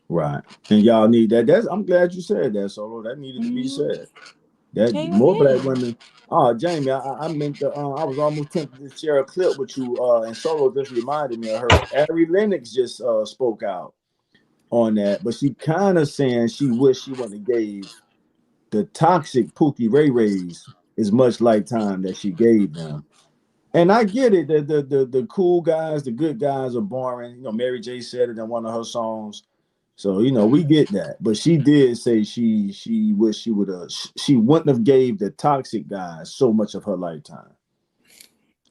right. And y'all need that. I'm glad you said that, Solo. That needed to be Mm-hmm. said. That Hell more black yeah. women. Oh, Jamie, I meant to. I was almost tempted to share a clip with you. And Solo just reminded me of her. Ari Lennox just spoke out on that, but she kind of saying she wished she wouldn't have gave the toxic Pookie Ray Rays as much lifetime that she gave them. And I get it. The cool guys, the good guys are boring. Mary J said it in one of her songs. So we get that, but she did say she wished she wouldn't have gave the toxic guys so much of her lifetime.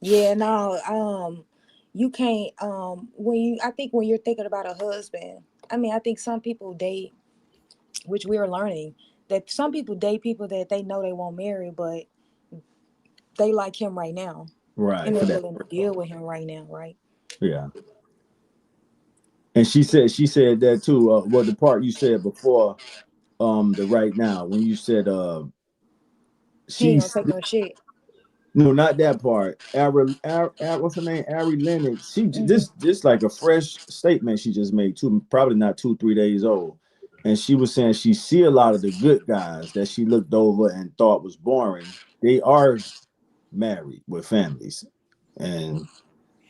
Yeah, no, you can't I think when you're thinking about a husband, I mean, I think some people date, which we are learning, that some people date people that they know they won't marry, but they like him right now. Right, And for they're that. willing to deal with him right now, right? Yeah. And she said that too. Well, the part you said before, the right now when you said He ain't gonna she's take no shit. no, not that part. What's her name? Ari Lennox. She Mm-hmm. this like a fresh statement she just made too, probably not 2-3 days old. And she was saying she see a lot of the good guys that she looked over and thought was boring. They are married with families. And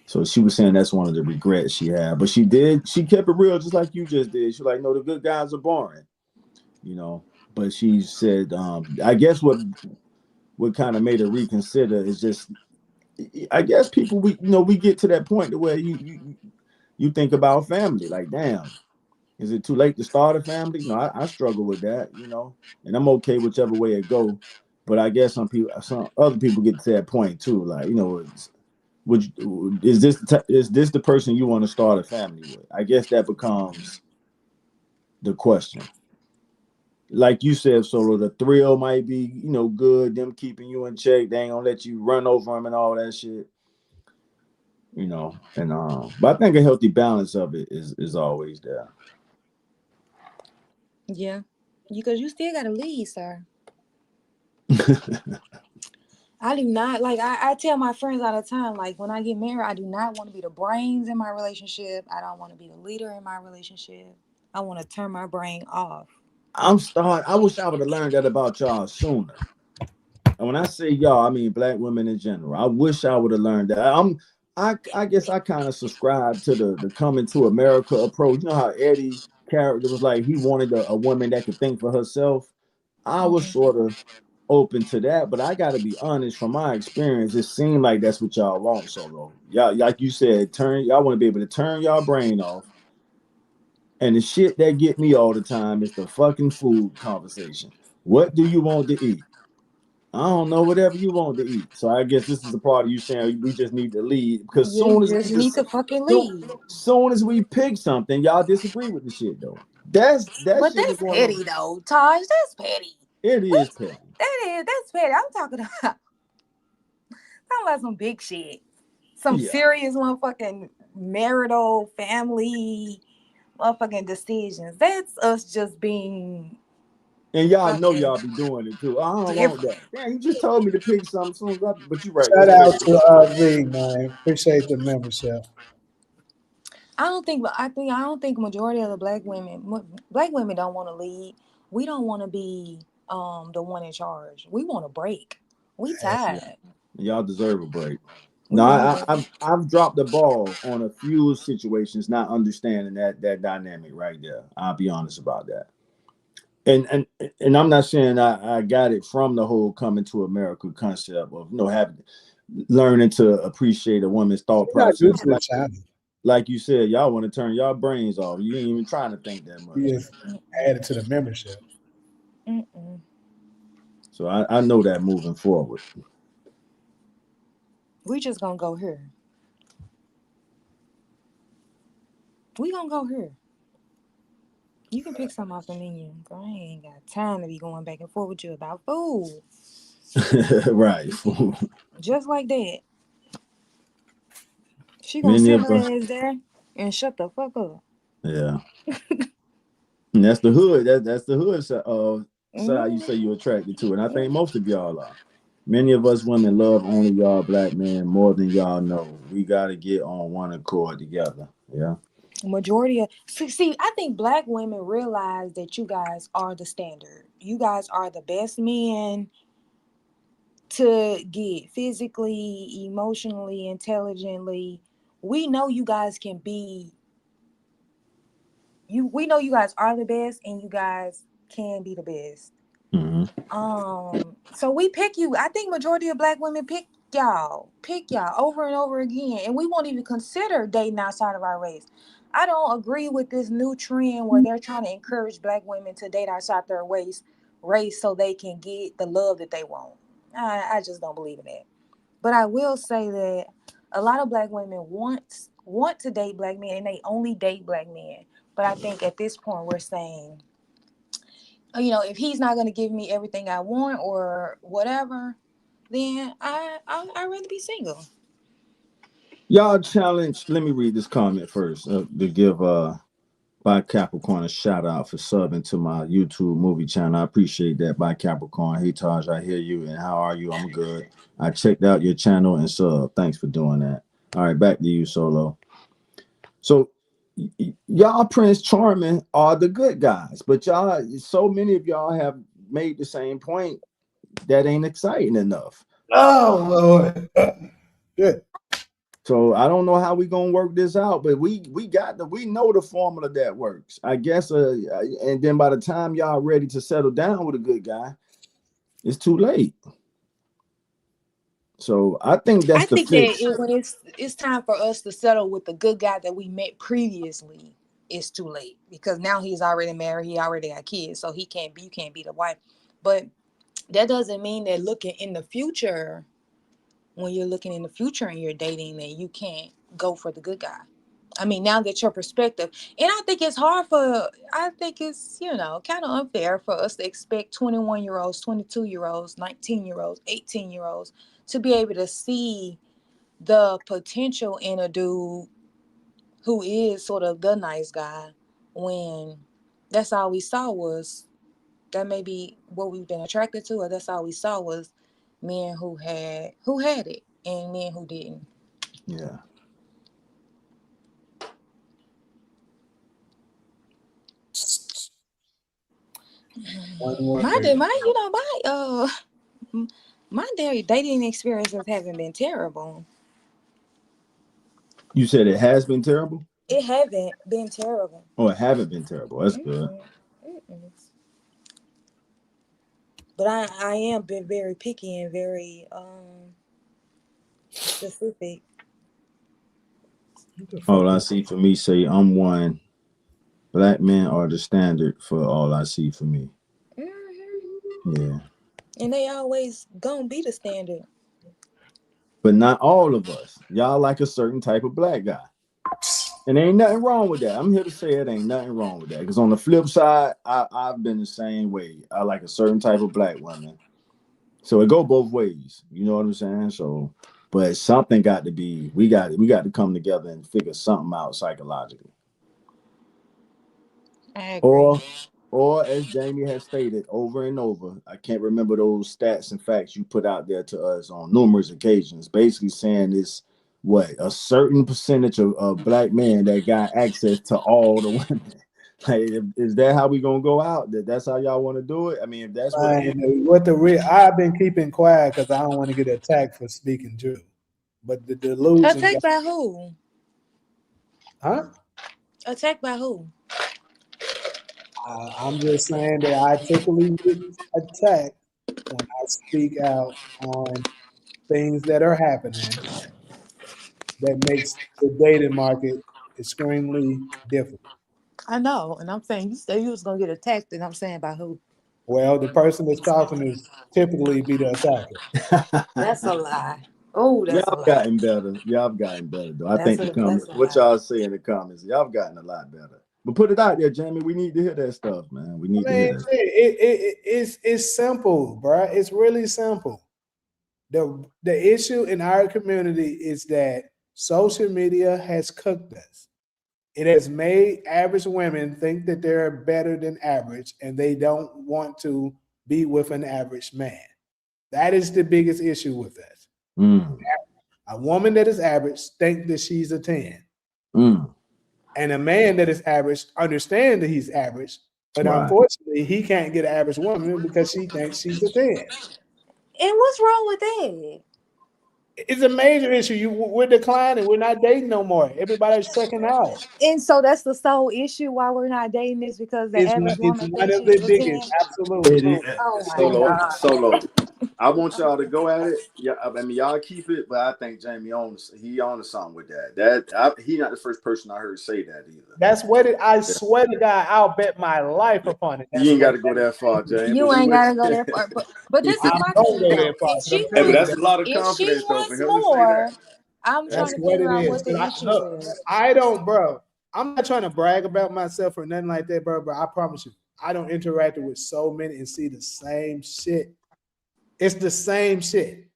so she was saying that's one of the regrets she had. But she kept it real just like you just did. She was like, no, the good guys are boring, you know. But she said, I guess what kind of made her reconsider is just I guess people we get to that point to where you think about family. Like, damn, is it too late to start a family? No, I struggle with that, and I'm okay whichever way it go. But I guess some other people get to that point too. Like, is this the person you want to start a family with? I guess that becomes the question. Like you said, Solo, the thrill might be, good. Them keeping you in check. They ain't gonna let you run over them and all that shit. And but I think a healthy balance of it is always there. Yeah. Because you still gotta lead, sir. I do not I tell my friends all the time, like when I get married, I do not want to be the brains in my relationship. I don't want to be the leader in my relationship. I want to turn my brain off. I wish I would have learned that about y'all sooner. And when I say y'all, I mean black women in general. I wish I would have learned that. I guess I kind of subscribe to the coming to America approach. You know how Eddie character was like he wanted a woman that could think for herself. I was Mm-hmm. sort of open to that, but I got to be honest. From my experience, it seemed like that's what y'all want. Solo, y'all, like you said, y'all want to be able to turn y'all brain off. And the shit that get me all the time is the fucking food conversation. What do you want to eat? I don't know, whatever you want to eat. So I guess this is the part of you saying we just need to lead because You just need to fucking leave. soon as we pick something, y'all disagree with the shit though. That But shit was that's one of petty though, Taj. That's petty. It is petty. That's petty. I'm talking about some big shit. Some serious motherfucking marital family motherfucking decisions. That's us just being. And y'all know y'all be doing it too. I don't want that. Damn, you just told me to pick something soon. But you're right. Shout That's out petty. to V, man. Appreciate the membership. I don't think majority of the black women don't want to lead. We don't want to be the one in charge. We want to break. We tired. Y'all deserve a break. No, I've dropped the ball on a few situations, not understanding that dynamic right there. I'll be honest about that. And I'm not saying I got it from the whole coming to America concept of having learning to appreciate a woman's thought process. Like you said, y'all want to turn y'all brains off. You ain't even trying to think that much. You just added to the membership. So I know that moving forward. We just gonna go here. We gonna go here. You can pick something off the menu. Girl, I ain't got time to be going back and forth with you about food. Right. Just like that. She gonna sit her ass there and shut the fuck up. Yeah. And that's the hood. That's the hood side you say you're attracted to. And I think most of y'all are. Many of us women love only y'all black men more than y'all know. We got to get on one accord together. Yeah. Majority of see, I think black women realize that you guys are the standard. You guys are the best men to get physically, emotionally, intelligently. We know you guys can be we know you guys are the best and you guys can be the best. So we pick you. I think majority of black women pick y'all over and over again, and we won't even consider dating outside of our race. I don't agree with this new trend where they're trying to encourage black women to date outside their race so they can get the love that they want. I just don't believe in that. But I will say that a lot of black women want to date black men, and they only date black men. But I think at this point we're saying, if he's not going to give me everything I want or whatever, then I'd rather be single. Y'all challenge. Let me read this comment first to give by Capricorn a shout out for subbing to my YouTube movie channel. I appreciate that, by Capricorn. Hey Taj, I hear you, and how are you? I'm good. I checked out your channel and sub. Thanks for doing that. All right, back to you, Solo. So y'all Prince Charming are the good guys, but so many of y'all have made the same point that ain't exciting enough. Oh Lord. Good. So I don't know how we gonna work this out, but we know the formula that works, I guess. And then by the time y'all ready to settle down with a good guy, it's too late. So I think that's the fix. That when it's time for us to settle with the good guy that we met previously, it's too late because now he's already married, he already got kids, so you can't be the wife. But that doesn't mean that looking in the future, when you're looking in the future and you're dating, that you can't go for the good guy. I mean, now that your perspective, and I think it's kind of unfair for us to expect 21-year-olds, 22-year-olds, 19-year-olds, 18-year-olds to be able to see the potential in a dude who is sort of the nice guy when that's all we saw was, that may be what we've been attracted to, or that's all we saw was men who had it and men who didn't. Yeah. My dating experiences haven't been terrible. You said it has been terrible? It haven't been terrible. Oh, it haven't been terrible. That's good. But I am been very picky and very specific. All I see for me say I'm one. Black men are the standard for all I see for me. Yeah. And they always gonna be the standard. But not all of us. Y'all like a certain type of black guy. And ain't nothing wrong with that. I'm here to say it ain't nothing wrong with that. Because on the flip side, I've been the same way. I like a certain type of black woman. So it go both ways. You know what I'm saying? So, but something got to be, we got to come together and figure something out psychologically. I agree. Or as Jamie has stated over and over, I can't remember those stats and facts you put out there to us on numerous occasions, basically saying this what a certain percentage of black men that got access to all the women. Like, is that how we gonna go out? That's how y'all want to do it? I mean, if that's what it is. I've been keeping quiet because I don't want to get attacked for speaking true. But the delusion. Attacked by who? Huh? Attacked by who? I'm just saying that I typically get attacked when I speak out on things that are happening that makes the dating market extremely difficult. I know, and I'm saying you said you was gonna get attacked, and I'm saying by who? Well, the person that's talking is typically be the attacker. That's a lie. Oh, that's a Y'all lie. gotten better. Y'all gotten better though. I think the comments. What y'all say in the comments? Y'all gotten a lot better. But put it out there, Jamie. We need to hear that stuff, man. We need to hear that. It's simple, bro. It's really simple. The issue in our community is that social media has cooked us. It has made average women think that they're better than average, and they don't want to be with an average man. That is the biggest issue with us. A woman that is average thinks that she's a 10. And a man that is average understands that he's average, but unfortunately, he can't get an average woman because she thinks she's a 10. And what's wrong with that? It's a major issue. We're declining. We're not dating no more. Everybody's checking out. And so that's the sole issue why we're not dating is because the average woman thinks she's a 10. Absolutely. Oh my God. Solo. I want y'all to go at it. Yeah, I mean y'all keep it, but I think Jamie owns something with that. He not the first person I heard say that either. That's what I swear to God, I'll bet my life upon it. You ain't got to go that far, Jamie. You ain't gotta go that far. But this is my thing though. But that's a lot of confidence if she though for wants him more, to say that. I'm trying That's to what figure it out is. what the issue is. I don't, bro. I'm not trying to brag about myself or nothing like that, bro. But I promise you, I don't interact with so many and see the same shit. It's the same shit.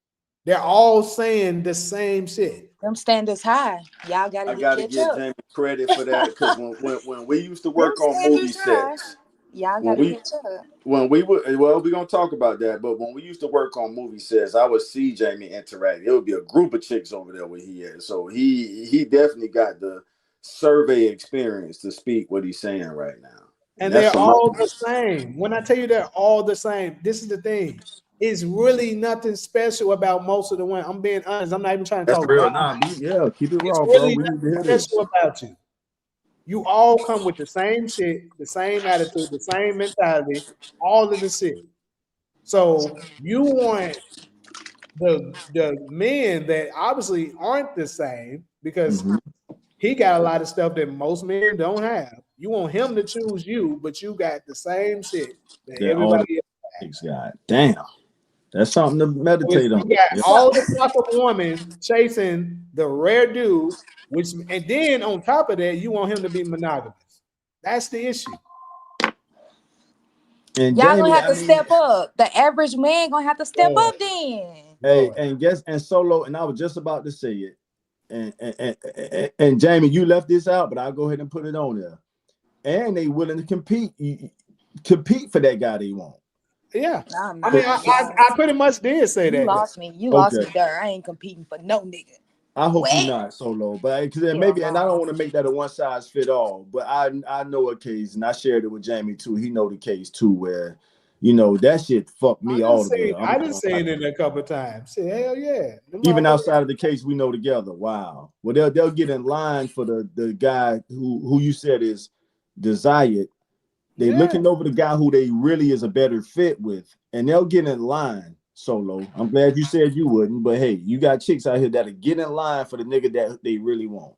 They're all saying the same shit. Them standards high. Y'all gotta I gotta give Jamie credit for that because when we used to work on movie sets, y'all gotta catch up. When we were we're gonna talk about that, but when we used to work on movie sets, I would see Jamie interact. It would be a group of chicks over there where he is. So he definitely got the survey experience to speak what he's saying right now. And they're all the same. When I tell you they're all the same, this is the thing. It's really nothing special about most of the women. I'm being honest. I'm not even trying to talk real. about Yeah, keep it raw, it's really bro. We need to hear nothing this. special about you. You all come with the same shit, the same attitude, the same mentality, all of the shit. So you want the men that obviously aren't the same because he got a lot of stuff that most men don't have. You want him to choose you, but you got the same shit that everybody else got. Damn. That's something to meditate on. You got all the type of woman chasing the rare dude, and then on top of that, you want him to be monogamous. That's the issue. And y'all gonna have to step up. The average man gonna have to step up then. Hey, and Solo, and I was just about to say it. And Jamie, you left this out, but I'll go ahead and put it on there. And they willing to compete for that guy they want. Yeah, I mean, I pretty much did say that. You lost me. You lost me there. I ain't competing for no nigga. I hope you're not Solo, but because maybe, and I don't want to make that a one size fit all. But I know a case, and I shared it with Jamie too. He know the case too, where that shit fucked me all the way. I didn't say it in a couple of times. Say, hell yeah. Even outside of the case, we know together. Wow. Well, they'll get in line for the guy who you said is desired. They looking over the guy who they really is a better fit with, and they'll get in line. Solo, I'm glad you said you wouldn't, but hey, you got chicks out here that'll get in line for the nigga that they really want.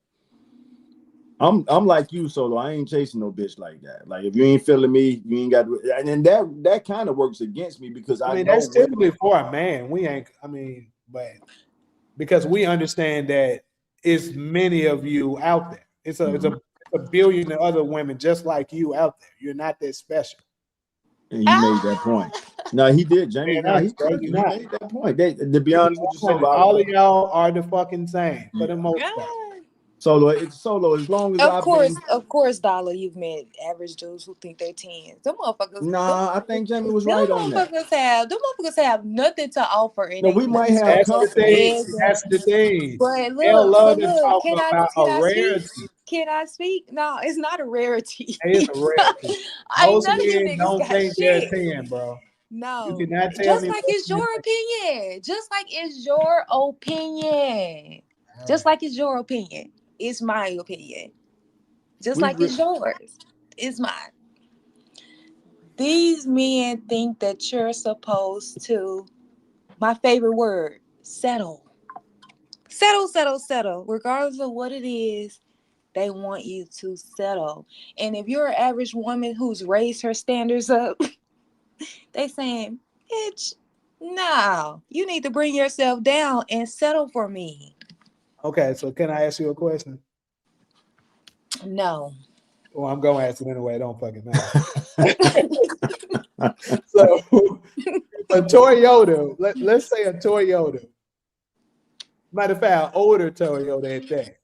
I'm like you, Solo. I ain't chasing no bitch like that. Like if you ain't feeling me, you ain't got. And then that kind of works against me because I mean that's typically for a man. We ain't. I mean, but because we understand that it's many of you out there. It's a billion other women just like you out there. You're not that special. And he made that point. No, he did, Jamie. No, he made that point. To be honest with you, Solo, all of y'all are the fucking same for the most part. Solo, as long as I've been. Of course, Dollar, you've met average dudes who think they're 10s. Them motherfuckers. Nah, I think Jamie was right on that. Them motherfuckers have nothing to offer. And No, we might have That's the thing. But They'll love to talk can about a rarity. Speak? Can I speak? No, it's not a rarity. It's a rarity. Most men don't think they're 10, bro. No, you cannot tell just me like it's your opinion. Just like it's your opinion. Just like it's your opinion. It's my opinion. Just like it's yours. It's mine. These men think that you're supposed to, my favorite word, settle. Settle. Regardless of what it is, they want you to settle. And if you're an average woman who's raised her standards up, they saying, bitch, no, you need to bring yourself down and settle for me. Okay, so can I ask you a question? No. Well, I'm going to ask it anyway. It don't fucking matter. So, a Toyota, let's say a Toyota. Matter of fact, older Toyota at that.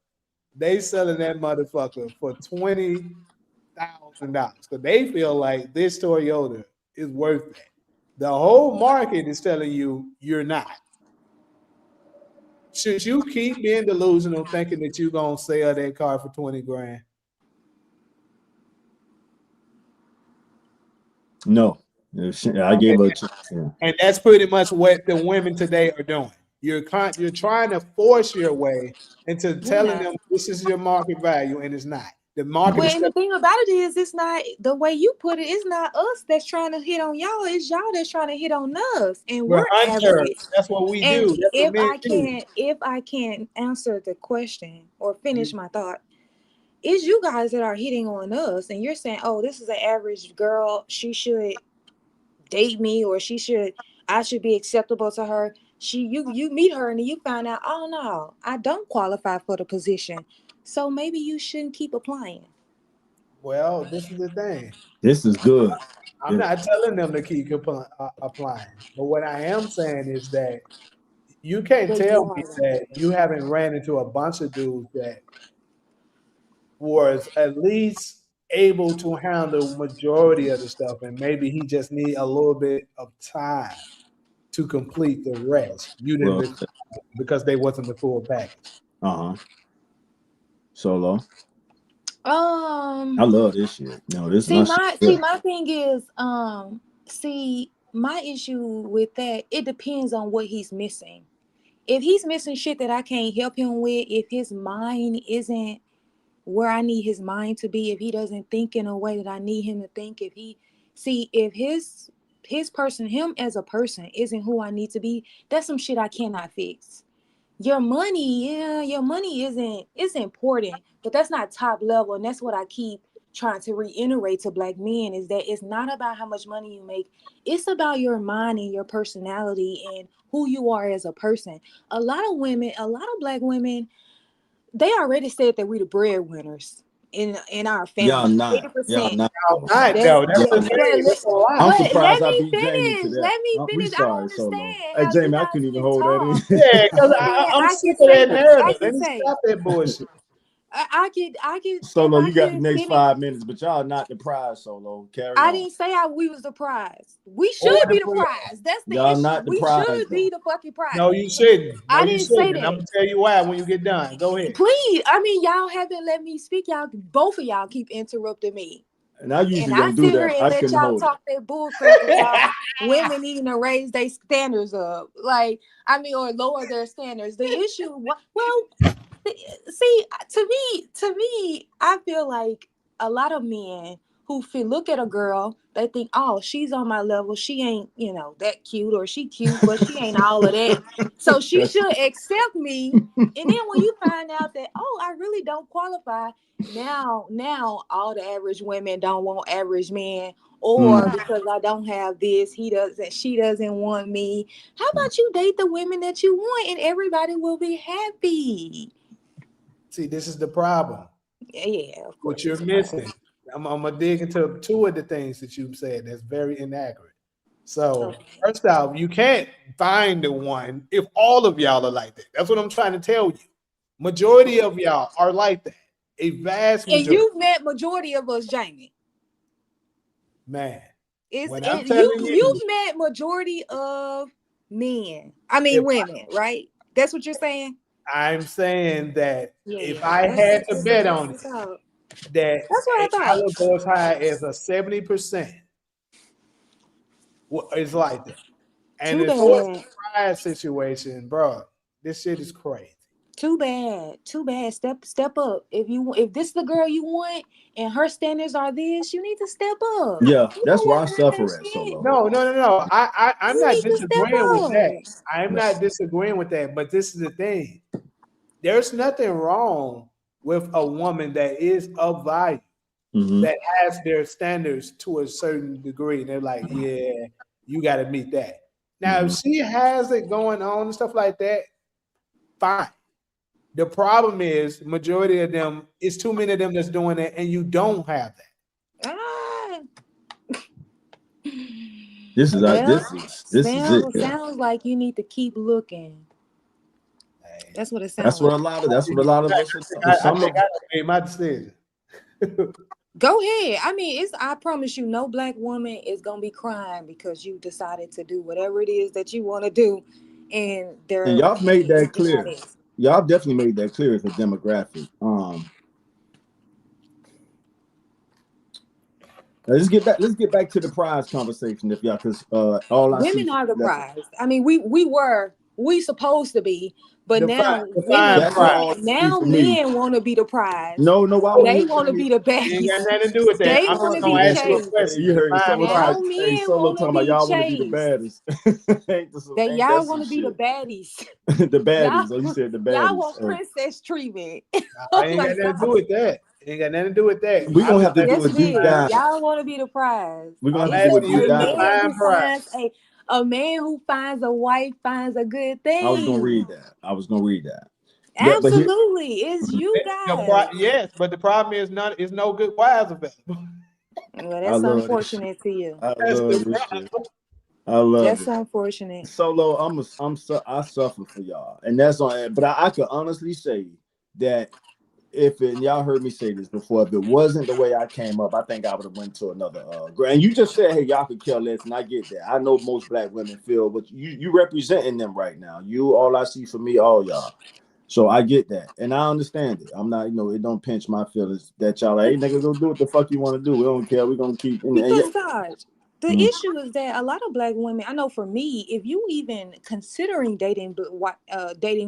They selling that motherfucker for $20,000 because they feel like this Toyota is worth it. The whole market is telling you you're not. Should you keep being delusional thinking that you're going to sell that car for 20 grand? No. I gave her a chance. Yeah. And that's pretty much what the women today are doing. You're trying to force your way into telling them this is your market value, and it's not. The market Well, and the thing about it is, it's not the way you put it. It's not us that's trying to hit on y'all. It's y'all that's trying to hit on us, and we're average. That's what we and do. That's if I can answer the question or finish my thought, it's you guys that are hitting on us, and you're saying, "Oh, this is an average girl. She should date me, or I should be acceptable to her." You meet her and then you find out, oh no, I don't qualify for the position. So maybe you shouldn't keep applying. Well, this is the thing. This is good. I'm not telling them to keep applying. But what I am saying is that you can't tell me that you haven't ran into a bunch of dudes that was at least able to handle majority of the stuff, and maybe he just need a little bit of time to complete the rest. You didn't because they wasn't the full package. Solo. I love this shit. No, this my thing is my issue with that, it depends on what he's missing. If he's missing shit that I can't help him with, if his mind isn't where I need his mind to be, if he doesn't think in a way that I need him to think, if his person, him as a person isn't who I need to be, that's some shit I cannot fix. Your money, it's important, but that's not top level. And that's what I keep trying to reiterate to black men, is that it's not about how much money you make. It's about your mind and your personality and who you are as a person. A lot of black women, they already said that we the breadwinners in our family. Y'all not. 80%. Y'all not. I'm surprised I beat Jamie to that. Let me finish. I don't understand. Hey, Jamie, I couldn't even hold that in. Yeah, because I'm sick of that narrative. Let me stop that bullshit. I could. Solo, you got the next 5 minutes, but y'all not the prize. Solo, carry on. I didn't say we was the prize. We should be the prize. That's the issue. Not the prize. We should be the fucking prize. No, you shouldn't. I didn't say that. I'm gonna tell you why when you get done. Go ahead. Please. I mean, y'all haven't let me speak. Both of y'all keep interrupting me. And I usually don't do that. I let y'all talk that bullcrap about women needing to raise their standards up, or lower their standards. The issue, see, to me, I feel like a lot of men who look at a girl, they think, oh, she's on my level. She ain't, that cute, or she cute, but she ain't all of that. So she should accept me. And then when you find out that, oh, I really don't qualify, now all the average women don't want average men, or because I don't have this, she doesn't want me. How about you date the women that you want and everybody will be happy? See, this is the problem. Yeah, of course. What you're missing, I'm gonna dig into two of the things that you said that's very inaccurate. So Okay. first off, you can't find the one if all of y'all are like that. That's what I'm trying to tell you. Majority of y'all are like that. A vast And majority. you've met majority of us, Jamie. Man, It's I'm telling you've met majority of men. I mean women, right? That's what you're saying? I'm saying that if Yeah. I had to bet on it, That's what that I I thought. would go as high as a 70% is like that. And Too as far as the bad. prize situation, bro, this shit is crazy. Too bad. Too bad. Step up. If this is the girl you want and her standards are this, you need to step up. Yeah, You that's don't where I want to that suffer at, shit. Solo. No. I'm You not need to step disagreeing with that. up. I'm not disagreeing with that. But this is the thing. There's nothing wrong with a woman that is of value, that has their standards to a certain degree. And they're like, yeah, you got to meet that. Now, if she has it going on and stuff like that, fine. The problem is, majority of them, it's too many of them that's doing that, and you don't have that. Ah. This is it. Yeah. Sounds like you need to keep looking. That's what it sounds That's what like. a lot of us I some think of I made my decision. Go ahead. I mean, I promise you, no black woman is gonna be crying because you decided to do whatever it is that you want to do, and and they're y'all made that it's how clear. it is. Y'all definitely made that clear as a demographic. Let's get back to the prize conversation, if y'all, because all I see Women are the prize. I mean, we supposed to be, but now women, that's all I see now for me. men want to be the prize. No, I want to They hear want to be the It ain't baddies. got nothing to do with that. They I'm want just to gonna be ask you a chased. question. you heard Define Solo Now prize. hey, men Solo want to talking about be y'all want to be the chased. baddest. ain't Y'all that want some to be the shit? baddies. The Y'all, baddies. Oh, you said the y'all baddies. want princess treatment. I Oh ain't my got nothing to god. do with that. Ain't got nothing to do with that. We're gonna have to Yes, do a it deep is. dive. Y'all want to be the prize. We're gonna I'm have to do a asking you deep to dive. define prize. A man who finds a wife finds a good I was gonna thing. read that. But here, Absolutely, it's you guys. Yes, but the problem is no good wives available. Well, I that's love this shit. unfortunate to you. I That's love the this problem. shit. I love That's it. unfortunate. Solo, I suffer for y'all, and that's on. But I could honestly say that and y'all heard me say this before, if it wasn't the way I came up, I think I would have went to another and you just said, hey, y'all could care less, and I get that. I know most black women feel, but you representing them right now. You all I see for me, all y'all. So I get that, and I understand it. I'm not, it don't pinch my feelings that y'all like, hey, nigga, go do what the fuck you want to do. We don't care. We're gonna keep Because God, the issue is that a lot of black women, I know for me, if you even considering dating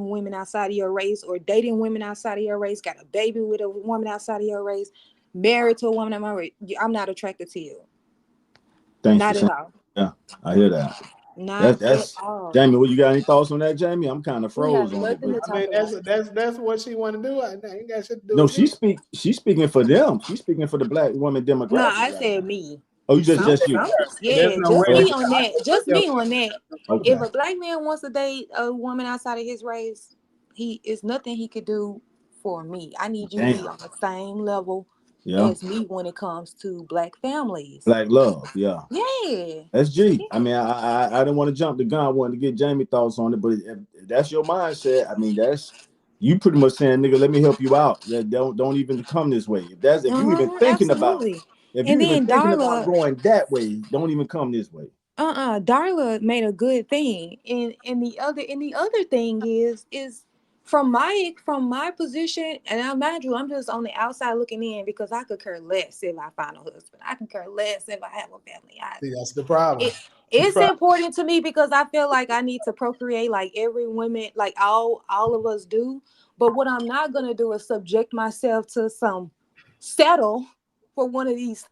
women outside of your race or dating women outside of your race, got a baby with a woman outside of your race, married to a woman of my race, I'm not attracted to you. Thanks Not for at saying. all. Yeah, I hear that. Not That's at all. Jamie. What you got any thoughts on that, Jamie? I'm kind of We have froze on it, nothing but to I talk mean, about. that's what she want to do. I ain't got shit to do no, with me. she's speaking for them. She's speaking for the black woman No, demographic I right said now. me. Oh, you just you. There's Yeah, no just way. Oh, me on that. Just me on that. okay. If a black man wants to date a woman outside of his race, he is nothing he could do for me. I need you to be Damn. on the same level Yeah. as me when it comes to black families. Black love. Yeah. Yeah. That's G. I mean, I didn't want to jump the gun. I wanted to get Jamie thoughts on it, but if that's your mindset, I mean, that's you pretty much saying, nigga, let me help you out. That don't even come this way. If you even thinking about Absolutely. if And you even then thinking about Darla, going that way, don't even come this way. Darla made a good thing. And the other thing is from my position, and I mind you, I'm just on the outside looking in because I could care less if I find a husband. I can care less if I have a family. See, that's the problem. It's important to me because I feel like I need to procreate like every woman, like all of us do. But what I'm not gonna do is subject myself to settle for one of these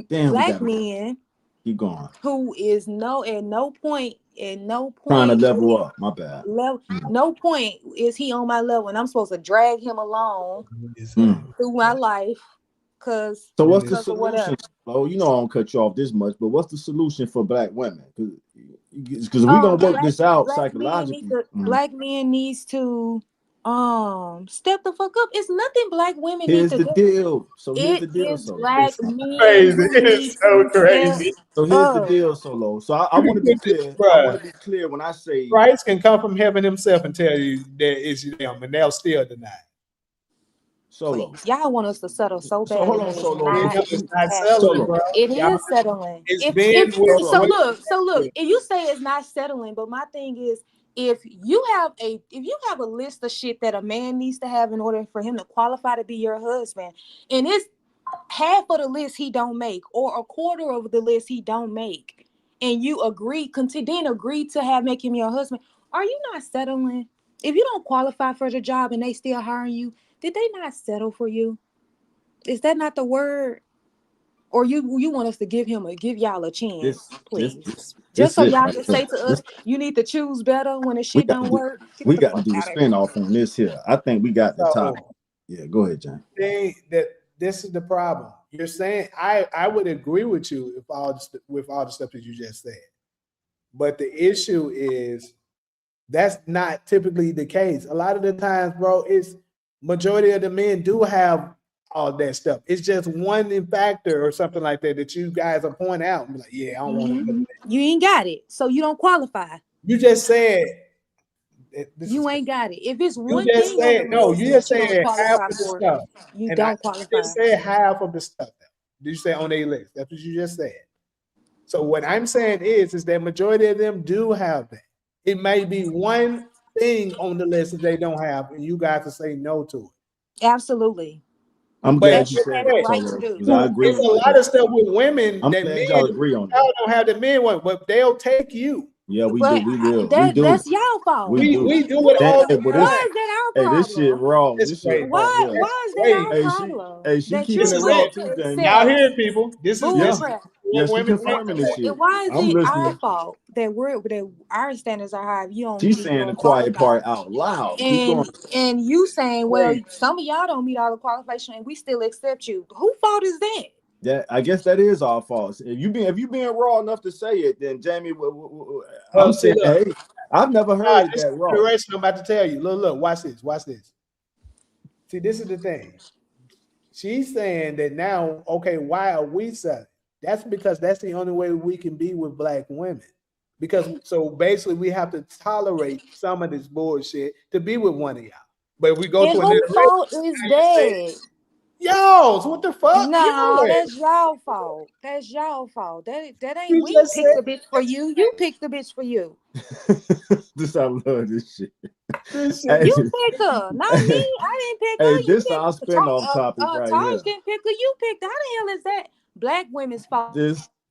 Damn, we black got men keep going. who is at no point Trying to level up. My bad. no point is he on my level, and I'm supposed to drag him along through my life because So what's the of solution? whatever. Oh, I don't cut you off this much, but what's the solution for black women? Because we're gonna work this out psychologically. Black men needs to Step the fuck up. It's nothing black women need Here's to the do. deal. So here's the It deal, is Solo. black It's men crazy. who need It's so to crazy. step So here's the up. deal, Solo. So I want to be clear. I want to be clear when I say Christ can come from heaven himself and tell you that it's them, and they'll still deny. Solo. Please. Y'all want us to settle so So bad, hold and on, it's Solo. not It's even not happening. settling, bro. It Y'all, is settling. it's If been with so women. look, if you say it's not settling, but my thing is, if you have a list of shit that a man needs to have in order for him to qualify to be your husband, and it's half of the list he don't make, or a quarter of the list he don't make, and you agree to make him your husband, are you not settling? If you don't qualify for the job and they still hiring you, did they not settle for you? Is that not the word? Or you want us to give y'all a chance, please? Just so y'all can say to us, you need to choose better when the shit don't work. We got to do the spinoff on this here. I think we got the top. Yeah, go ahead, John. That this is the problem. You're saying I would agree with you with all the stuff that you just said, but the issue is that's not typically the case. A lot of the times, bro, it's majority of the men do have all that stuff. It's just one factor or something like that you guys are pointing out. Like, yeah, I don't want to. You ain't got it, so you don't qualify. You just said you ain't got it. If it's one you just thing said on the no. list You that just you don't said half qualify of the for, stuff. you And don't I qualify. just said half of the stuff. Did you say on their list? That's what you just said. So what I'm saying is that majority of them do have that. It may be one thing on the list that they don't have, and you guys to say no to it. Absolutely. I'm glad you said that, right Solo, to do. because I agree It's with a you. lot of stuff with women I'm that glad men y'all agree on that. y'all don't have the men want, but they'll take you. Yeah, we But do. We will. that, We do. that's y'all fault. We do. We do it all the But Why time. is that our hey, problem? this shit raw. It's This shit crazy. raw. Yeah. Why is that our Hey, problem? She That keeping you're it raw willing too, to Jamie. Y'all accept hear it, people. This is bull Yes, crap. yes, she women. confirming this shit. Why is I'm it our listening. fault that our standards are high? If you don't She's meet it, you saying the don't quiet qualify. part out loud. Keep going. And you saying, well, Wait. some of y'all don't meet all the qualifications, and we still accept you. Who fault is that? Yeah, I guess that is our fault. If you being raw enough to say it, then Jamie, Well, I'm see, saying, look, hey, I've never heard it this that is raw. the direction I'm about to tell you. Look, watch this. See, this is the thing. She's saying that now, okay, why are we selling? That's because that's the only way we can be with black women. Because so basically we have to tolerate some of this bullshit to be with one of y'all. But if we go And to whose another fault is that? y'all, what the fuck? No, Yeah. that's y'all fault. That's y'all fault. That ain't You we just picked said the bitch for you. You picked the bitch for you. This I love this shit. this shit. Hey, You picked her, not me. I didn't pick her. hey, You this our picked spinoff topic right Taj here. didn't pick her. You picked her. How the hell is that black women's fault?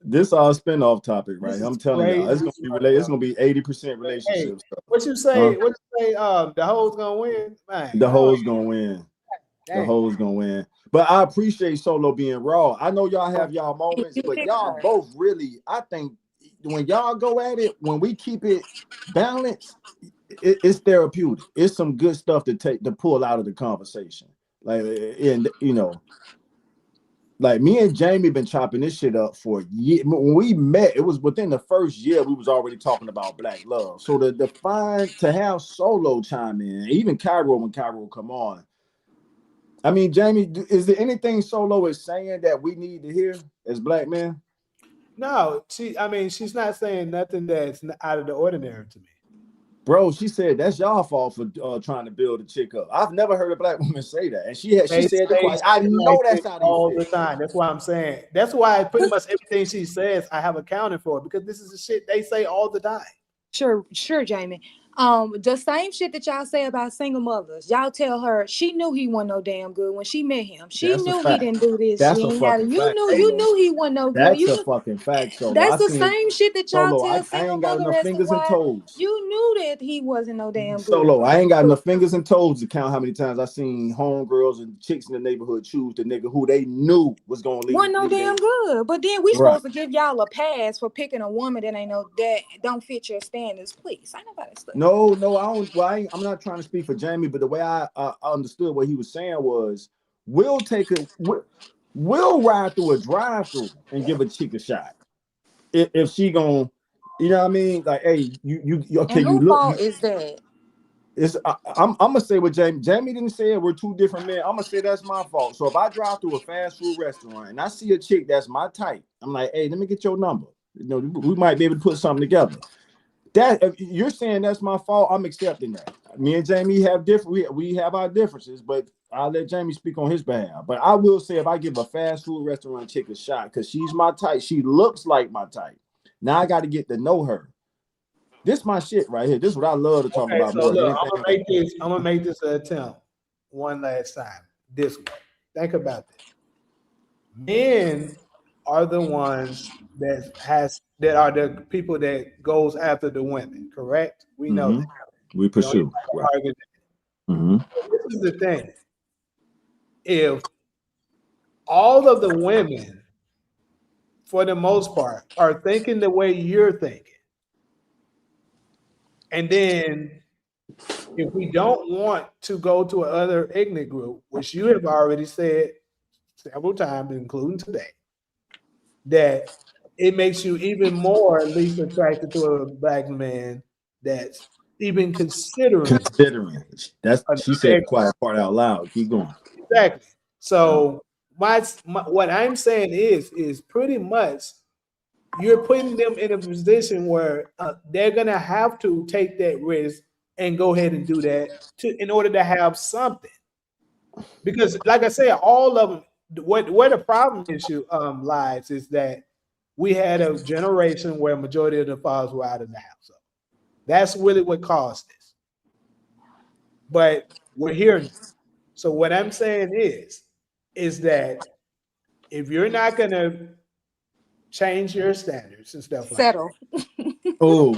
This our spinoff topic right here. I'm telling y'all, it's crazy. gonna be it's gonna be 80% Hey, relationship stuff. what you say? What you say? The hoes gonna win? Man, The hoes gonna win. The dang. hoes gonna win. But I appreciate Solo being raw. I know y'all have y'all moments, You but picked y'all her. both really, I think when y'all go at it, when we keep it balanced, it's therapeutic. It's some good stuff to pull out of the conversation. Like, and like me and Jamie been chopping this shit up for a year. When we met, it was within the first year we was already talking about black love. So to have Solo chime in, even Cairo when Cairo come on. I mean, Jamie, is there anything Solo is saying that we need to hear as black men? No, she's not saying nothing that's out of the ordinary to me. Bro, she said that's y'all fault for trying to build a chick up. I've never heard a black woman say that, and she They said the say quiet. I shit know like that's this how they all feel. the time. That's why I'm saying. That's why pretty much everything she says, I have accounted for because this is the shit they say all the time. Sure, Jamie. The same shit that y'all say about single mothers. Y'all tell her she knew he wasn't no damn good when she met him. She That's a knew he fact. didn't do this. That's She a ain't got it. fucking fact, You Solo. knew he wasn't no good. That's You a knew. fucking fact, Solo. I That's the seen same shit that y'all Solo. tell I single ain't got mothers enough as to fingers and why toes. you knew that he wasn't no damn good. Solo, I ain't got enough fingers and toes to count how many times I seen homegirls and chicks in the neighborhood choose the nigga who they knew was gonna Wasn't no damn good. But then we Right. supposed to give y'all a pass for picking a woman that don't fit your standards. Please, I nobody stuff. No, I don't. Well, I'm not trying to speak for Jamie, but the way I understood what he was saying was, we'll ride through a drive-through and give a chick a shot if she gon', you know what I mean? Like, hey, you okay? And You who look. fault is that? I'm gonna say what Jamie didn't say. We're two different men. I'm gonna say that's my fault. So if I drive through a fast food restaurant and I see a chick that's my type, I'm like, hey, let me get your number. You know, we might be able to put something together. That if you're saying that's my fault, I'm accepting that. Me and Jamie have different. We have our differences, but I'll let Jamie speak on his behalf. But I will say, if I give a fast food restaurant chick a shot because she's my type, she looks like my type. Now I got to get to know her. This my shit right here. This is what I love to talk Okay, about so more than look, anything. I'm gonna make this an attempt one last time. This way. Think about this. Men are the ones that are the people that goes after the women, correct? We know that. We pursue. Right. This is the thing. If all of the women, for the most part, are thinking the way you're thinking, and then if we don't want to go to another ignorant group, which you have already said several times, including today, that it makes you even more least attracted to a black man that's even considering. That's she said the quiet part out loud. Keep going. Exactly. So what I'm saying is pretty much you're putting them in a position where they're gonna have to take that risk and go ahead and do that in order to have something. Because, like I said, all of them. Where the problem issue lies is that we had a generation where majority of the fathers were out of the house. So that's really what caused this. But we're here now. So what I'm saying is that if you're not gonna change your standards and stuff like Settle. Oh,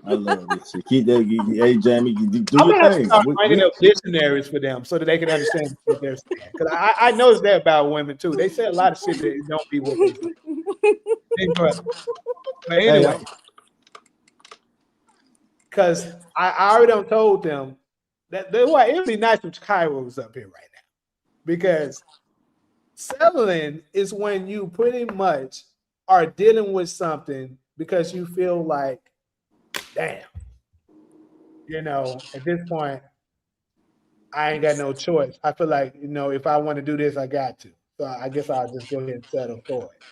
I love this. Keep that. Hey, Jamie, do I'm your gonna have to thing. start writing up dictionaries for them so that they can understand what they're saying. Because I noticed that about women too. They say a lot of shit that don't be what they say. But anyway, because I already done told them that it'd be nice if Cairo was up here right now. Because settling is when you pretty much are dealing with something because you feel like, damn, at this point, I ain't got no choice. I feel like, if I want to do this, I got to. So I guess I'll just go ahead and settle for it.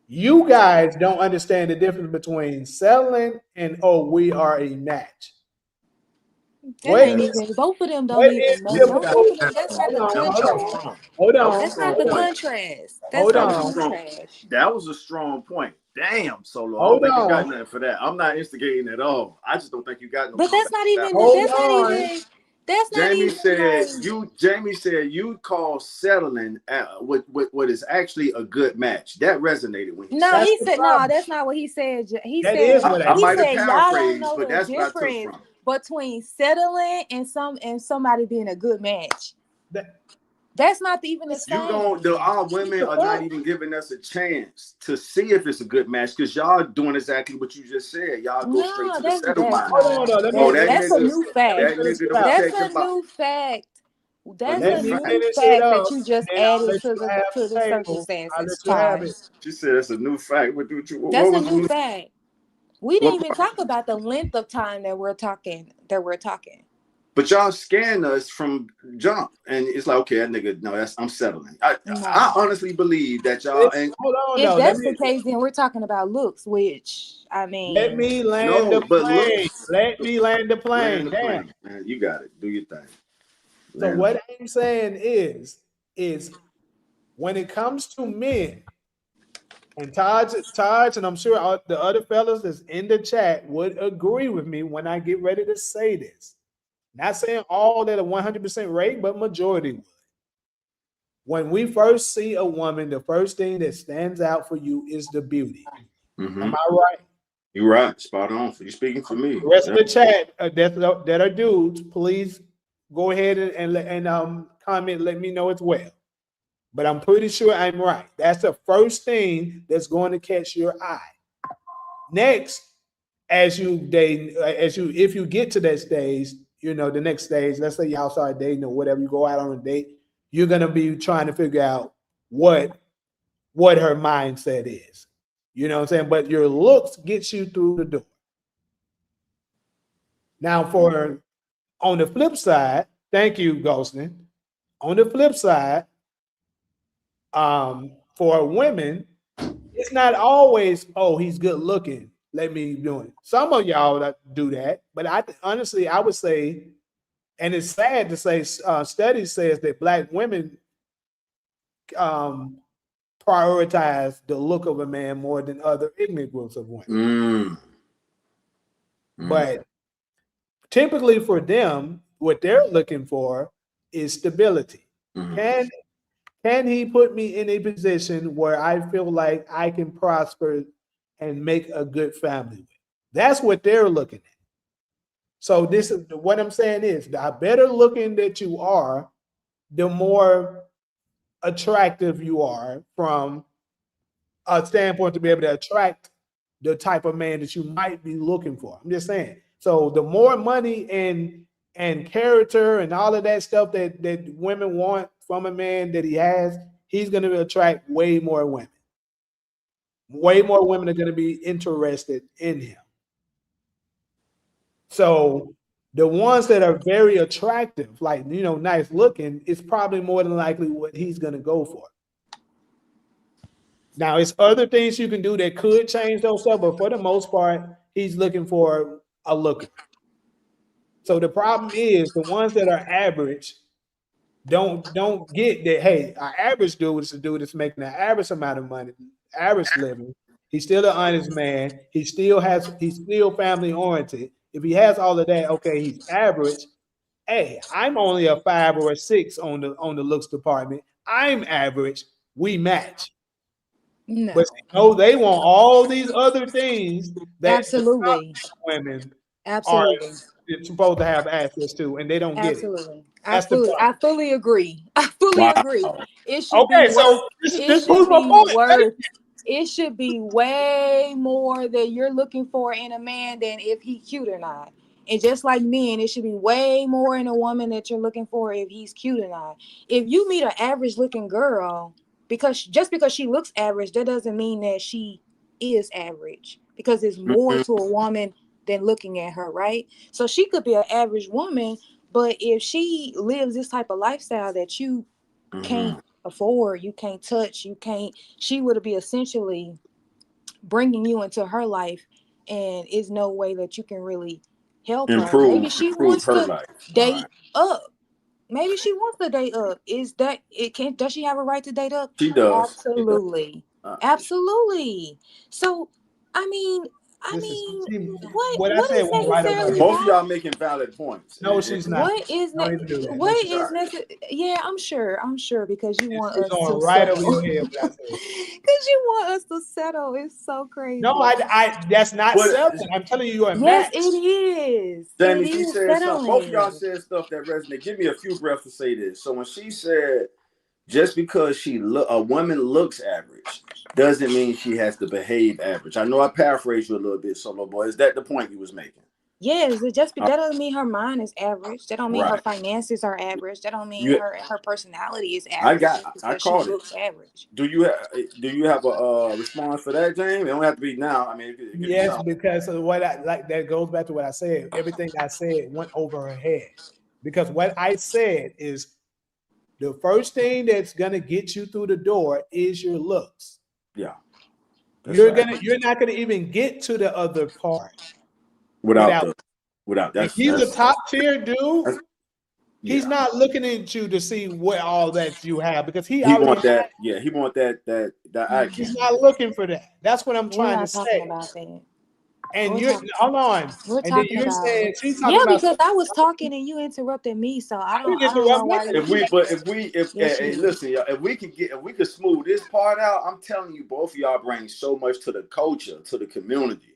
You guys don't understand the difference between settling and, we are a match. Both of them don't even know. That's not the contrast. Hold on. That's not the contrast. Hold on. That was a strong point. Damn, Solo. I don't think you got nothing for that. I'm not instigating at all. I just don't think you got no. But that's not even. Jamie said you call settling what is actually a good match. That resonated when he said. He said no. That's not what he said. He said I might have y'all don't paraphrased, know but the that's what I took difference from. between settling and somebody being a good match. That's not even the same. Our women are not even giving us a chance to see if it's a good match because y'all doing exactly what you just said. Y'all go straight to the settle mind. That's a new fact. That's a new fact. That's a new fact that you just added to the circumstances. She said it's a new fact. That's a new fact. We didn't even talk about the length of time that we're talking. But y'all scan us from jump, and it's like, okay, that nigga, no, I'm settling. I honestly believe that y'all. Hold on, if that's the case, then we're talking about looks, which I mean. Let me land the plane. Let me land the plane. Damn. Man, you got it. Do your thing. So what I'm saying is when it comes to men, and Taj, and I'm sure the other fellas that's in the chat would agree with me when I get ready to say this. Not saying all that are 100% rate, but majority would. When we first see a woman, the first thing that stands out for you is the beauty. Mm-hmm. Am I right? You're right. Spot on. You're speaking for me. The rest of the chat that are dudes, please go ahead and comment. Let me know as well. But I'm pretty sure I'm right. That's the first thing that's going to catch your eye. Next, if you get to that stage, the next stage, let's say y'all start dating or whatever, you go out on a date, you're gonna be trying to figure out what her mindset is. You know what I'm saying? But your looks gets you through the door. Now, for On the flip side, thank you, Ghostin. On the flip side, for women, it's not always, oh, he's good looking. Let me do it. Some of y'all that do that, but honestly, I would say, and it's sad to say, studies says that Black women prioritize the look of a man more than other ethnic groups of women. But typically for them, what they're looking for is stability. Can he put me in a position where I feel like I can prosper and make a good family with? That's what they're looking at. So this is what I'm saying is the better looking that you are, the more attractive you are from a standpoint to be able to attract the type of man that you might be looking for. I'm just saying. So the more money and character and all of that stuff that women want from a man that he has, he's going to attract way more women. Way more women are going to be interested in him. So the ones that are very attractive, like, nice looking, is probably more than likely what he's going to go for. Now, it's other things you can do that could change those stuff, but for the most part, he's looking for a looker. So the problem is the ones that are average don't get that, hey, our average dude is a dude that's making an average amount of money, average living. He's still an honest man. He's still family oriented. If he has all of that, okay, he's average. Hey, I'm only a 5 or a 6 on the looks department. I'm average. We match. No. But they want all these other things that Absolutely women absolutely are supposed to have access to, and they don't get it. That's the problem. I fully agree. I fully agree. It should Okay, be so this proves my point. It should be way more that you're looking for in a man than if he's cute or not. And just like men, it should be way more in a woman that you're looking for if he's cute or not. If you meet an average looking girl, because she looks average, that doesn't mean that she is average, because there's more to a woman than looking at her, right? So she could be an average woman, but if she lives this type of lifestyle that you can't afford, you can't touch, she would be essentially bringing you into her life, and is no way that you can really help her. Maybe she wants to date up. Maybe she wants to date up. Does she have a right to date up? She does. Absolutely. Absolutely. So, I mean, what is necessarily both of y'all making valid points. No, she's not. What is necessary? Yeah, I'm sure because you want us to right settle. over your head. Because you want us to settle. It's so crazy. No, I that's not settling. I'm telling you, you're a yes, match. it is. Jamie, she said something. Both of y'all said stuff that resonate. Give me a few breaths to say this. So when she said, just because a woman looks average doesn't mean she has to behave average. I know I paraphrased you a little bit, Solo Boy. Is that the point you was making? Yes, that doesn't mean her mind is average. That don't mean her finances are average. That don't mean her personality is average. I called it. Average. Do you have a response for that, James? It don't have to be now. I mean, yes, because of what that goes back to what I said. Everything I said went over her head, because what I said is the first thing that's gonna get you through the door is your looks. Yeah, you're not gonna even get to the other part without that. He's a top tier dude. He's not looking at you to see what all that you have, because he want that. Yeah, he want that. He's not looking for that. That's what I'm trying to say. About that. And hold on. We're talking about she's talking about, because I was talking and you interrupted me, so I don't know why. Listen, y'all, if we could smooth this part out, I'm telling you, both of y'all bring so much to the culture, to the community.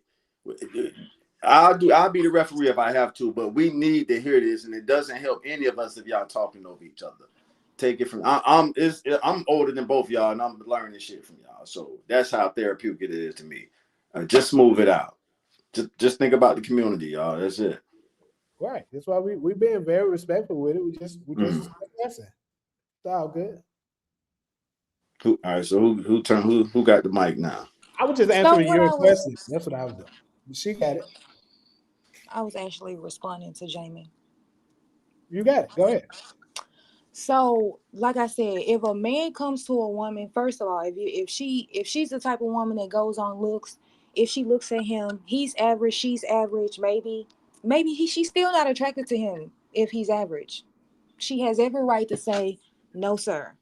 I'll be the referee if I have to, but we need to hear this, and it doesn't help any of us if y'all talking over each other. Take it from I'm older than both y'all, and I'm learning this shit from y'all. So that's how therapeutic it is to me. Just smooth it out. Just think about the community, y'all. That's it. Right. That's why we've been very respectful with it. We just listen. It's all good. All right. So who got the mic now? I was just answering your question. That's what I was doing. She got it. I was actually responding to Jamie. You got it. Go ahead. So, like I said, if a man comes to a woman, first of all, if she's the type of woman that goes on looks, if she looks at him, he's average, she's average, maybe she's still not attracted to him if he's average. She has every right to say, no, sir.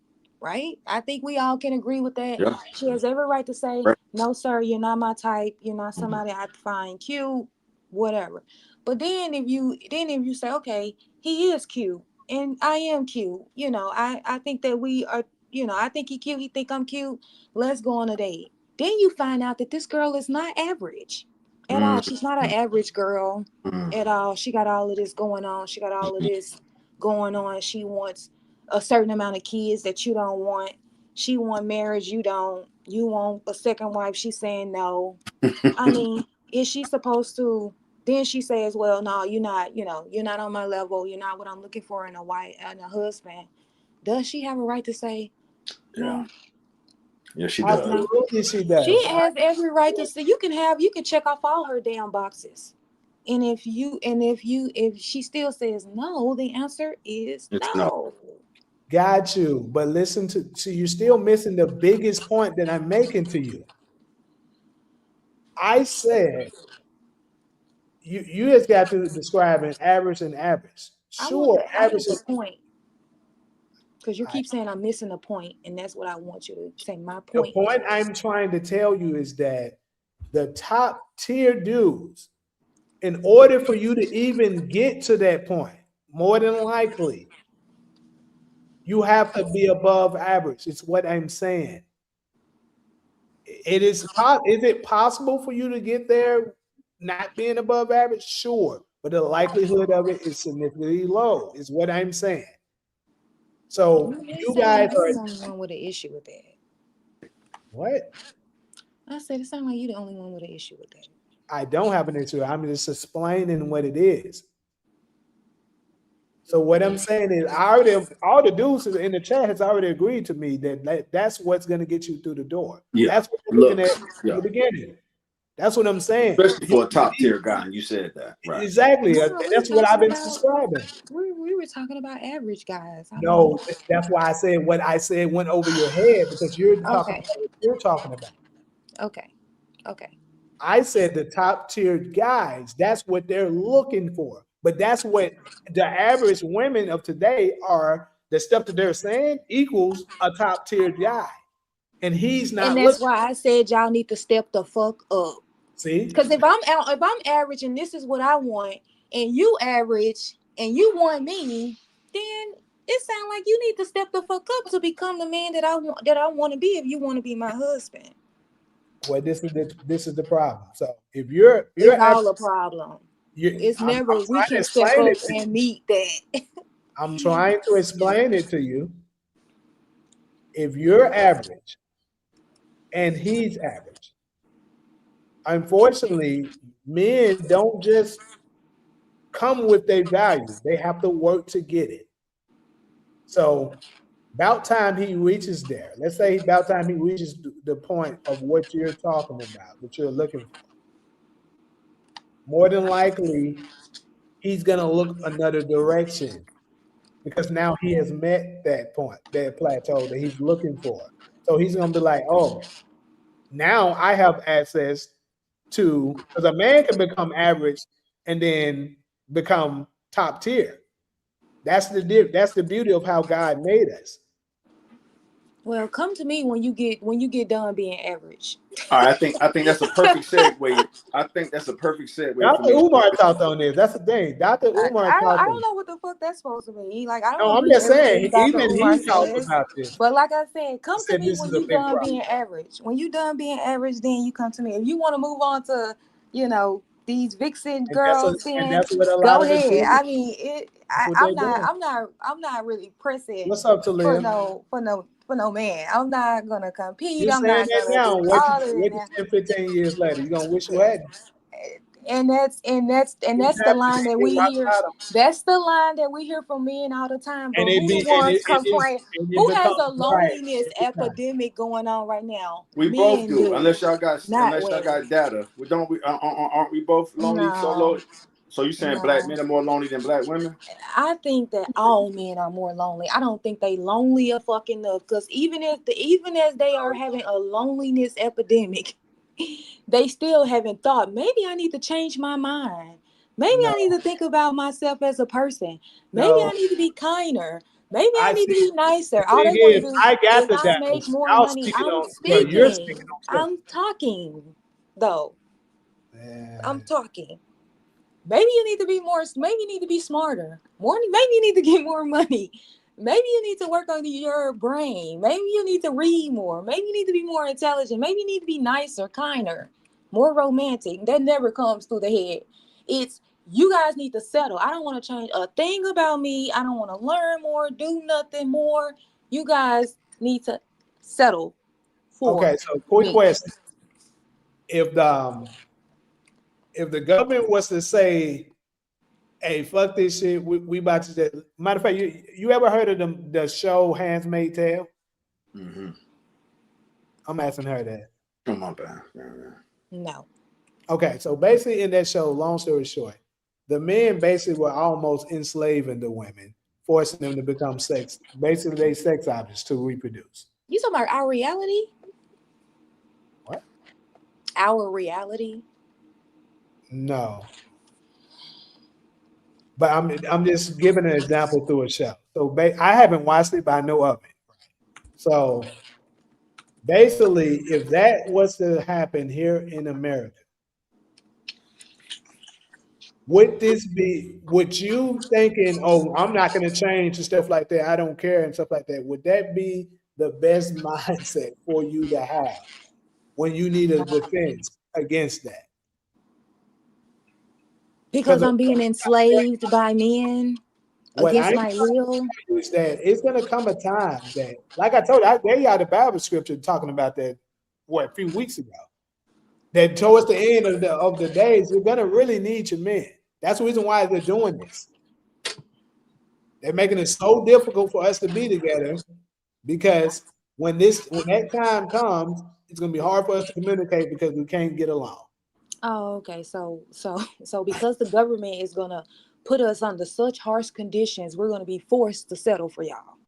Right? I think we all can agree with that. Yeah. She has every right to say, Right. no, sir, you're not my type. You're not somebody I find cute, whatever. But then if you say, okay, he is cute and I am cute, I think that we are, I think he cute, he think I'm cute. Let's go on a date. Then you find out that this girl is not average at all. She's not an average girl at all. She got all of this going on. She got all of this going on. She wants a certain amount of kids that you don't want. She want marriage, you don't. You want a second wife, she's saying no. I mean, is she supposed to? Then she says, well, no, you're not, you're not on my level. You're not what I'm looking for in a wife and a husband. Does she have a right to say no? Yeah, she does. Absolutely, she does. She has every right to say. You can check off all her damn boxes. And if she still says no, the answer is no. Got you. But listen to you're still missing the biggest point that I'm making to you. I said you just got to describe an average and average. Sure, I average want is the point. Because you keep saying I'm missing a point, and that's what I want you to say. My the point. point I'm trying to tell you is that the top tier dudes, in order for you to even get to that point, more than likely, you have to be above average. It's what I'm saying. Is it possible for you to get there not being above average? Sure. But the likelihood of it is significantly low, is what I'm saying. So you guys are are the only one with an issue with that. What? I said it sounds like you're the only one with an issue with that. I don't have an issue. I'm just explaining what it is. So what I'm saying is, all the dudes in the chat has already agreed to me that that's what's going to get you through the door. Yeah. That's what we're looking at in the beginning. That's what I'm saying. Especially for a top tier guy, you said that. Right. Exactly. That's what I've been describing. We were talking about average guys. No, that's why I said what I said went over your head, because you're talking about what you're talking about. Okay. I said the top tier guys, that's what they're looking for. But that's what the average women of today are. The stuff that they're saying equals a top tier guy. And he's not. And that's why I said y'all need to step the fuck up. See? Because if I'm average and this is what I want, and you average and you want me, then it sounds like you need to step the fuck up to become the man that I want to be if you want to be my husband. Well, this is the problem. So if you're it's all a problem. It's never I'm we can step up and meet that. I'm trying to explain it to you. If you're average and he's average, unfortunately, men don't just come with their value. They have to work to get it. So about time he reaches there. Let's say about time he reaches the point of what you're talking about, what you're looking for. More than likely, he's going to look another direction, because now he has met that point, that plateau that he's looking for. So he's going to be like, oh, now I have access to, because a man can become average and then become top tier. That's the beauty of how God made us. Well, come to me when you get done being average. All right, I think that's a perfect segue. I think that's a perfect segue. Dr. Umar talked on this. That's the thing. Dr. Umar talked. I don't know what the fuck that's supposed to mean. Like, I don't. No, I'm just saying. Even he talked says, about this. But like I said, come to me when you done being average. When you done being average, then you come to me. If you want to move on to, these vixen girls, then go ahead. I mean, I'm not really pressing. What's up, Talia? For no man. I'm not gonna compete. You're I'm saying not that now. gonna 10, 15 years later, you're gonna wish you hadn't. And that's the line that we hear. That's the line that we hear from men all the time. But who the ones complain? Who has a loneliness epidemic going on right now? We both do. Unless y'all got data. Aren't we both lonely So you saying black men are more lonely than black women? I think that all men are more lonely. I don't think they lonely are fucking enough. Because even as they are having a loneliness epidemic, they still haven't thought, maybe I need to change my mind. Maybe I need to think about myself as a person. Maybe I need to be kinder. Maybe I need to be nicer. All they want to do I got is the I make data. more Y'all money. speaking I'm on, well, you're speaking. speaking on stuff. I'm talking, though. Man. I'm talking. Maybe you need to be more. Maybe you need to be smarter. Maybe you need to get more money. Maybe you need to work on your brain. Maybe you need to read more. Maybe you need to be more intelligent. Maybe you need to be nicer, kinder, more romantic. That never comes through the head. It's you guys need to settle. I don't want to change a thing about me. I don't want to learn more, do nothing more. You guys need to settle for Okay, so quick me. question. If the government was to say, hey, fuck this shit, we about to do. Matter of fact, you ever heard of the show Handmaid's Tale? Mm-hmm. I'm asking her that. Oh, my bad. No. Okay, so basically in that show, long story short, the men basically were almost enslaving the women, forcing them to become basically they sex objects to reproduce. You talking about our reality? What? Our reality? No. But I'm just giving an example through a show. So I haven't watched it, but I know of it. So basically, if that was to happen here in America, would you thinking, oh, I'm not going to change and stuff like that, I don't care and stuff like that, would that be the best mindset for you to have when you need a defense against that? Because I'm being enslaved by men against my will. Is that it's going to come a time that, like I told you, they got the Bible scripture talking about that, a few weeks ago. That towards the end of the days, you're going to really need your men. That's the reason why they're doing this. They're making it so difficult for us to be together because when that time comes, it's going to be hard for us to communicate because we can't get along. Oh, okay. So because the government is gonna put us under such harsh conditions, we're gonna be forced to settle for y'all.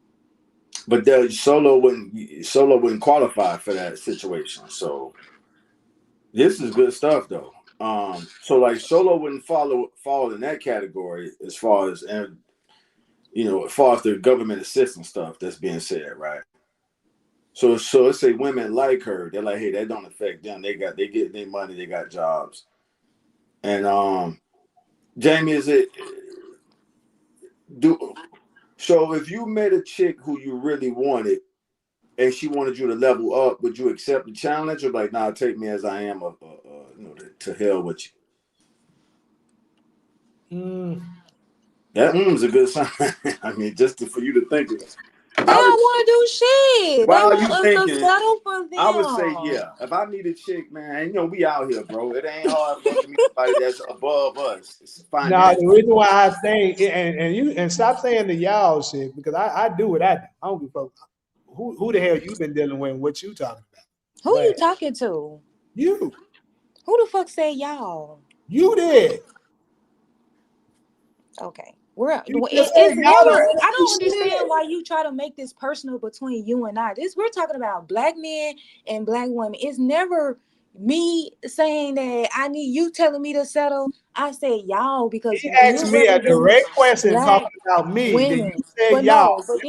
But Solo wouldn't qualify for that situation. So this is good stuff, though. So like Solo wouldn't fall in that category as far as as far as the government assistance stuff that's being said, right? So let's say women like her, they're like, hey, that don't affect them. They get their money, they got jobs. And Jamie, so if you met a chick who you really wanted and she wanted you to level up, would you accept the challenge or like, nah, take me as I am, to hell with you? That is a good sign. I mean, just for you to think of it. They don't want to do shit. Why they are want you us thinking? to settle for them. I would say, yeah. If I need a chick, man, we out here, bro. It ain't hard for us to meet somebody that's above us. It's No, the reason why I think and stop saying the y'all shit because I do what I do. I don't give a fuck who the hell you been dealing with and what you talking about. Who you talking to? You. Who the fuck say y'all? You did. Okay. I don't understand why you try to make this personal between you and I. We're talking about black men and black women. It's never me saying that I need you telling me to settle. I say y'all because he asked me a direct question talking about me. Women. Then you said y'all. But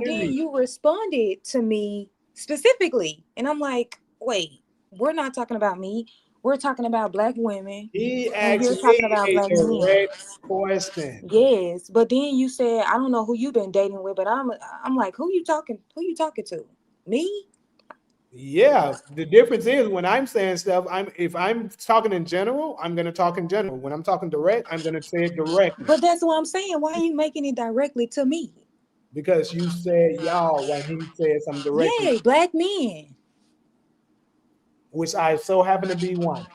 then you responded to me specifically, and I'm like, wait, we're not talking about me. We're talking about black women. He and asked you're talking about me a black men. direct question. Yes, but then you said I don't know who you've been dating with, but I'm like, who you talking to? Me? Yeah, the difference is when I'm saying stuff, if I'm talking in general, I'm gonna talk in general. When I'm talking direct, I'm gonna say it directly. But that's what I'm saying. Why are you making it directly to me? Because you said y'all when he said something directly. Yeah, black men. Which I so happen to be one.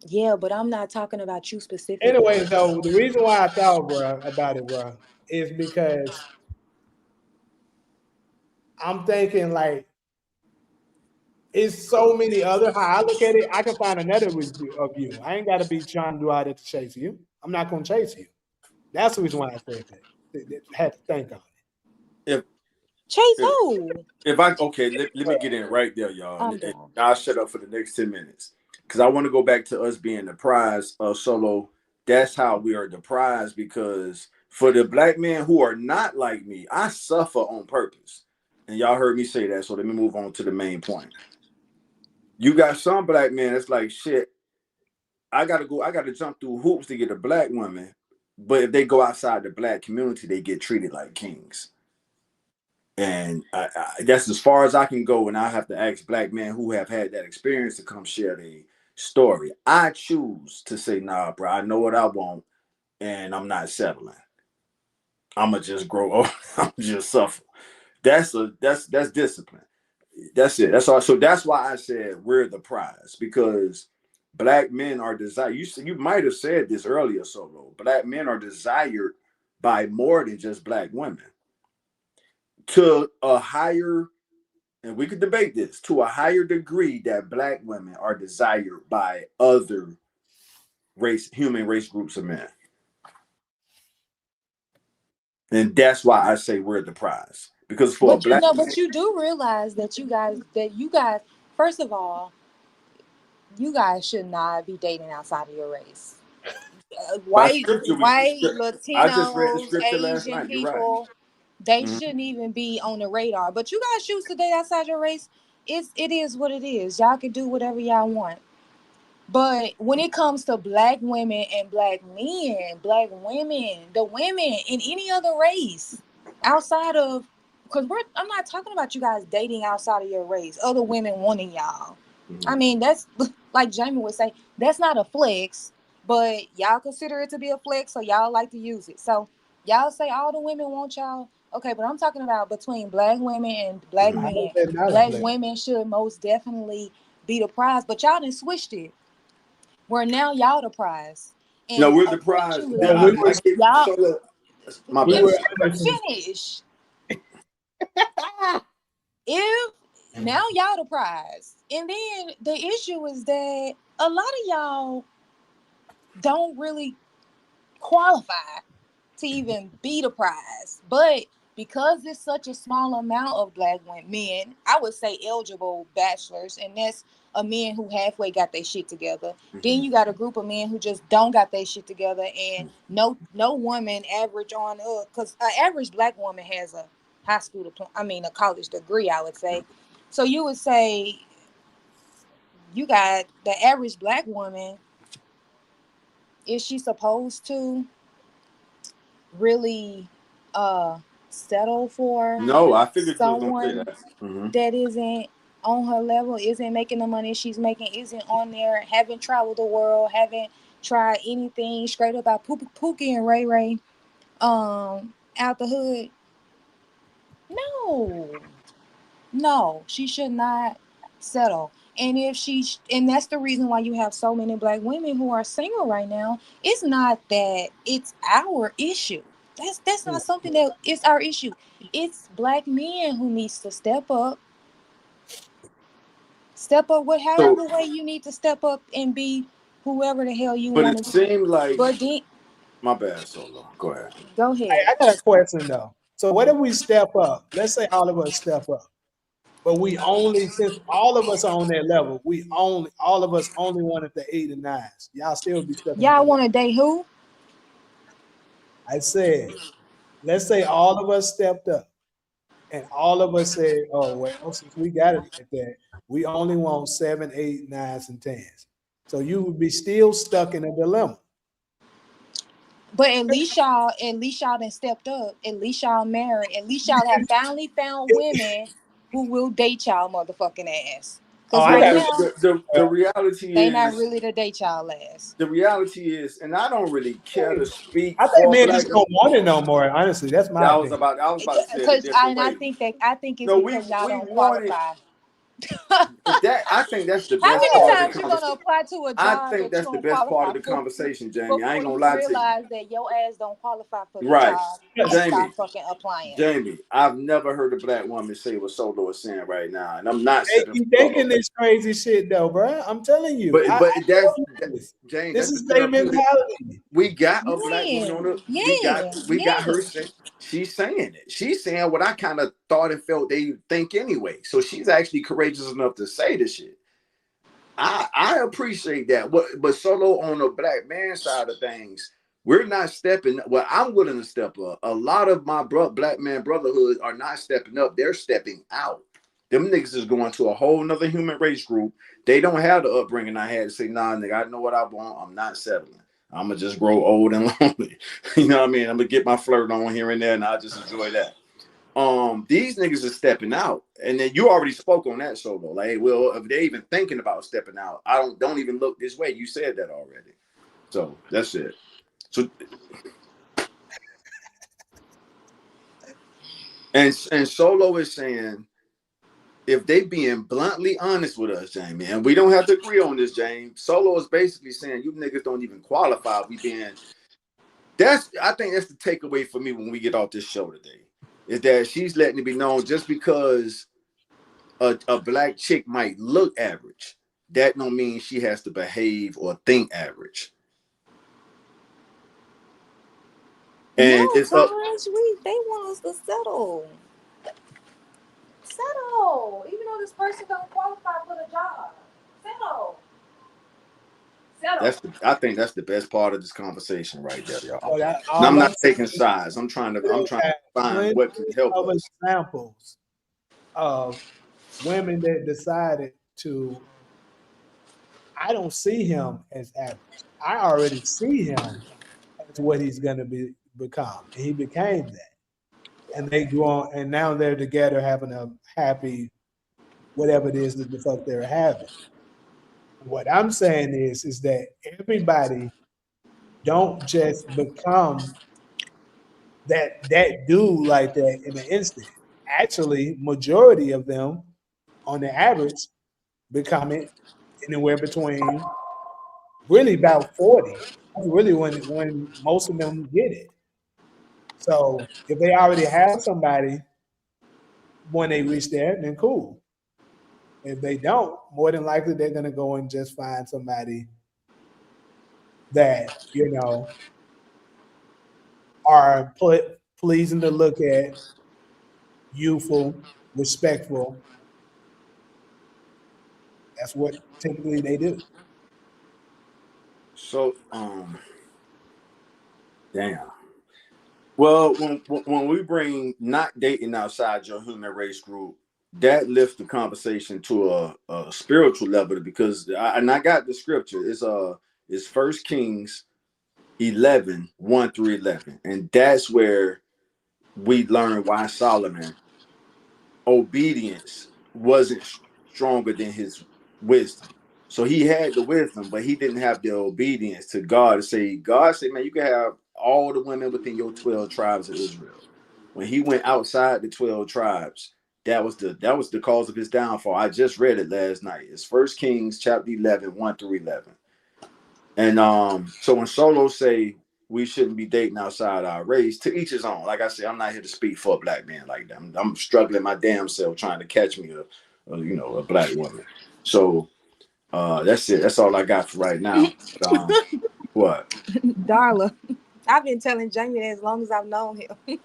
Yeah, but I'm not talking about you specifically. Anyway, though, the reason why I thought, about it, is because I'm thinking like it's so many other. How I look at it, I can find another review of you. I ain't got to be trying to do all that to chase you. I'm not gonna chase you. That's the reason why I said that. Had to think on it. Chase who? If I okay, let me get in right there, y'all. And I'll shut up for the next 10 minutes. Because I want to go back to us being the prize of Solo. That's how we are the prize, because for the black men who are not like me, I suffer on purpose. And y'all heard me say that, so let me move on to the main point. You got some black men that's like, shit, I gotta jump through hoops to get a black woman. But if they go outside the black community, they get treated like kings. And that's as far as I can go. And I have to ask black men who have had that experience to come share their story. I choose to say, nah, bro, I know what I want, and I'm not settling. I'ma just grow up. I'm just suffer. That's discipline. That's it. That's all. So that's why I said we're the prize, because black men are desired. You might have said this earlier, Solo. Black men are desired by more than just black women. To a higher, and we could debate this, to a higher degree that black women are desired by other human race groups of men. And that's why I say we're the prize. Because for a black man, but you do realize that you guys, first of all, you guys should not be dating outside of your race. White, I just read the Latinos, scripture last Asian night. You're people, right. they shouldn't even be on the radar. But you guys choose to date outside your race. It is what it is. Y'all can do whatever y'all want. But when it comes to black women and black men, black women, the women in any other race outside of, because I'm not talking about you guys dating outside of your race, other women wanting y'all. I mean, that's like Jamie would say, that's not a flex, but y'all consider it to be a flex, so y'all like to use it. So y'all say all the women want y'all. Okay, but I'm talking about between black women and black men. Black women should most definitely be the prize, but y'all done switched it. Where now y'all the prize. And no, we're the prize. My bad. Finish. If now y'all the prize. And then the issue is that a lot of y'all don't really qualify to even be the prize. But because it's such a small amount of black men, I would say eligible bachelors, and that's a men who halfway got their shit together. Then you got a group of men who just don't got their shit together, and no woman average on because an average black woman has a a college degree, I would say. So you would say you got the average black woman. Is she supposed to really settle for I figured someone you was gonna say that. that isn't on her level, isn't making the money she's making, isn't on there, haven't traveled the world, haven't tried anything, straight up out Pookie and Ray Ray out the hood? No, she should not settle. And and that's the reason why you have so many black women who are single right now. It's not that it's our issue. That's not something that it's our issue. It's black men who needs to step up. Step up with however way you need to step up and be whoever the hell you want to be. But it seemed like my bad, Solo. Go ahead. Go ahead. I got a question though. So what if we step up? Let's say all of us step up. But since all of us are on that level, all of us only wanted the 8 and 9s. Y'all still be stuck. Y'all want to date who? I said, let's say all of us stepped up and all of us said, oh, well, since we got it like that, we only want 7, 8, 9s, and 10s. So you would be still stuck in a dilemma. But at least y'all done stepped up. At least y'all married. At least y'all have finally found women who will date y'all motherfucking ass. Because right now, the reality they is not really to date y'all ass. The reality is, and I don't really care to speak. I think men just don't want it no more. Honestly, that's my. I was about to say I think it's because y'all don't qualify. I think that's the How best many part of the times you gonna conversation. apply to a I job think that you that's the don't best part qualify of the for conversation, Jamie. I ain't before gonna you lie to you. realize that your ass don't qualify for the Right, job and Jamie. stop fucking applying? Jamie, I've never heard a black woman say what Solo is saying right now, and I'm not They setting keep Solo. thinking this crazy shit though, bro. I'm telling you. But that's Jane. This That's is the their therapeutic. mentality. We got a black woman on Yeah, the. yeah, We got yeah. her saying she's saying it. She's saying what I kind of thought and felt they think anyway. So she's actually courageous enough to say this shit. I appreciate that. But Solo on the black man side of things, we're not stepping. Well, I'm willing to step up. A lot of my black man brotherhood are not stepping up. They're stepping out. Them niggas is going to a whole nother human race group. They don't have the upbringing I had to say, nah, nigga, I know what I want. I'm not settling. I'm gonna just grow old and lonely. You know what I mean? I'm gonna get my flirt on here and there, and I'll just enjoy that. These niggas are stepping out, and then you already spoke on that, Solo. Like, well, if they even thinking about stepping out, I don't even look this way. You said that already, so that's it. So, and Solo is saying, if they being bluntly honest with us, Jamie, and we don't have to agree on this, James. Solo is basically saying you niggas don't even qualify. I think that's the takeaway for me when we get off this show today, is that she's letting it be known just because a black chick might look average, that don't mean she has to behave or think average. And No, it's up. Taj, they want us to settle. Settle. Even though this person don't qualify for the job. Settle. Settle. I think that's the best part of this conversation right there, y'all. So that, And I'm all not I'm taking saying sides. I'm trying to is find what can help of us. examples of women that decided to. I don't see him as average. I already see him as what he's going to become. And he became that. And they go on, and now they're together having a happy, whatever it is that the fuck they're having. What I'm saying is that everybody don't just become that dude like that in an instant. Actually, majority of them, on the average, become it anywhere between really about 40. That's really when most of them get it. So if they already have somebody when they reach there, then cool. If they don't, more than likely they're gonna go and just find somebody that, are pleasing to look at, youthful, respectful. That's what typically they do. So, damn. Well, when we bring not dating outside your human race group, that lifts the conversation to a spiritual level, because I got the scripture. It's 1 Kings 11, 1 through 11. And that's where we learn why Solomon obedience wasn't stronger than his wisdom. So he had the wisdom, but he didn't have the obedience to God to say, God said, man, you can have all the women within your 12 tribes of Israel. When he went outside the 12 tribes, that was the cause of his downfall. I just read it last night. It's 1 Kings chapter 11, 1 through 11. And so when Solo say we shouldn't be dating outside our race, to each his own. Like I said, I'm not here to speak for a black man like that. I'm struggling my damn self trying to catch me a black woman. So that's it. That's all I got for right now. What? Darla, I've been telling Jamie that as long as I've known him.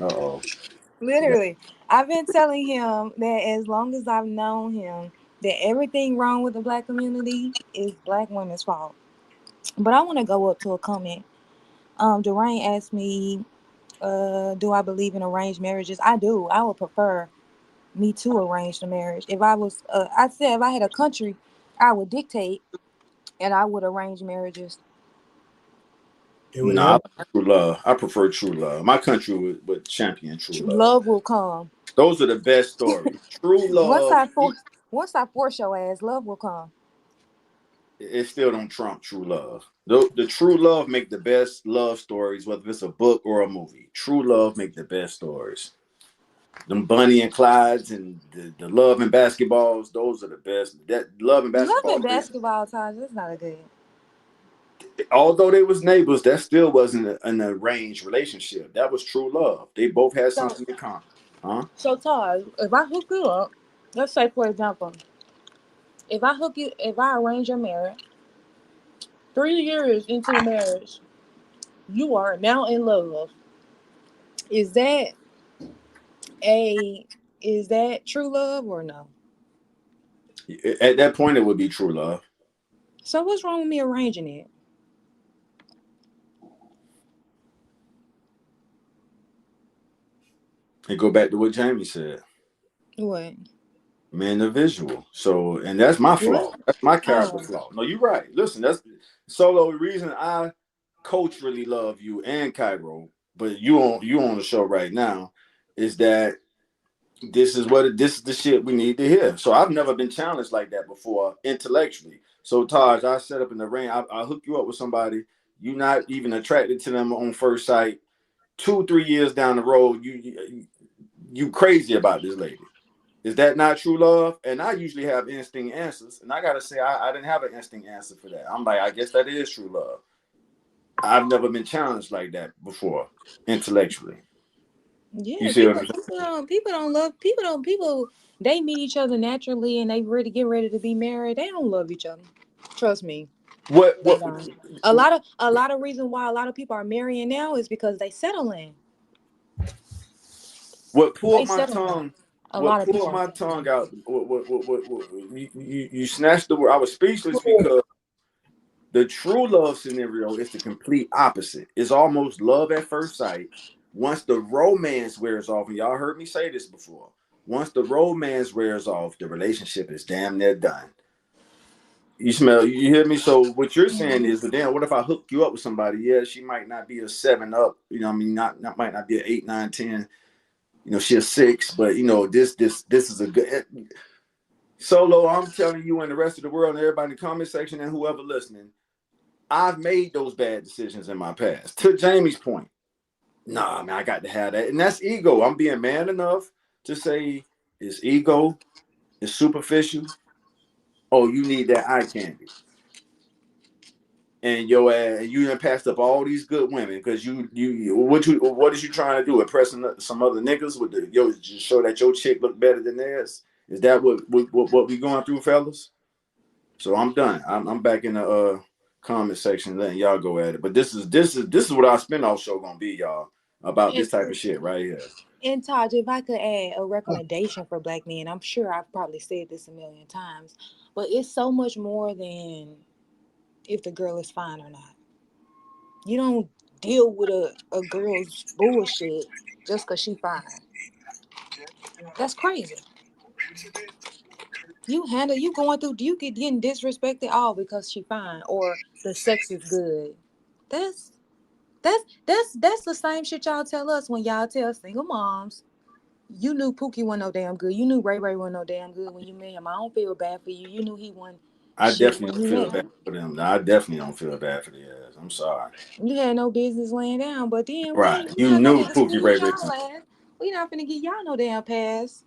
Uh-oh. Literally, I've been telling him that as long as I've known him, that everything wrong with the black community is black women's fault. But I want to go up to a comment. Dwayne asked me, do I believe in arranged marriages? I do. I would prefer me to arrange the marriage. If I was, I said if I had a country, I would dictate and I would arrange marriages. Nah, true love. I prefer true love. My country would champion true love. Love will come. Those are the best stories. True love. Once I force your ass, love will come. It still don't trump true love. The true love make the best love stories, whether it's a book or a movie. True love make the best stories. Them Bunny and Clydes and the Love and Basketballs, those are the best. That Love and Love Basketball and crazy. basketball ties. That's not a good. Although they was neighbors, that still wasn't an arranged relationship. That was true love. They both had So, something in common. Huh? so Todd, if I hook you up, let's say for example, if I arrange your marriage, 3 years into the marriage, you are now in love. Is that a is that true love or no? At that point, it would be true love. So what's wrong with me arranging it? And go back to what Jamie said. What? Man, the visual. So, and that's my flaw. What? That's my character Oh, flaw. No, you're right. Listen, that's Solo. The reason I coach really love you and Cairo, but you on the show right now, is that this is the shit we need to hear. So I've never been challenged like that before intellectually. So Taj, I set up in the ring. I hook you up with somebody. You're not even attracted to them on first sight. 2-3 years down the road, you crazy about this lady. Is that not true love? And I usually have instinct answers. And I got to say, I didn't have an instinct answer for that. I'm like, I guess that is true love. I've never been challenged like that before, intellectually. yeah. You see what People, I'm saying? people don't love people. They meet each other naturally, and they ready get ready to be married. They don't love each other. Trust me. What They don't. A lot of reason why a lot of people are marrying now is because they settling. what They pulled my settling. tongue? A What lot of people pulled are my tongue settling. out? You snatched the word. I was speechless because the true love scenario is the complete opposite. It's almost love at first sight. Once the romance wears off, and y'all heard me say this before, once the romance wears off, the relationship is damn near done. You hear me? So what you're saying is, but then what if I hook you up with somebody? Yeah, she might not be a 7 up, I mean, not might not be an 8, 9, 10. She a 6, but this is a good Solo. I'm telling you and the rest of the world and everybody in the comment section and whoever listening, I've made those bad decisions in my past. To Jamie's point, nah, man, I got to have that. And that's ego. I'm being man enough to say it's ego, it's superficial. Oh, you need that eye candy. And your ass, you done passed up all these good women because what is you trying to do? Impressing some other niggas with just show that your chick look better than theirs? Is that what we going through, fellas? So I'm done. I'm back in the comment section, letting y'all go at it. But this is what our spinoff show gonna be, y'all, about this type of shit right here. And Taj, if I could add a recommendation for black men, I'm sure I've probably said this a million times, but it's so much more than if the girl is fine or not. You don't deal with a girl's bullshit just because she fine. That's crazy. You going through, you get getting disrespected all because she fine or the sex is good. That's that's the same shit y'all tell us when y'all tell single moms. You knew Pookie wasn't no damn good. You knew Ray Ray wasn't no damn good when you met him. I don't feel bad for you. You knew he wasn't I shit definitely when don't you feel met bad him. for them. I definitely don't feel bad for the ass. I'm sorry. You had no business laying down, but then Right. we You not gonna knew Pookie Ray excuse Ray. y'all ass. We not finna give y'all no damn pass.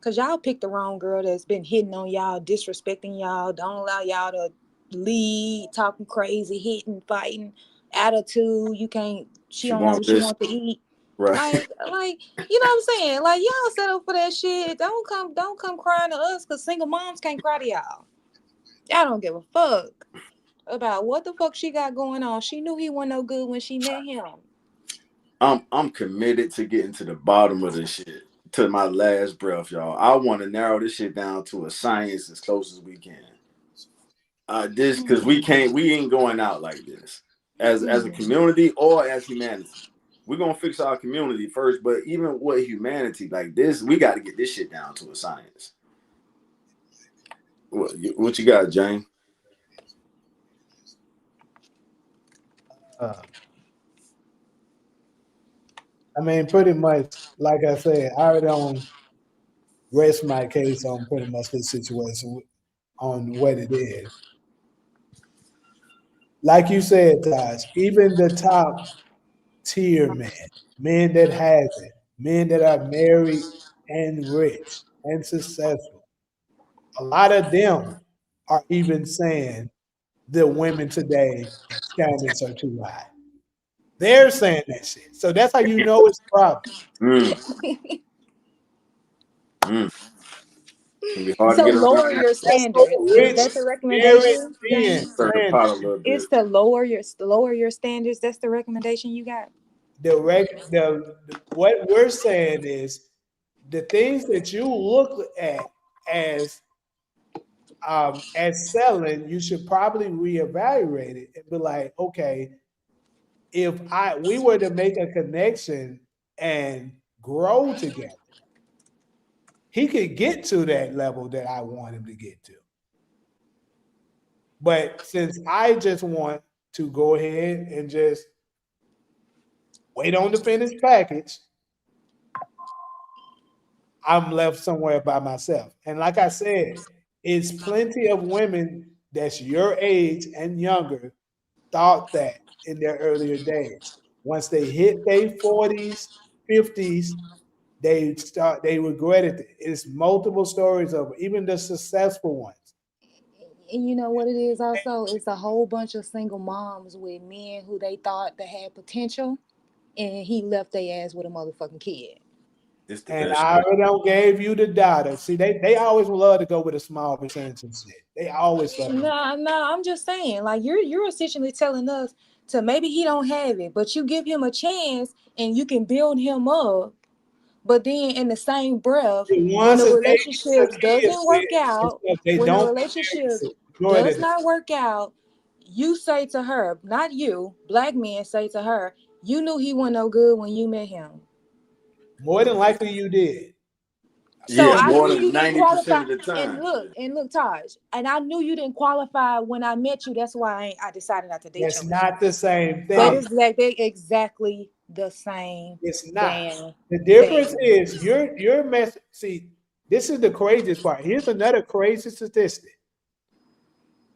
Cause y'all picked the wrong girl that's been hitting on y'all, disrespecting y'all, don't allow y'all to lead, talking crazy, hitting, fighting, attitude. You can't. She She don't know won't what she listen. want to eat. Right. Like, you know what I'm saying? Like, y'all set up for that shit. Don't come crying to us, cause single moms can't cry to y'all. Y'all don't give a fuck about what the fuck she got going on. She knew he wasn't no good when she met him. I'm committed to getting to the bottom of this shit to my last breath, y'all. I want to narrow this shit down to a science as close as we can. This because we ain't going out like this as a community or as humanity. We're gonna fix our community first, but even with humanity like this, we got to get this shit down to a science. What you got, Jane? I mean, pretty much, like I said, I don't rest my case on pretty much this situation on what it is. Like you said, Taj, even the top tier men that has it, men that are married and rich and successful, a lot of them are even saying the women today standards are too high. They're saying that shit. So that's how you know it's a problem. It'll be hard to So get lower around your that. That's so standards. Is rich, that the married recommendation, men James? Stir the saying pot this a shit. little bit. Is to lower your standards. That's the recommendation you got. What we're saying is the things that you look at as selling, you should probably reevaluate it and be like, okay, if we were to make a connection and grow together, he could get to that level that I want him to get to. But since I just want to go ahead and just wait on the finished package, I'm left somewhere by myself. And like I said, it's plenty of women that's your age and younger thought that in their earlier days. Once they hit their 40s, 50s, they regretted it. It's multiple stories of even the successful ones. And you know what it is also? It's a whole bunch of single moms with men who they thought that had potential, and he left their ass with a motherfucking kid. It's the And best I shit. already don't gave you the data. See, they always love to go with a small percentage and shit. They always love to. No, I'm just saying, like you're essentially telling us to maybe he don't have it, but you give him a chance and you can build him up. But then in the same breath, when Once the that relationship they doesn't work out, they when the don't relationship enjoy does it. not work out, you say to her, not you, black men say to her, you knew he wasn't no good when you met him. More than likely you did. So Yeah, I more knew than you didn't 90% qualify. of the time. And look, Taj, and I knew you didn't qualify when I met you. That's why I decided not to date That's you. not the same But thing. it's like they exactly the same. It's not. Damn The difference thing. is your mess. See, this is the craziest part. Here's another crazy statistic.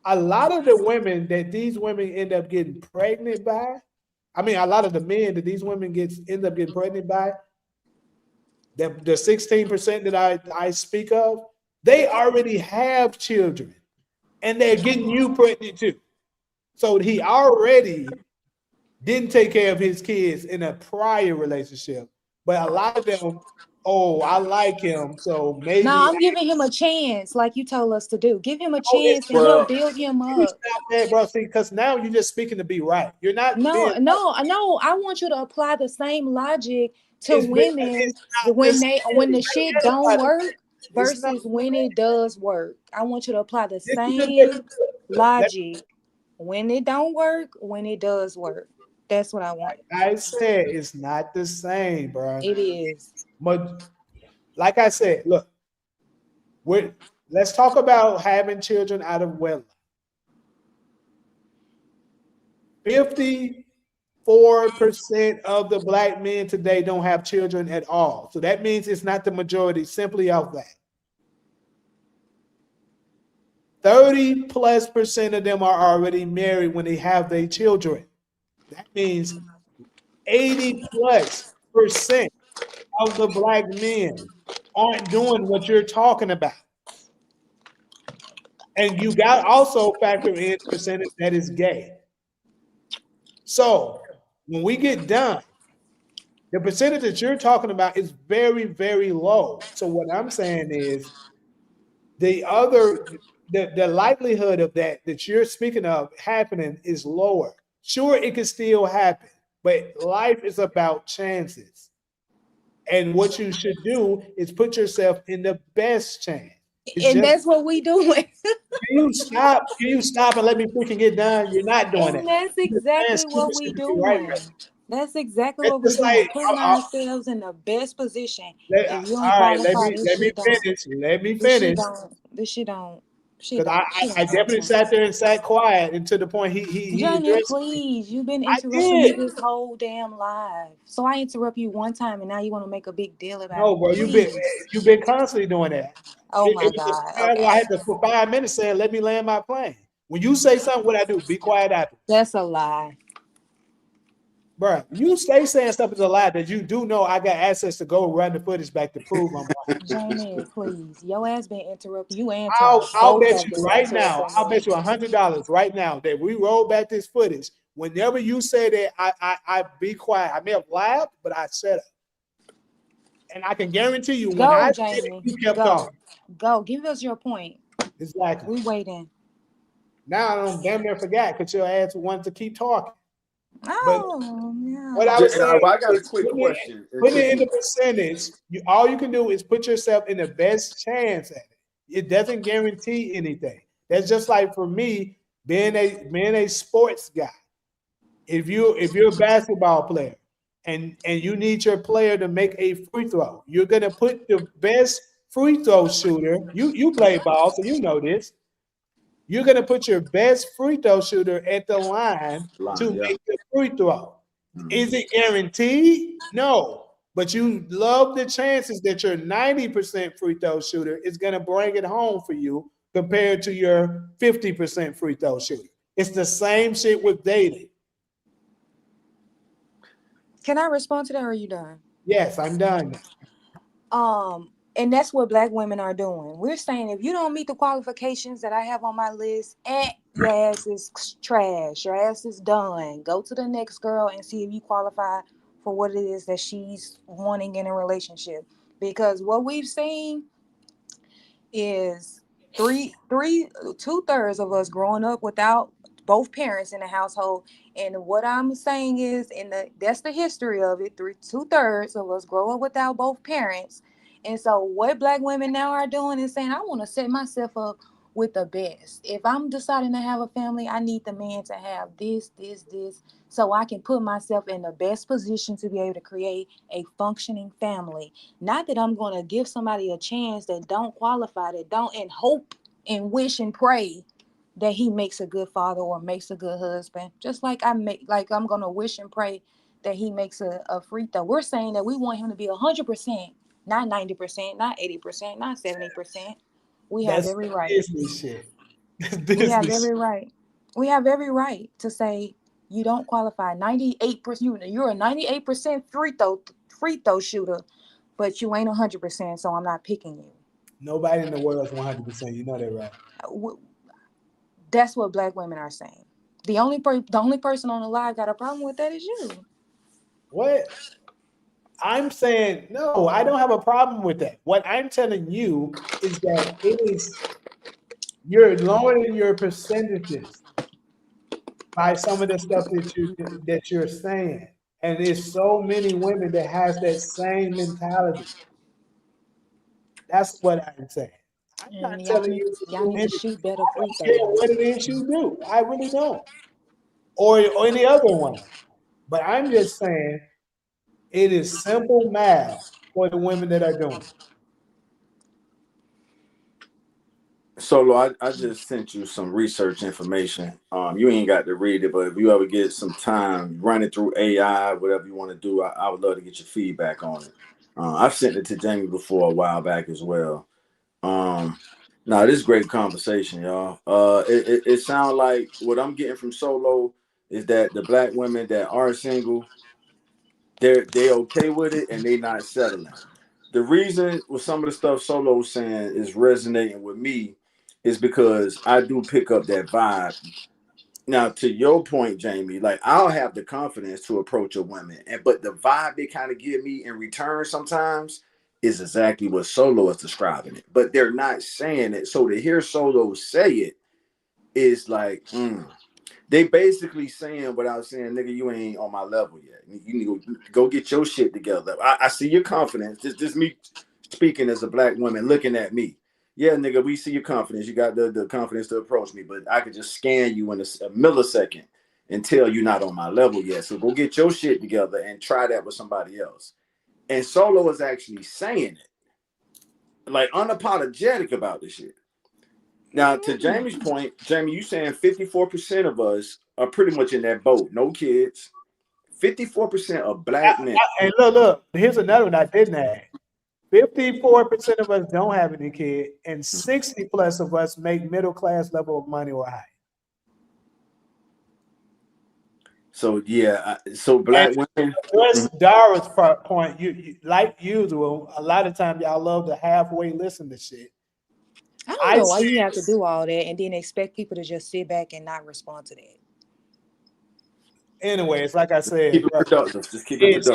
A lot of the women that these women end up getting pregnant by, I mean, a lot of the men that these women end up getting pregnant by, the 16% that I speak of, they already have children, and they're getting you pregnant too. So he already didn't take care of his kids in a prior relationship. But a lot of them, oh, I like him, so maybe. No, I'm giving him a chance, like you told us to do. Give him a Oh, chance, and he'll build him you up. stop that, bro. See, because now you're just speaking to be right. You're not being. No. I want you to apply the same logic to It's women not the when same. the shit don't work It's not. versus when it does work. I want you to apply the This is the same difference. logic when it don't work, when it does work. That's what I want. I said it's not the same, bro. It is. But like I said, look, let's talk about having children out of wedlock. 54% of the black men today don't have children at all. So that means it's not the majority simply of that. 30+% of them are already married when they have their children. That means 80+% of the black men aren't doing what you're talking about. And you got also factor in the percentage that is gay. So when we get done, the percentage that you're talking about is very, very low. So what I'm saying is the likelihood of that you're speaking of happening is lower. Sure, it can still happen, but life is about chances. And what you should do is put yourself in the best chance. And that's what we doing. Can you stop? Can you stop and let me freaking get done? You're not doing it. And that's exactly what we doing. That's exactly what we doing. Putting ourselves in the best position. If you don't qualify, let me finish. Let me finish. This shit don't. Because I definitely sat there and sat quiet and to the point he Johnny, addressed. please, you've been interrupting me this whole damn live. So I interrupt you one time, and now you want to make a big deal about it. No, bro, you've been constantly doing that. Oh my God! Okay. I had to for 5 minutes say, "Let me land my plane." When you say something, what I do? Be quiet after. That's a lie. Bro, you stay saying stuff is a lie that you do know I got access to go run the footage back to prove I'm right. Jamie, please. Your ass been interrupted. You and I'll Todd bet both you have been right now. interrupting I'll me. bet you $100 right now that we roll back this footage. Whenever you say that, I be quiet. I may have laughed, but I said it. And I can guarantee you, when I Go, said it, Jamie. you kept Go. talking. Go. Give us your point. Exactly. We waiting. Now I don't damn near forgot because your ass wanted to keep talking. But Oh, yeah. what I was saying I got a is quick question. put it in the percentage. All you can do is put yourself in the best chance at it. It doesn't guarantee anything. That's just like for me being a sports guy. If you're a basketball player and you need your player to make a free throw, you're gonna put the best free throw shooter. You play ball, so you know this. You're gonna put your best free throw shooter at the line to Yeah. make the free throw. Is it guaranteed? No. But you love the chances that your 90% free throw shooter is going to bring it home for you compared to your 50% free throw shooter. It's the same shit with dating. Can I respond to that, or are you done? Yes, I'm done. And that's what Black women are doing. We're saying if you don't meet the qualifications that I have on my list, your ass is trash. Your ass is done. Go to the next girl and see if you qualify for what it is that she's wanting in a relationship. Because what we've seen is 2/3 of us growing up without both parents in the household. And what I'm saying is, that's the history of it. 2/3 of us grow up without both parents. And so what Black women now are doing is saying, I want to set myself up with the best. If I'm deciding to have a family, I need the man to have this, so I can put myself in the best position to be able to create a functioning family. Not that I'm going to give somebody a chance that don't qualify, that don't, and hope and wish and pray that he makes a good father or makes a good husband. Just like I'm going to wish and pray that he makes a free throw. We're saying that we want him to be 100%, not 90%, not 80%, not 70%. We have That's every right. Disney shit. We have every right. We have every right to say you don't qualify. 98%. You're a 98% free throw shooter, but you ain't 100%. So I'm not picking you. Nobody in the world is 100%. You know that, right? That's what Black women are saying. The only person on the live got a problem with that is you. What? I'm saying, no, I don't have a problem with that. What I'm telling you is that you're lowering your percentages by some of the stuff that you're saying. And there's so many women that has that same mentality. That's what I'm saying. I'm not telling you y'all need to shoot better free throws. I don't care what it is you do. I really don't. Or any other one. But I'm just saying it is simple math for the women that are doing it. Solo, I just sent you some research information. You ain't got to read it, but if you ever get some time, run it through AI, whatever you want to do, I would love to get your feedback on it. I've sent it to Jamie before a while back as well. Now this is great conversation, y'all. It sounds like what I'm getting from Solo is that the Black women that are single, they okay with it and they not settling. The reason with some of the stuff Solo was saying is resonating with me is because I do pick up that vibe. Now, to your point, Jamie, like I'll have the confidence to approach a woman, but the vibe they kind of give me in return sometimes is exactly what Solo is describing it. But they're not saying it. So to hear Solo say it is like, they basically saying without saying, nigga, you ain't on my level yet. You need to go get your shit together. I see your confidence. This me speaking as a Black woman looking at me. Yeah, nigga, we see your confidence. You got the confidence to approach me, but I could just scan you in a millisecond and tell you're not on my level yet. So go get your shit together and try that with somebody else. And Solo is actually saying it, like unapologetic about this shit. Now, to Jamie's point, Jamie, you saying 54% of us are pretty much in that boat. No kids. 54% of Black men. And look, here's another one I didn't add. 54% of us don't have any kid, and 60 plus of us make middle class level of money or higher. So yeah, so black women. What's Dara's point? You like usual. A lot of times y'all love to halfway listen to shit. I don't know why you have to do all that and then expect people to just sit back and not respond to that. Anyways, like I said, keep it productive. Just keep it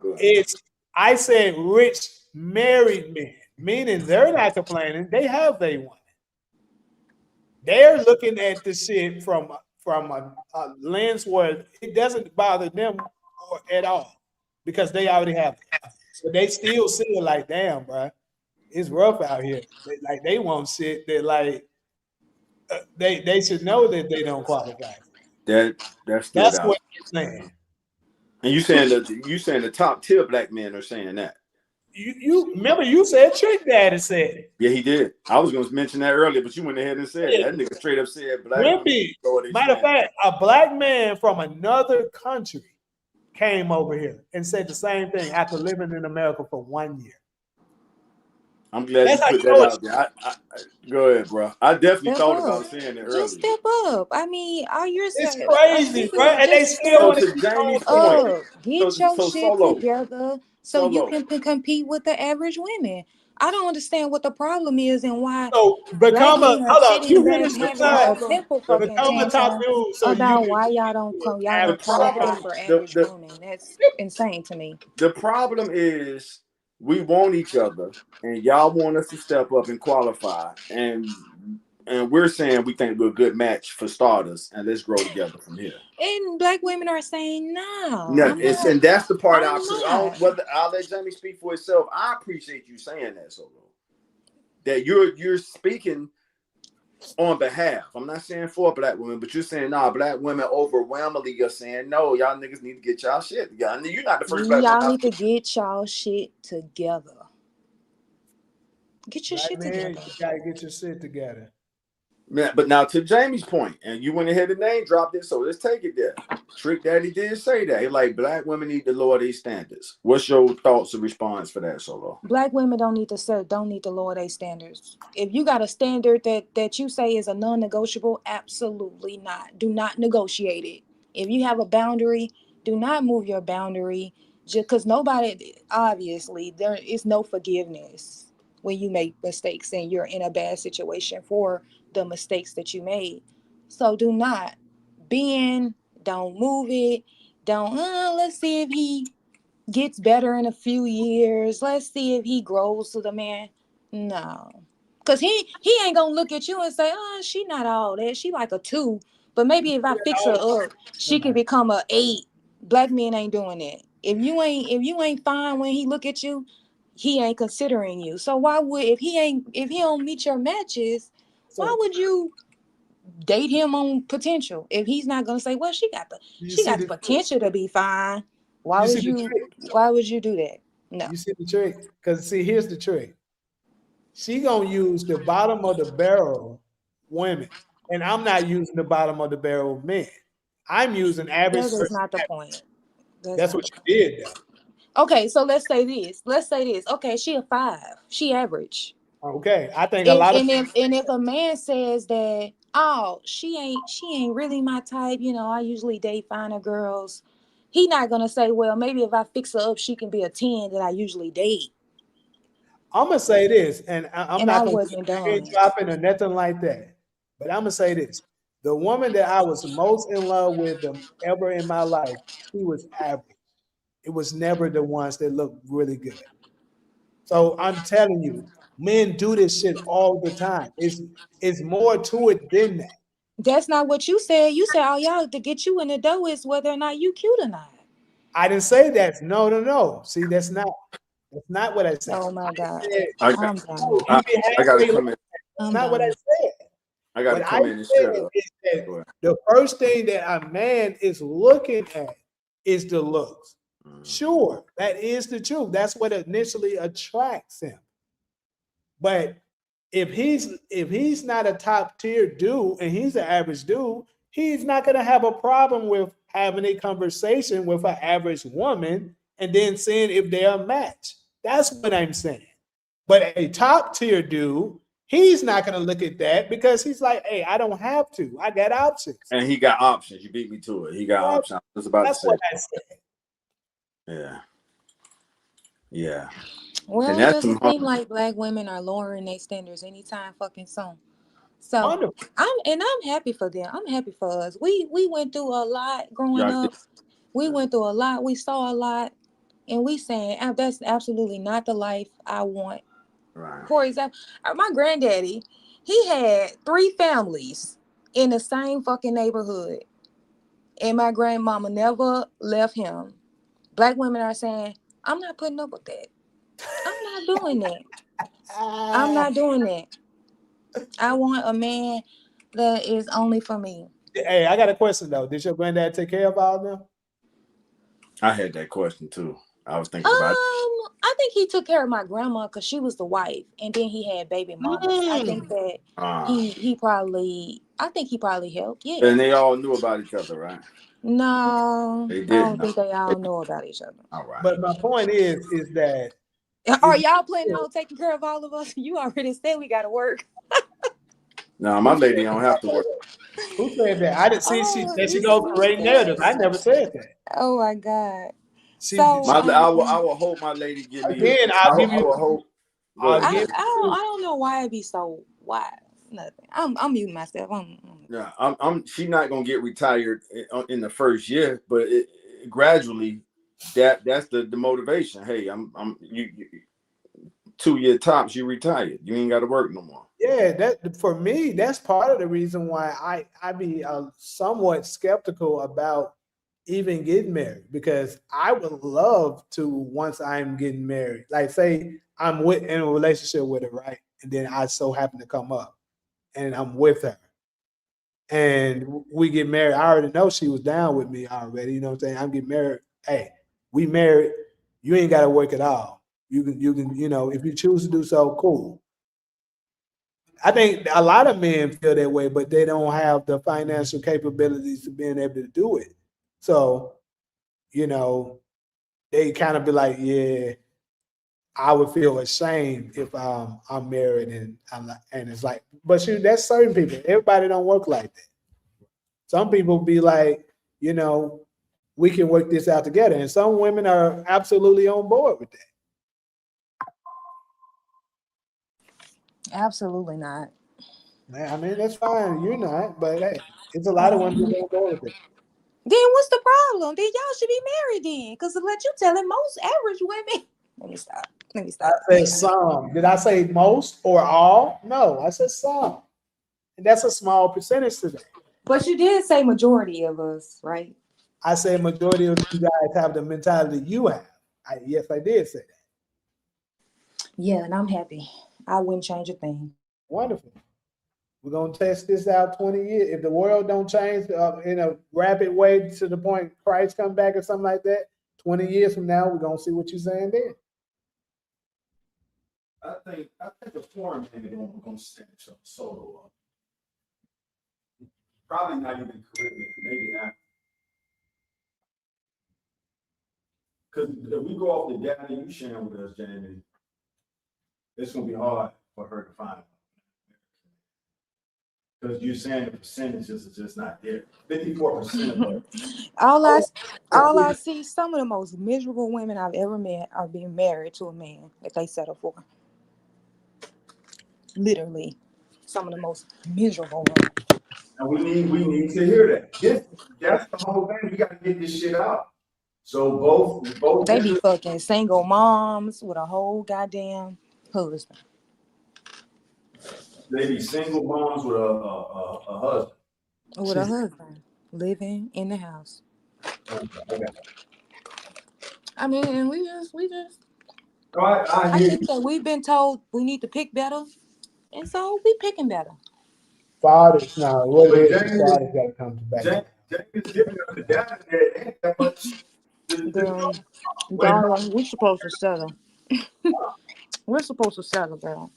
productive. I said rich married men, meaning they're not complaining. They have a woman. They're looking at the shit from a lens where it doesn't bother them at all because they already have it. But they still see it like, damn, bro, it's rough out here. They want shit that they should know that they don't qualify. That's what you're saying. And you saying the top tier black men are saying that. You remember you said Trick Daddy said it. Yeah, he did. I was going to mention that earlier, but you went ahead and said it. That nigga straight up said black women. Matter of fact, a black man from another country came over here and said the same thing after living in America for 1 year. I'm glad you put that out there. Go ahead, bro. I definitely thought about saying it earlier. Just step up. I mean, all you're saying. It's crazy, bro. And they still want to Jamie's point. Get your shit together so you can compete with the average women. I don't understand what the problem is and why. So become a about why y'all don't come. Y'all don't qualify for average women. That's insane to me. The problem is we want each other, and y'all want us to step up and qualify, and we're saying we think we're a good match for starters, and let's grow together from here. And black women are saying no. And that's the part I'll let Jamie speak for itself. I appreciate you saying that, Solo. That you're speaking on behalf. I'm not saying for black women, but you're saying black women overwhelmingly are saying no. Y'all niggas need to get y'all shit together. You're not the first black y'all need to get y'all shit together. Get your shit together. You gotta get your shit together. Man, but now to Jamie's point, and you went ahead and name dropped it, so let's take it there. Trick Daddy did say that. He like black women need to lower these standards. What's your thoughts and response for that, Solo? Black women don't need to lower their standards. If you got a standard that you say is a non-negotiable, absolutely not. Do not negotiate it. If you have a boundary, do not move your boundary. Just because obviously there is no forgiveness when you make mistakes and you're in a bad situation for the mistakes that you made. So do not don't move it. Don't let's see if he gets better in a few years. Let's see if he grows to the man. No. Because he ain't gonna look at you and say, she not all that. She like a 2. But maybe if I fix her up, she can become a 8. Black men ain't doing that. If you ain't fine when he look at you, he ain't considering you. So why would if he don't meet your matches, why would you date him on potential if he's not gonna say, well, she got the potential to be fine? Why would you do that? No. You see the trick? Because here's the trick. She gonna use the bottom of the barrel women, and I'm not using the bottom of the barrel men. I'm using average. That's not the point. That's what you did, though. Okay, so let's say this. Okay, she a 5. She average. Okay, I think a lot of. And if a man says that, she ain't really my type. I usually date finer girls. He not gonna say, well, maybe if I fix her up, she can be a 10 that I usually date. I'm gonna say this, and I'm not gonna dropping or nothing like that. But I'm gonna say this: the woman that I was most in love with ever in my life, she was average. It was never the ones that looked really good. So I'm telling you, men do this shit all the time. It's more to it than that. That's not what you said. You said all y'all to get you in the door is whether or not you cute or not. I didn't say that. No. See, that's not what I said. Oh my God. I got to come in. That's not what I said. I got to come in and shut up. The first thing that a man is looking at is the looks. Sure, that is the truth. That's what initially attracts him. But if he's not a top tier dude and he's an average dude, he's not going to have a problem with having a conversation with an average woman and then seeing if they're a match. That's what I'm saying. But a top tier dude He's not going to look at that because he's like, hey, I don't have to. I got options. And he got options. You beat me to it. He got options. I was about to say. What I said. Yeah. Yeah. Well, And it that's doesn't seem like black women are lowering their standards anytime fucking soon. So Wonderful. I'm happy for them. I'm happy for us. We went through a lot growing up. We went through a lot. We saw a lot. And we saying that's absolutely not the life I want. Right. For example, my granddaddy, he had 3 families in the same fucking neighborhood. And my grandmama never left him. Black women are saying, I'm not putting up with that. I'm not doing that. I'm not doing that. I want a man that is only for me. Hey, I got a question though. Did your granddad take care of all of them? I had that question too. I was thinking about it. I think he took care of my grandma because she was the wife, and then he had baby mamas. I think that he probably helped. Yeah. And they all knew about each other, right? No, they didn't. I don't think they all know about each other. All right. But my point is that are y'all planning on taking care of all of us? You already said we got to work. No, my lady don't have to work. Who said that? I didn't see. She goes create narratives. I never said that. Oh my God. I will hope my lady give me. Again, I will hope. I don't know why it be so wide. Nothing. I'm muting myself. I'm. She's not gonna get retired in the first year, but gradually, that's the motivation. Hey, you 2 year tops, you retired. You ain't got to work no more. Yeah, that for me, that's part of the reason why I be somewhat skeptical about even getting married, because I would love to, once I'm getting married, like say I'm in a relationship with her, right? And then I so happen to come up and I'm with her and we get married. I already know she was down with me already. You know what I'm saying? I'm getting married. Hey, we married. You ain't got to work at all. You can, if you choose to do so, cool. I think a lot of men feel that way, but they don't have the financial capabilities to being able to do it. So, they kind of be like, yeah, I would feel ashamed if I'm married and and it's like, but that's certain people. Everybody don't work like that. Some people be like, we can work this out together. And some women are absolutely on board with that. Absolutely not. I mean, that's fine. You're not, but hey, it's a lot of women who don't go with it. Then what's the problem? Then y'all should be married then. Because let you telling most average women. Let me stop. I said some. Did I say most or all? No, I said some. And that's a small percentage today. But you did say majority of us, right? I said majority of you guys have the mentality you have. Yes, I did say that. Yeah, and I'm happy. I wouldn't change a thing. Wonderful. We're going to test this out 20 years. If the world don't change in a rapid way to the point Christ come back or something like that, 20 years from now, we're going to see what you're saying then. I think the foreign man is going to stand solo up. Probably not even Caribbean, maybe Africa. Because if we go off the data you sharing with us, Jamie, it's going to be hard for her to find. Because you're saying the percentages are just not there. 54% of them. All I see, some of the most miserable women I've ever met are being married to a man that they settle for. Literally, some of the most miserable women. And we need to hear that. That's the whole thing. We got to get this shit out. So both they be fucking single moms with a whole goddamn husband. They be single moms with a husband. With a husband living in the house. Okay. I mean, and we just. I think that we've been told we need to pick better, and so we picking better. Fathers now, what it is, fathers got to come back. James giving us the data that ain't that much. Darling, we're supposed to settle. We're supposed to settle, girl.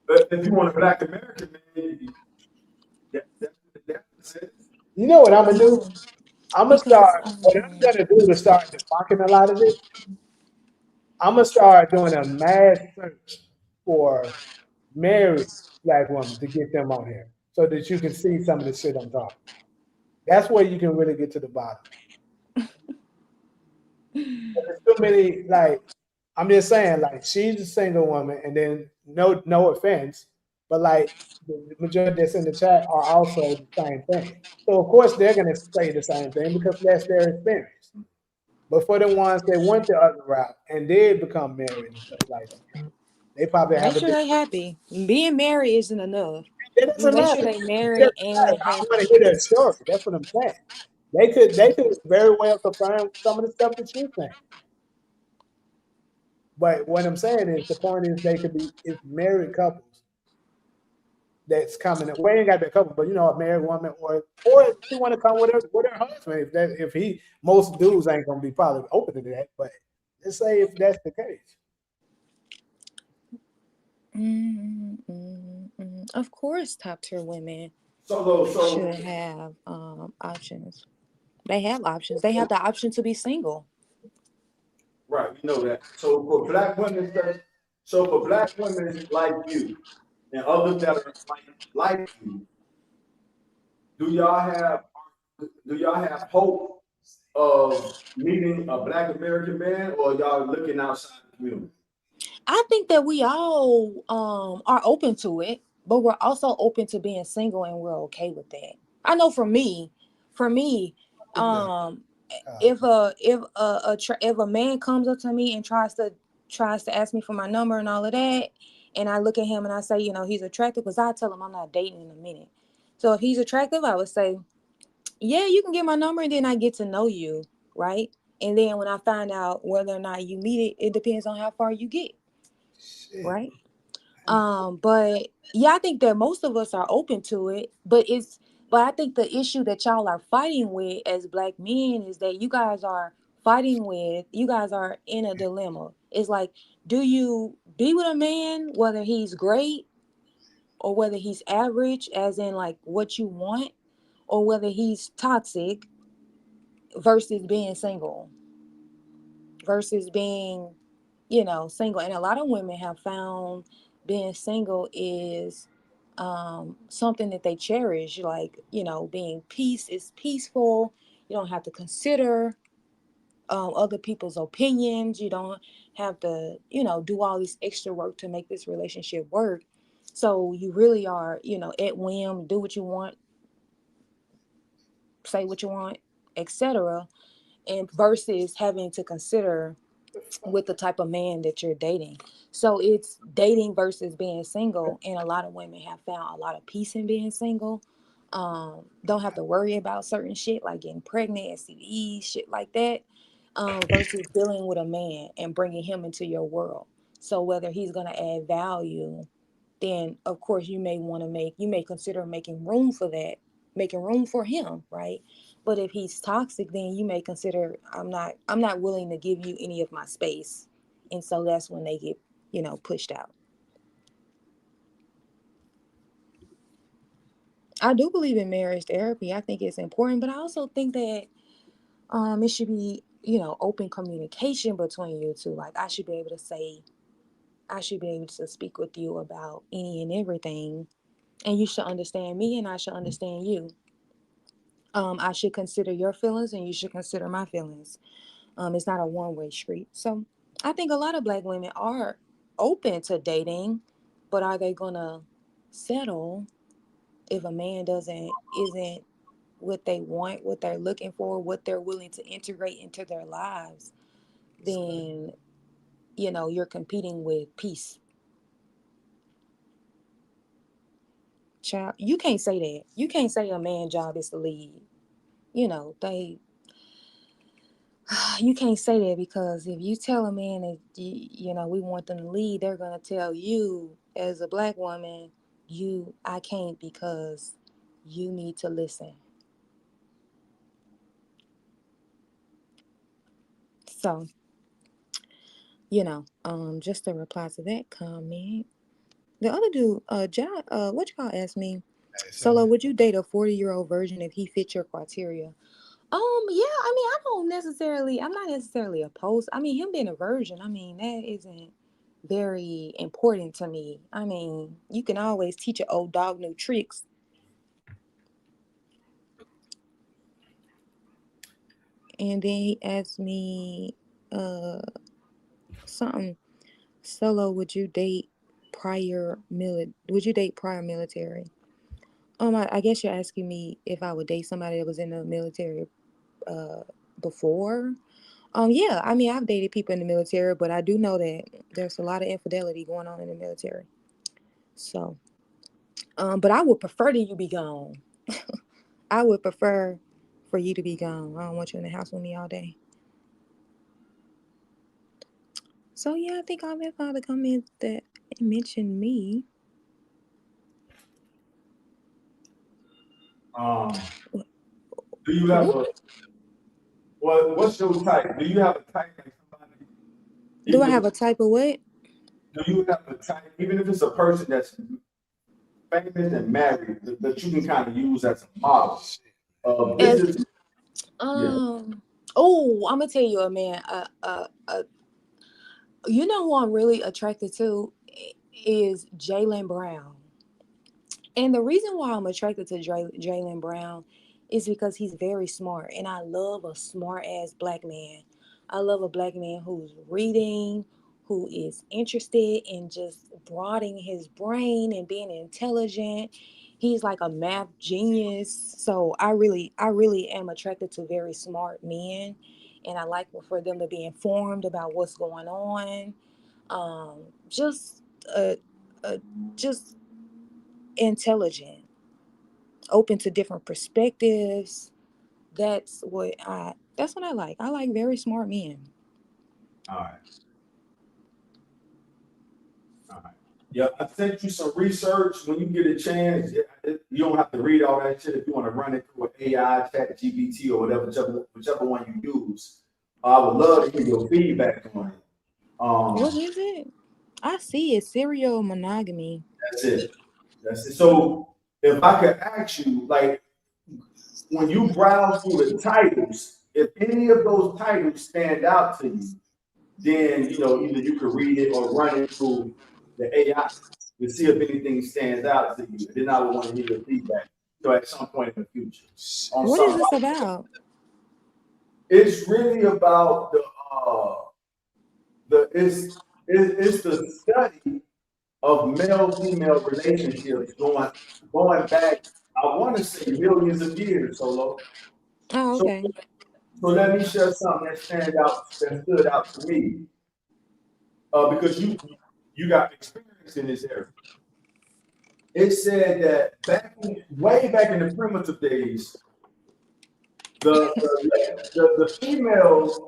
But if you want a black American man, you know what I'm gonna do? I'm gonna start. What I'm gonna do to start debunking a lot of this, I'm gonna start doing a mass search for married black women to get them on here so that you can see some of the shit I'm talking. That's where you can really get to the bottom. There's too many, like, I'm just saying, like, she's a single woman, and then no offense, but like the majority that's in the chat are also the same thing. So of course they're gonna say the same thing because that's their experience. But for the ones that went the other route and did become married and stuff like that, they probably Make have a sure different. they happy. Being married isn't enough. It doesn't Make sure matter. they married Just and they I happy. want to hear their story. That's what I'm saying. They could very well confirm some of the stuff that you're saying. But what I'm saying is the point is they could be it's married couples that's coming. We ain't got that couple, but a married woman or she want to come with her husband. If he most dudes ain't gonna be probably open to that, but let's say if that's the case. Of course, top tier women So should have options. They have options. They have the option to be single. right, we know that. So for black women, like you and others that are like you, do y'all have hope of meeting a black American man, or y'all looking outside the community? I think that we all are open to it, but we're also open to being single, and we're okay with that. I know for me, if a man comes up to me and tries to ask me for my number and all of that, and I look at him and I say, he's attractive, because I tell him I'm not dating in a minute. So if he's attractive, I would say, yeah, you can get my number, and then I get to know you, right? And then when I find out whether or not you meet it, it depends on how far you get, right? But yeah, I think that most of us are open to it, but I think the issue that y'all are fighting with as black men is that you guys are in a dilemma. It's like, do you be with a man whether he's great or whether he's average, as in like what you want, or whether he's toxic, versus being single, versus being single. And a lot of women have found being single is something that they cherish, like being peaceful. You don't have to consider other people's opinions. You don't have to do all this extra work to make this relationship work. So you really are at whim, do what you want, say what you want, etc. And versus having to consider with the type of man that you're dating. So it's dating versus being single, and a lot of women have found a lot of peace in being single. Don't have to worry about certain shit like getting pregnant, STDs, shit like that, versus dealing with a man and bringing him into your world. So whether he's going to add value, then of course you may consider making room for that, making room for him, right? But if he's toxic, then you may consider, I'm not willing to give you any of my space. And so that's when they get, pushed out. I do believe in marriage therapy. I think it's important, but I also think that it should be, open communication between you two. Like I should be able to speak with you about any and everything, and you should understand me and I should understand you. I should consider your feelings and you should consider my feelings. It's not a one-way street. So I think a lot of black women are open to dating, but are they gonna settle if a man isn't what they want, what they're looking for, what they're willing to integrate into their lives? Then you're competing with peace. Child, you can't say that. You can't say a man's job is to lead. They You can't say that, because if you tell a man that we want them to lead, they're gonna tell you as a black woman, I can't, because you need to listen. So just to reply to that comment, the other dude, John, what y'all asked me, Solo, would you date a 40-year-old virgin if he fit your criteria? Yeah, I mean, I'm not necessarily opposed. I mean, him being a virgin, I mean, that isn't very important to me. I mean, you can always teach an old dog new tricks. And then he asked me something. Solo, would you date prior military? I guess you're asking me if I would date somebody that was in the military before. Yeah, I mean, I've dated people in the military, but I do know that there's a lot of infidelity going on in the military. So, but I would prefer that you be gone. I would prefer for you to be gone. I don't want you in the house with me all day. So yeah, I think I read all the comments that mentioned me. Do you have a what's your type? Do you have a type like somebody? Do I have a type of what? Do you have a type, even if it's a person that's famous and married, that you can kind of use as a model? This is Oh, I'm gonna tell you a man. You know who I'm really attracted to is Jaylen Brown. And the reason why I'm attracted to Jaylen Brown is because he's very smart. And I love a smart ass black man. I love a black man who's reading, who is interested in just broadening his brain and being intelligent. He's like a math genius. So I really am attracted to very smart men. And I like for them to be informed about what's going on. Just intelligent, open to different perspectives. That's what I like. I like very smart men. All right. Yeah, I sent you some research. When you get a chance, you don't have to read all that shit if you want to run it through an AI, ChatGPT, or whichever one you use. I would love to hear your feedback on it. What is it? I see it. Serial monogamy. That's it. So if I could ask you, like, when you browse through the titles, if any of those titles stand out to you, then either you could read it or run it through the AI to see if anything stands out to you. Then I would want to hear your feedback. At some point in the future. What is this about? It's really about it's the study of male-female relationships going back, I want to say millions of years, Solo. Oh, okay. So let me share something that stood out to me. Because you got experience in this area. It said that way back in the primitive days, the females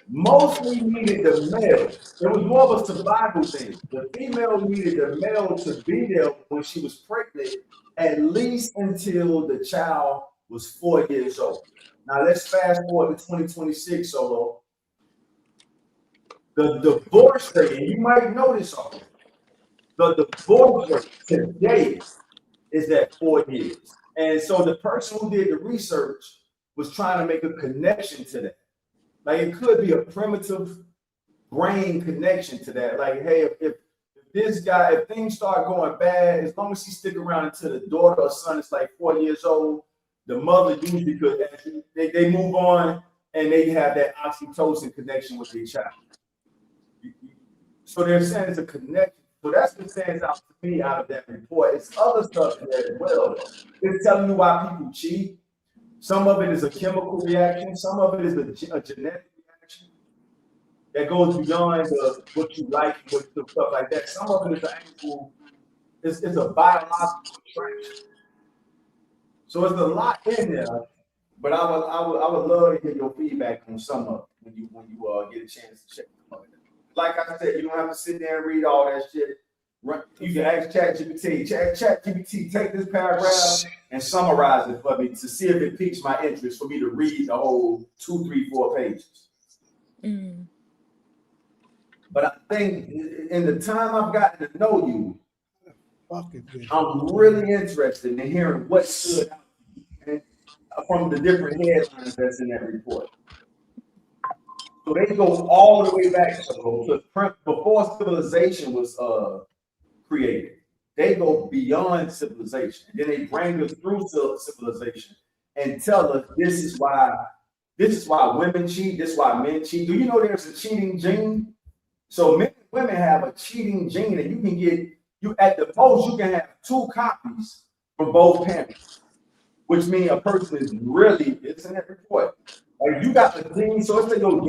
mostly needed the male. It was more of a survival thing. The female needed the male to be there when she was pregnant, at least until the child was 4 years old. Now let's fast forward to 2026, Solo. The divorce rate, and you might know this already, the divorce rate today is at 4 years. And so the person who did the research was trying to make a connection to that. Like, it could be a primitive brain connection to that. Like, hey, if this guy, if things start going bad, as long as he stick around until the daughter or son is like 4 years old, the mother usually could, they move on and they have that oxytocin connection with their child. So they're saying it's a connection. So that's what stands out to me out of that report. It's other stuff in there as well. It's telling you why people cheat. Some of it is a chemical reaction. Some of it is a genetic reaction that goes beyond what you like, what stuff like that. Some of it is it's a biological attraction. So it's a lot in there. But I would love to hear your feedback on some of it when you get a chance to check them out. Like I said, you don't have to sit there and read all that shit. You can ask ChatGPT. ChatGPT, take this paragraph and summarize it for me to see if it piques my interest for me to read the whole 2, 3, 4 pages. Mm. But I think in the time I've gotten to know you, I'm really interested in hearing what stood out from the different headlines that's in that report. So they go all the way back to before civilization was created. They go beyond civilization. Then they bring us through civilization and tell us this is why women cheat, this is why men cheat. Do you know there's a cheating gene? So men and women have a cheating gene, and you can get at the most you can have 2 copies from both parents, which means a person is really, it's in that report. Like you got the gene, so let's say your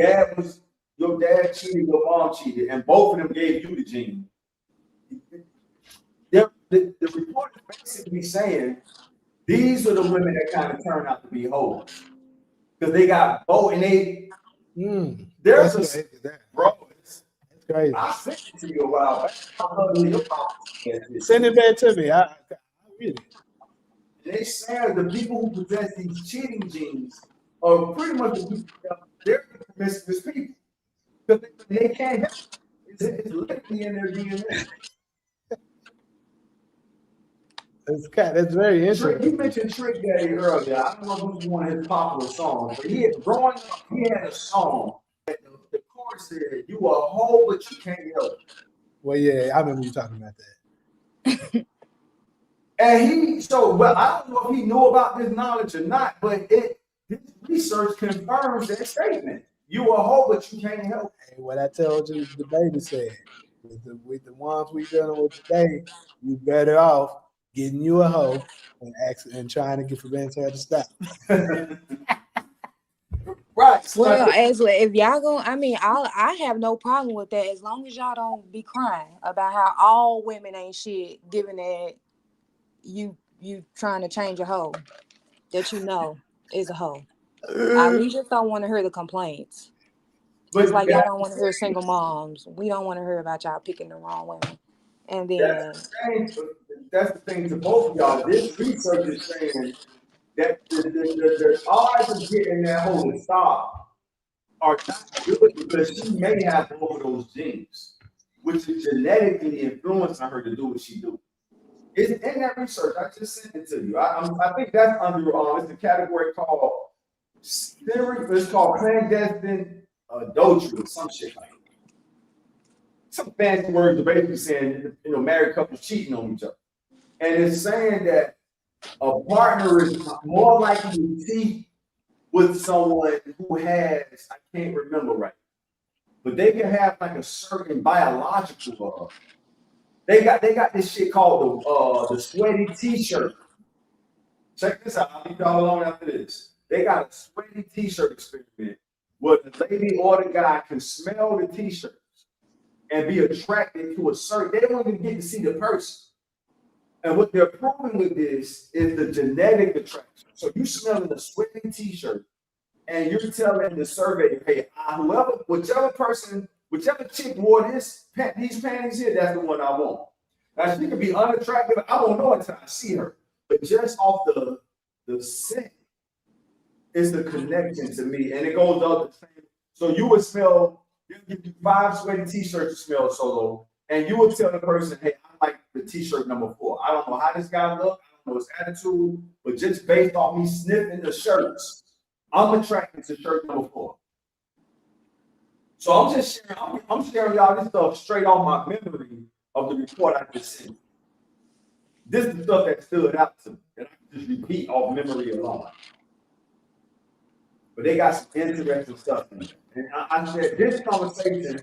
dad cheated, your mom cheated, and both of them gave you the gene. The report is basically saying these are the women that kind of turn out to be hoes because they got both, and there's a bro. It's crazy. I sent it to you a while back. Send it back to me. I read it. They say the people who possess these cheating genes are pretty much they're promiscuous people because they can't help it. It's literally in their DNA. That's very interesting. You mentioned Trick Daddy earlier. I don't know if it was one of his popular songs, but growing up, he had a song that the chorus said, "You a hoe, but you can't help it." Well, yeah, I remember you talking about that. And I don't know if he knew about this knowledge or not, but this research confirms that statement. You a hoe, but you can't help it. Hey, what I told you, the baby said, with the ones we dealing with today, you better off getting you a hoe and trying to prevent her to stop. Right. Well, if y'all go, I have no problem with that as long as y'all don't be crying about how all women ain't shit, given that you trying to change a hoe that you know is a hoe. We just don't want to hear the complaints. Just like y'all don't want to hear single moms. We don't want to hear about y'all picking the wrong women. And then that's the thing to both of y'all. This research is saying that the odds of getting that hoe to stop are not good because she may have both of those genes, which is genetically influencing her to do what she do. It's in that research. I just sent it to you. I think that's under it's the category called it's called clandestine adultery or some shit like that. Some fancy words are basically saying married couples cheating on each other, and it's saying that a partner is more likely to cheat with someone who has, I can't remember right, but they can have like a certain biological. They got this shit called the sweaty t-shirt. Check this out. I'll leave y'all alone after this. They got a sweaty t-shirt experiment where the lady or the guy can smell the t-shirts and be attracted to a certain. They don't even get to see the person. And what they're proving with this is the genetic attraction. So you smelling a sweaty t-shirt and you're telling the survey, hey, whichever chick wore these panties here, that's the one I want. Now she could be unattractive. I won't know until I see her. But just off the scent is the connection to me. And it goes up the same. So you would smell, you give you 5 sweaty t-shirts to smell solo, and you would tell the person, hey, I like the t-shirt number 4. I don't know how this guy look, I don't know his attitude, but just based off me sniffing the shirts, I'm attracted to shirt number 4. So I'm sharing y'all this stuff straight off my memory of the report I just sent. This is the stuff that stood out to me, that I can just repeat off memory alone. But they got some interesting stuff in there. And I said, this conversation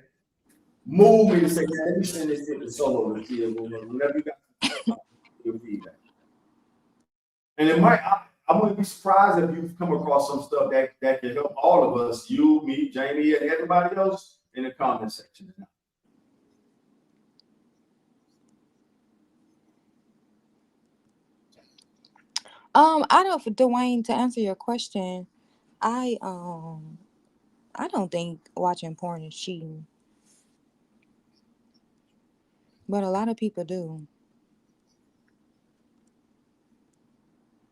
moved me to say, man, let me send this to Solo to see whenever you got your feedback. And it might, I wouldn't be surprised if you've come across some stuff that can help all of us, you, me, Jamie, and everybody else in the comment section. Dwayne, to answer your question, I don't think watching porn is cheating, but a lot of people do.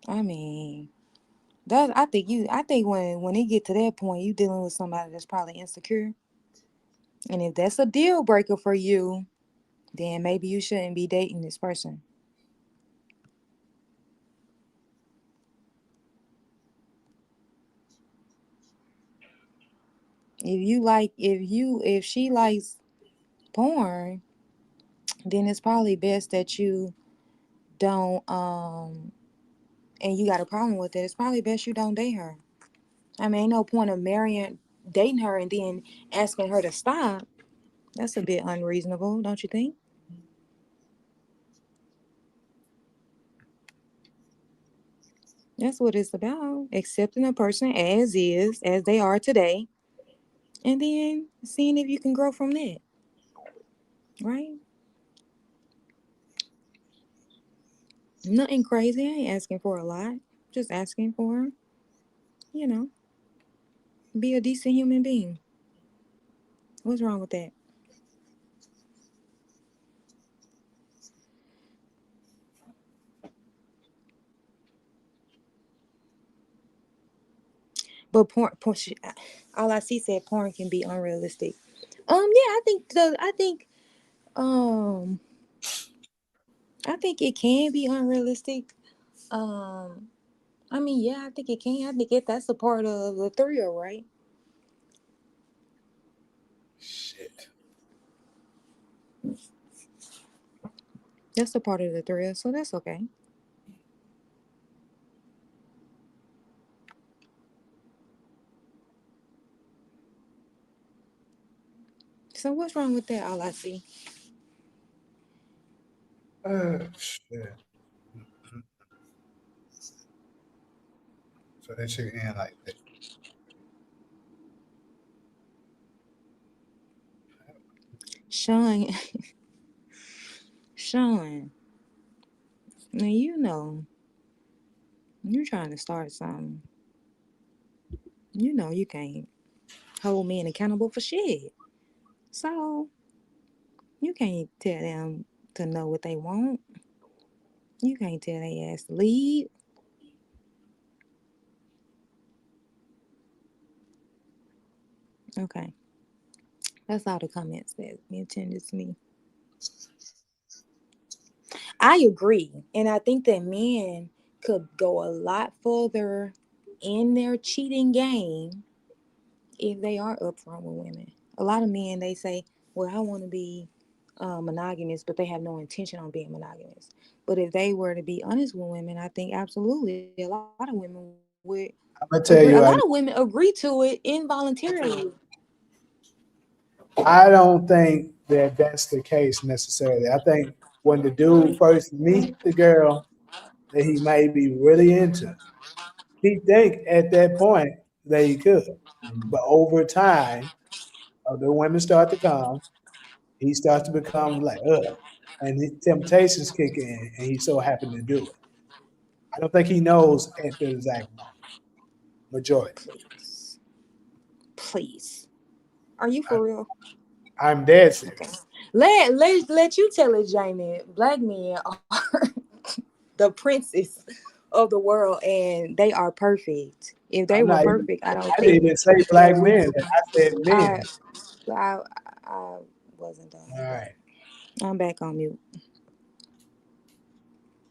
I mean, I think when it get to that point, you dealing with somebody that's probably insecure, and if that's a deal breaker for you, then maybe you shouldn't be dating this person. If she likes porn, then it's probably best that you don't and you got a problem with it, it's probably best you don't date her. I mean, ain't no point of dating her and then asking her to stop. That's a bit unreasonable, don't you think? That's what it's about. Accepting a person as is, as they are today, and then seeing if you can grow from that. Right? Nothing crazy. I ain't asking for a lot. Just asking for, you know, be a decent human being. What's wrong with that? But all I see said porn can be unrealistic. Yeah, um, I think it can be unrealistic. Um, I mean, yeah, I think it can. I think that's a part of the thrill, right? Shit. That's a part of the thrill, so that's okay. So what's wrong with that? All I see. Shit. So that shit end like that. Sean, Sean, now you know you're trying to start something. You know you can't hold men accountable for shit. So you can't tell them to know what they want. You can't tell their ass to leave. Okay. That's all the comments that intended to me. I agree. And I think that men could go a lot further in their cheating game if they are upfront with women. A lot of men, they say, well, I want to be monogamous, but they have no intention on being monogamous. But if they were to be honest with women, I think absolutely a lot of women would I'm gonna agree. tell A you, lot of women agree to it involuntarily. I don't think that that's the case necessarily. I think when the dude first meet the girl that he may be really into, he think at that point that he could. But over time, the women start to come, he starts to become like, ugh. And the temptations kick in, and he so happened to do it. I don't think he knows at the exact moment. Majority. Please. Please. Are you for real? I'm dead Okay. serious. Let you tell it, Jamie. Black men are the princes of the world, and they are perfect. If they I'm were not even. perfect, I don't I didn't think even say that black we. men. I said I men. I, I wasn't done, All but right. I'm back on mute.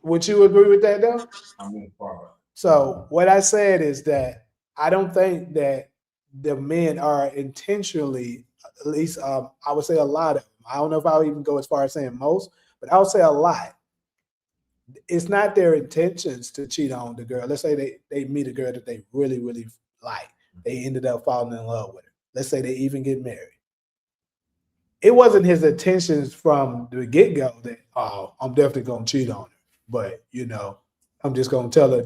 Would you agree with that though? So what I said is that I don't think that the men are intentionally, at least I would say a lot of them. I don't know if I would even go as far as saying most, but I would say a lot. It's not their intentions to cheat on the girl. Let's say they meet a girl that they really, really like. They ended up falling in love with her. Let's say they even get married. It wasn't his intentions from the get go that, oh, I'm definitely gonna cheat on her. But I'm just gonna tell her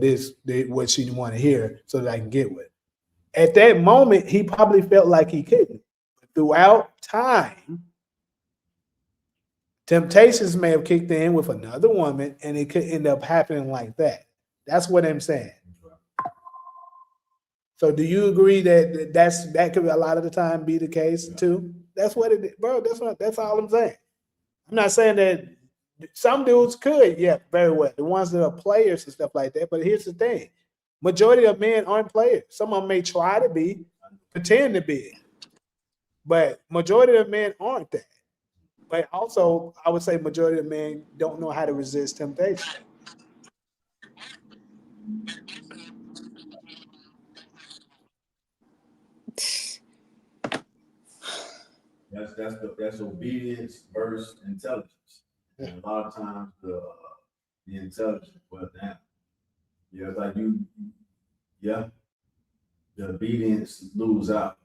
what she want to hear so that I can get with. At that moment, he probably felt like he couldn't. But throughout time, temptations may have kicked in with another woman, and it could end up happening like that. That's what I'm saying. So, do you agree that that could a lot of the time be the case too? That's what it is, bro. That's all I'm saying. I'm not saying that some dudes could, yeah, very well. The ones that are players and stuff like that. But here's the thing: majority of men aren't players. Some of them may try to be, pretend to be, but majority of men aren't that. But also, I would say majority of men don't know how to resist temptation. That's obedience versus intelligence. And a lot of times the intelligence went down. Yeah, it's like the obedience lose out.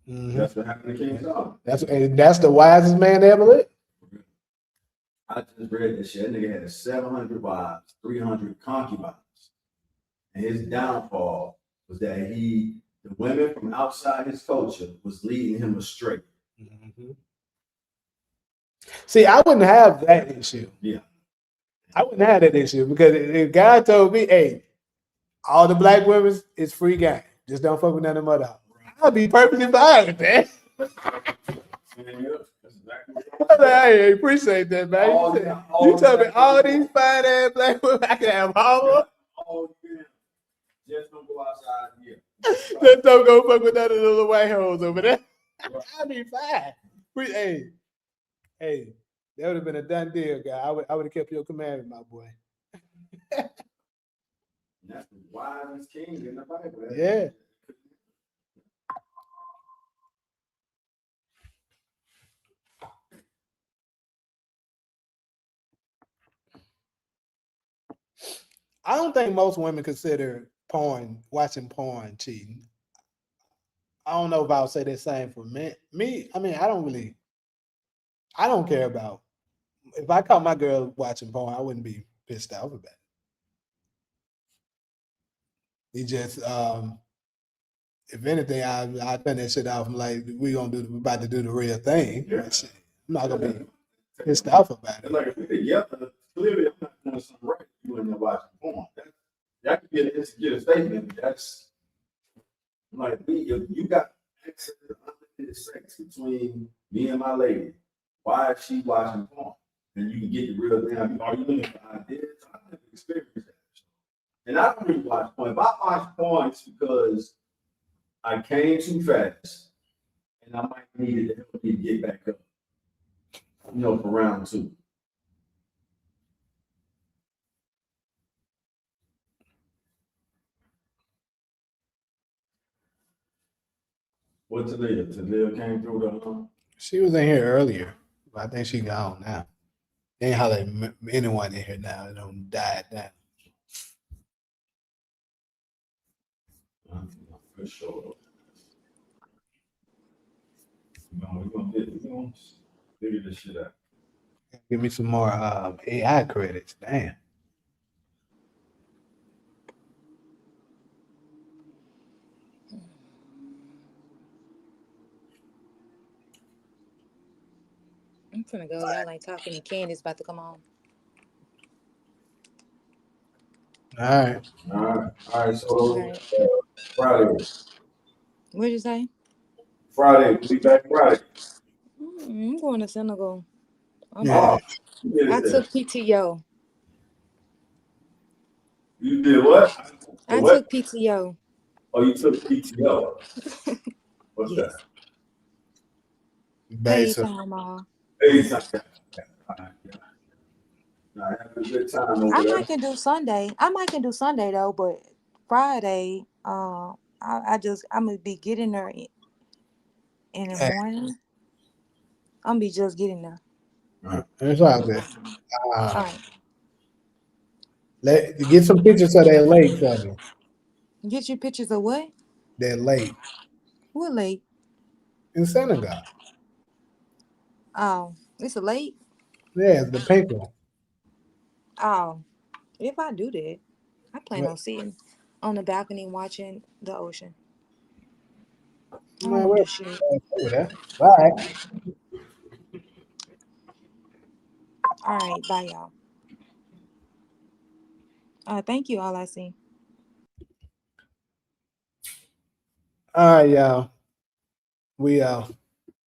Mm-hmm. That's what happened to King Solomon. That's the wisest man they ever lived. I just read this shit. That nigga had 700 wives, 300 concubines. And his downfall was that the women from outside his culture was leading him astray. Mm-hmm. See, I wouldn't have that issue. Yeah. I wouldn't have that issue because if God told me, hey, all the black women is free game. Just don't fuck with none of them other. I'll be perfectly fine with that. I appreciate that, man. You tell me all these fine ass black women, I can have all of them. Just don't go outside here. Just don't go fuck with none of the little white hoes over there. I'll be fine. Hey, that would have been a done deal, guy. I would have kept your commandment, my boy. That's the wisest king in the Bible. Yeah. I don't think most women consider watching porn cheating. I don't know if I would say the same for men. Me, I mean, I don't care about. If I caught my girl watching porn, I wouldn't be pissed off about it. It just, if anything, I turn that shit off. I'm like, we're about to do the real thing. I'm not gonna be pissed off about it. Like if we're together, clearly I'm not doing something right. You and watching porn. That could be an insecure statement. That's like you got access to unlimited sex between me and my lady. Why is she watching porn? And you can get the real thing. Are you looking for ideas? I never experienced that. And I don't really watch porn. If I watch porn, it's because I came too fast and I might need it to help me get back up. For round two. What Talia? Talia came through the She was in here earlier, but I think she gone now. Ain't how anyone in here now. It don't die down. For sure. We're gonna figure this shit out. Give me some more AI credits. Damn. I'm finna go. Y'all ain't talking and Candy's about to come on. All right. So Friday. What'd you say? Friday. We'll be back Friday. I'm going to Senegal. I took PTO. You did what? I took PTO. Oh, you took PTO. What's that? Paid time, Ma. Paid time. I have a good time over I there. might can do Sunday. Though, but Friday, I'm gonna be getting there in the morning. I'm gonna be just getting there. It's all good. Get some pictures of that lake for me. Get you pictures of what? That lake. What lake? In Senegal. Oh, it's a lake? Yeah, it's the pink one. Oh, if I do that, I plan on sitting on the balcony watching the ocean. I don't want to do shit. Bye. All right, bye, y'all. Thank you, all I see. All right, y'all. We out.